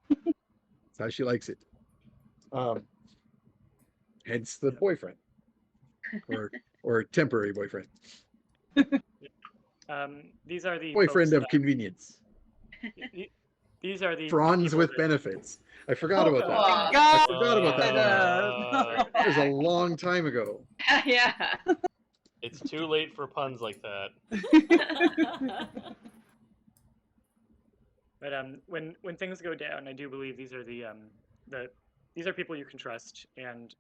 A: That's how she likes it. Hence the boyfriend, or temporary boyfriend.
E: These are the
A: boyfriend
E: folks,
A: of convenience.
E: These are the
A: Fronds with benefits. I forgot about that. I forgot about that. That was a long time ago.
C: Yeah.
F: It's too late for puns like that.
E: But when things go down, I do believe these are these are people you can trust, and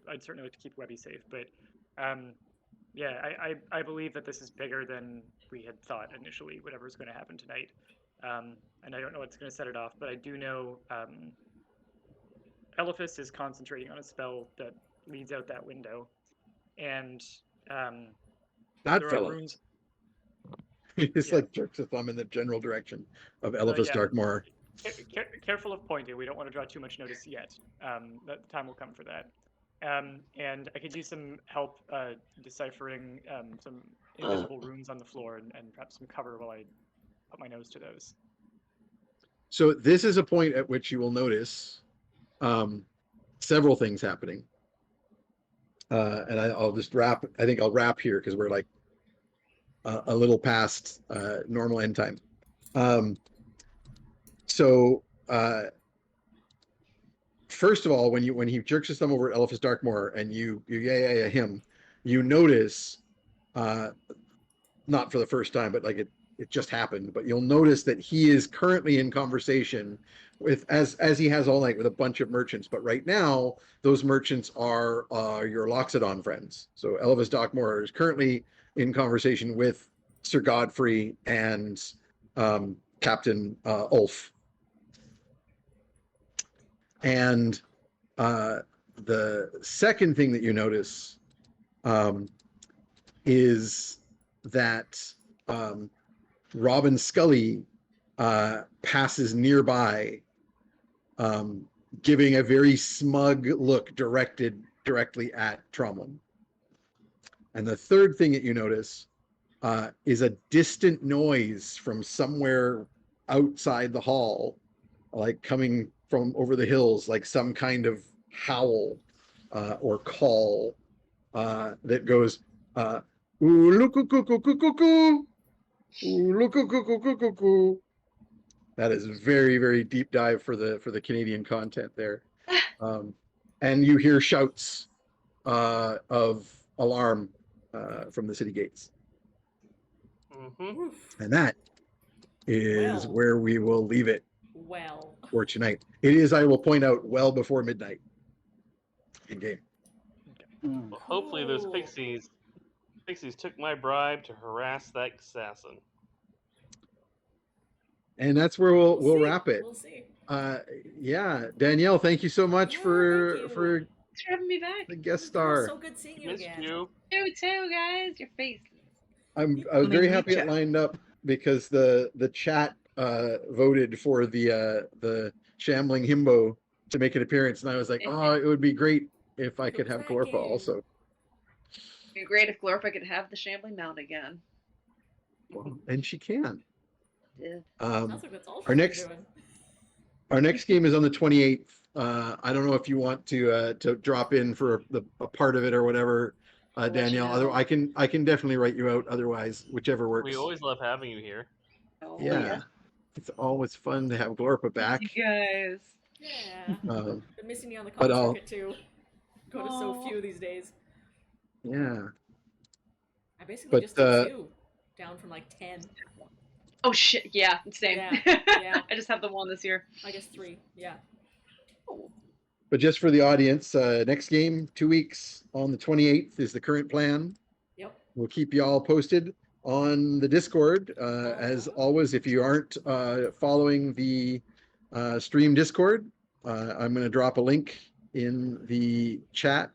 E: I'd certainly like to keep Webby safe. But I believe that this is bigger than we had thought initially. Whatever's going to happen tonight, and I don't know what's going to set it off, but I do know Elephas is concentrating on a spell that leads out that window, and
A: That
E: there are
A: fellow.
E: runes.
A: He just
E: Yeah.
A: like jerks a thumb in the general direction of Elephas
E: Yeah.
A: Darkmoor.
E: Careful of pointing. We don't want to draw too much notice yet. The time will come for that. And I could use some help deciphering some invisible runes on the floor and perhaps some cover while I put my nose to those.
A: So this is a point at which you will notice several things happening. And I'll just wrap. I think I'll wrap here because we're like a little past normal end time. So first of all, when he jerks his thumb over at Elephas Darkmoor and you yeah him, you notice not for the first time, but like it just happened. But you'll notice that he is currently in conversation with as he has all night with a bunch of merchants. But right now, those merchants are your Loxodon friends. So Elvis Dockmore is currently in conversation with Sir Godfrey and Captain Ulf. And the second thing that you notice is that Robin Scully passes nearby, giving a very smug look directly at Tromlin. And the third thing that you notice is a distant noise from somewhere outside the hall, like coming from over the hills, like some kind of howl or call that goes, that is very, very deep dive for the Canadian content there. And you hear shouts of alarm from the city gates.
F: Mm-hmm.
A: And that is
B: Well.
A: where we will leave it
B: Well.
A: for tonight. It is, I will point out, well before midnight in game.
D: Mm.
F: Well, hopefully those
B: Cool.
F: pixies took my bribe to harass that assassin.
A: And that's where we'll
B: see.
A: wrap it.
B: We'll see.
A: Yeah, Danielle, thank you so much
B: Yeah,
A: for
B: thank you.
C: Thanks for having me back.
A: the guest
B: Oh,
A: star.
B: so good seeing you
F: Missed
B: again.
F: you.
C: You too, guys. Your face.
A: I was
D: Let me
A: very
D: meet
A: happy it
D: ya.
A: lined up because the chat voted for the Shambling Himbo to make an appearance, and I was like, oh, it would be great if I could have
B: Thank
A: Glorpa
B: you.
A: also.
C: It'd be great if Glorpa could have the Shambling Mount again.
A: Well, and she can.
C: Yeah.
B: Sounds like that's all she's
A: Our
B: been
A: next
B: doing.
A: our next game is on the 28th. I don't know if you want to drop in for a part of it or whatever,
C: I'll let you
A: Danielle.
C: know.
A: Other I can definitely write you out. Otherwise, whichever works.
F: We always love having you here.
C: Oh,
A: Yeah, it's always fun to have Glorpa back.
C: You guys.
B: Yeah.
A: Um,
B: Been missing you on the
A: But
B: con
A: I'll-
B: circuit too. Go to so
C: Aw.
B: few these days.
A: yeah.
B: I basically
A: But,
B: just did 2, down from like 10.
C: Oh shit! Yeah, same.
B: Yeah, yeah.
C: I just have the one this year.
B: I guess 3. Yeah.
C: Oh.
A: But just for the audience, next game, 2 weeks on the 28th is the current plan.
B: Yep.
A: We'll keep you all posted on the Discord. As always, if you aren't following the stream Discord, I'm going to drop a link in the chat.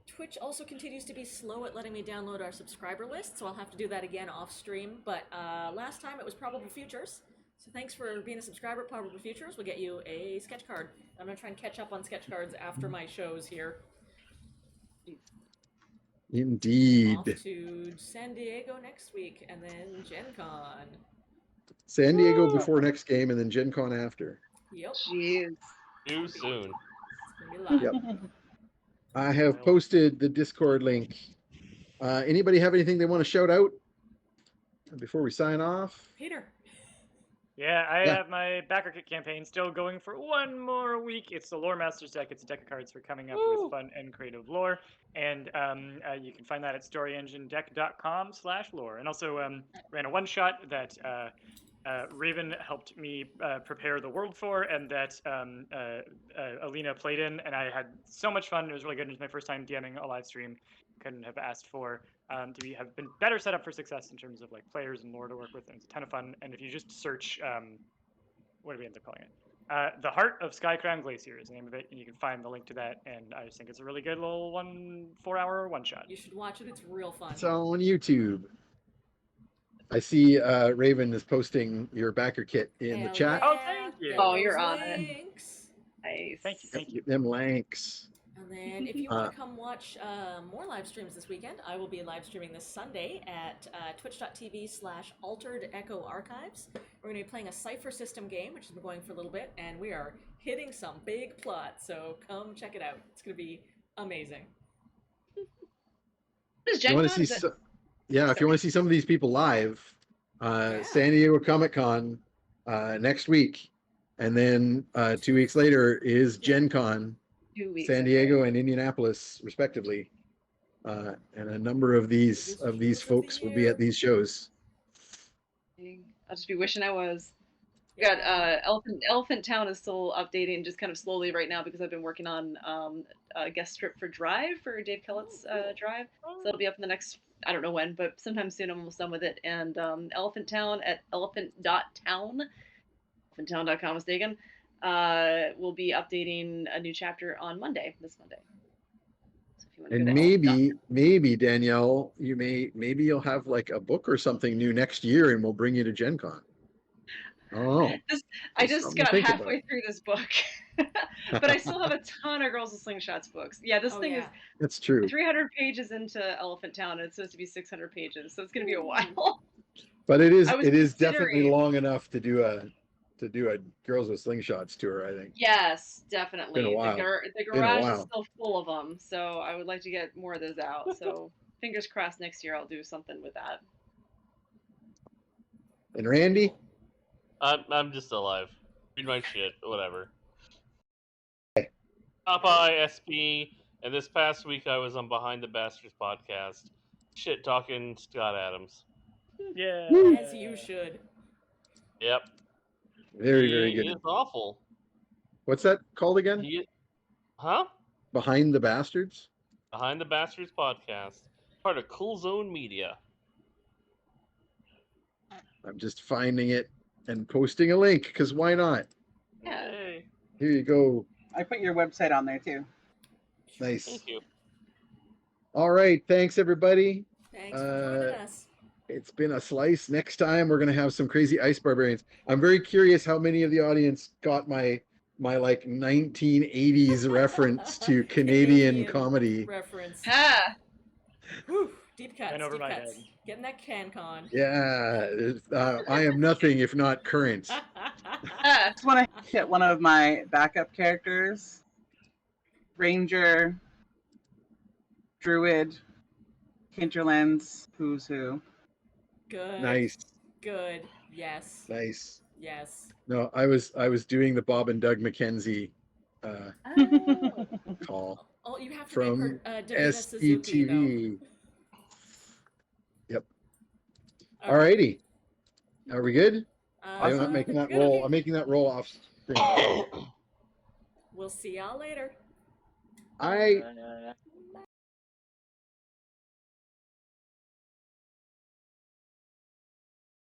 B: Twitch also continues to be slow at letting me download our subscriber list, so I'll have to do that again off stream. But last time it was Probable Futures. So thanks for being a subscriber at Probable Futures. We'll get you a sketch card. I'm going to try and catch up on sketch cards after my shows here.
A: Indeed.
B: Off to San Diego next week, and then Gen Con.
A: San Diego before next game, and then Gen Con after.
B: Yep.
C: Jeez.
F: Too soon.
B: It's gonna be live.
A: Yep. I have posted the Discord link. Anybody have anything they want to shout out before we sign off?
B: Peter.
E: Yeah, I
A: Yeah.
E: have my backer kit campaign still going for 1 more week. It's the Lore Masters deck. It's a deck of cards for coming up
F: Woo!
E: with fun and creative lore. And you can find that at storyenginedeck.com/lore. And also ran a one-shot that Raven helped me prepare the world for, and that Alina played in. And I had so much fun. It was really good. It was my first time DMing a live stream. Couldn't have asked for to have been better set up for success in terms of like players and lore to work with, and it's a ton of fun. And if you just search, what do we end up calling it? The Heart of Sky Crown Glacier is the name of it, and you can find the link to that. And I just think it's a really good little 4-hour one shot.
B: You should watch it. It's real fun.
A: It's on YouTube. I see Raven is posting your backer kit in the
B: Hell
A: chat.
E: Oh,
B: yeah,
E: thank you.
B: get
C: Oh,
B: those
C: you're on it.
B: links.
C: Nice.
E: Thank you. Thank you.
A: Get them links.
B: And then, if you want to come watch more live streams this weekend, I will be live streaming this Sunday at twitch.tv/Altered Echo Archives. We're going to be playing a Cypher System game, which has been going for a little bit, and we are hitting some big plots. So come check it out. It's going to be amazing.
C: What is
A: You
C: Gen
A: want
C: Con?
A: to see? If you want to see some of these people live,
B: Yeah.
A: San Diego Comic Con next week, and then 2 weeks later is Gen Con.
C: 2 weeks.
A: San Diego and Indianapolis, respectively, and a number of these
B: Biggest shows of the
A: folks will be
B: year.
A: at these shows.
C: I'll just be wishing I was. We
B: Yeah.
C: got Elephant Town is still updating just kind of slowly right now because I've been working on a guest strip for Drive for Dave Kellett's Drive. So it'll be up in the next, I don't know when, but sometime soon I'm almost done with it. And Elephant Town at elephant.town, elephanttown.com mistaken, will be updating a new chapter on this Monday. So if you want to
A: And
C: go to
A: maybe Danielle, maybe you'll have like a book or something new next year, and we'll bring you to Gen Con. Oh,
C: I just
A: something to
C: got
A: think
C: halfway
A: about.
C: through this book, but I still have a ton of Girls with Slingshots books. Yeah, this thing is
A: That's true.
C: 300 pages into Elephant Town, and it's supposed to be 600 pages, so it's going to be a while.
A: But it
C: I was
A: is definitely
C: considering-
A: long enough to do a Girls with Slingshots tour, I think.
C: Yes, definitely.
A: Been a while.
C: The
A: Been a
C: garage is
A: while.
C: still full of them, so I would like to get more of those out. So fingers crossed next year I'll do something with that.
A: And Randy,
F: I'm just alive. Read my shit, whatever. Popeye, SP, and this past week I was on Behind the Bastards podcast, shit talking Scott Adams.
E: Yeah.
B: As you should.
F: Yep.
A: very
F: He
A: good.
F: is awful.
A: What's that called again?
F: Huh?
A: Behind the Bastards?
F: Behind the Bastards podcast, part of Cool Zone Media.
A: I'm just finding it and posting a link, because why not?
C: Yeah.
F: Hey,
A: Here you go.
D: I put your website on there too.
A: Nice.
F: thank you.
A: All right. Thanks, everybody.
B: Thanks for joining us.
A: It's been a slice. Next time, we're going to have some crazy ice barbarians. I'm very curious how many of the audience got my like 1980s reference to Canadian comedy.
B: Reference.
C: Ah,
B: Whew, deep cuts.
E: Went over
B: deep
E: my
B: cuts.
E: head.
B: Getting that CanCon.
A: Yeah, I am nothing if not current.
C: ah.
D: Just want to hit one of my backup characters. Ranger, Druid, Hinterlands, Who's Who.
B: Good.
A: Nice,
B: Good. Yes.
A: nice.
B: Yes.
A: No, I was doing the Bob and Doug McKenzie
C: Oh.
A: call
B: Oh, you have to
A: from
B: make her Davina Suzuki, though.
A: SETV. Yep.
B: All right.
A: Alrighty. Are we good? I'm
B: Uh,
A: not making that
B: good,
A: roll.
B: okay.
A: I'm making that roll off screen.
B: We'll see y'all later.
A: I
E: Yeah.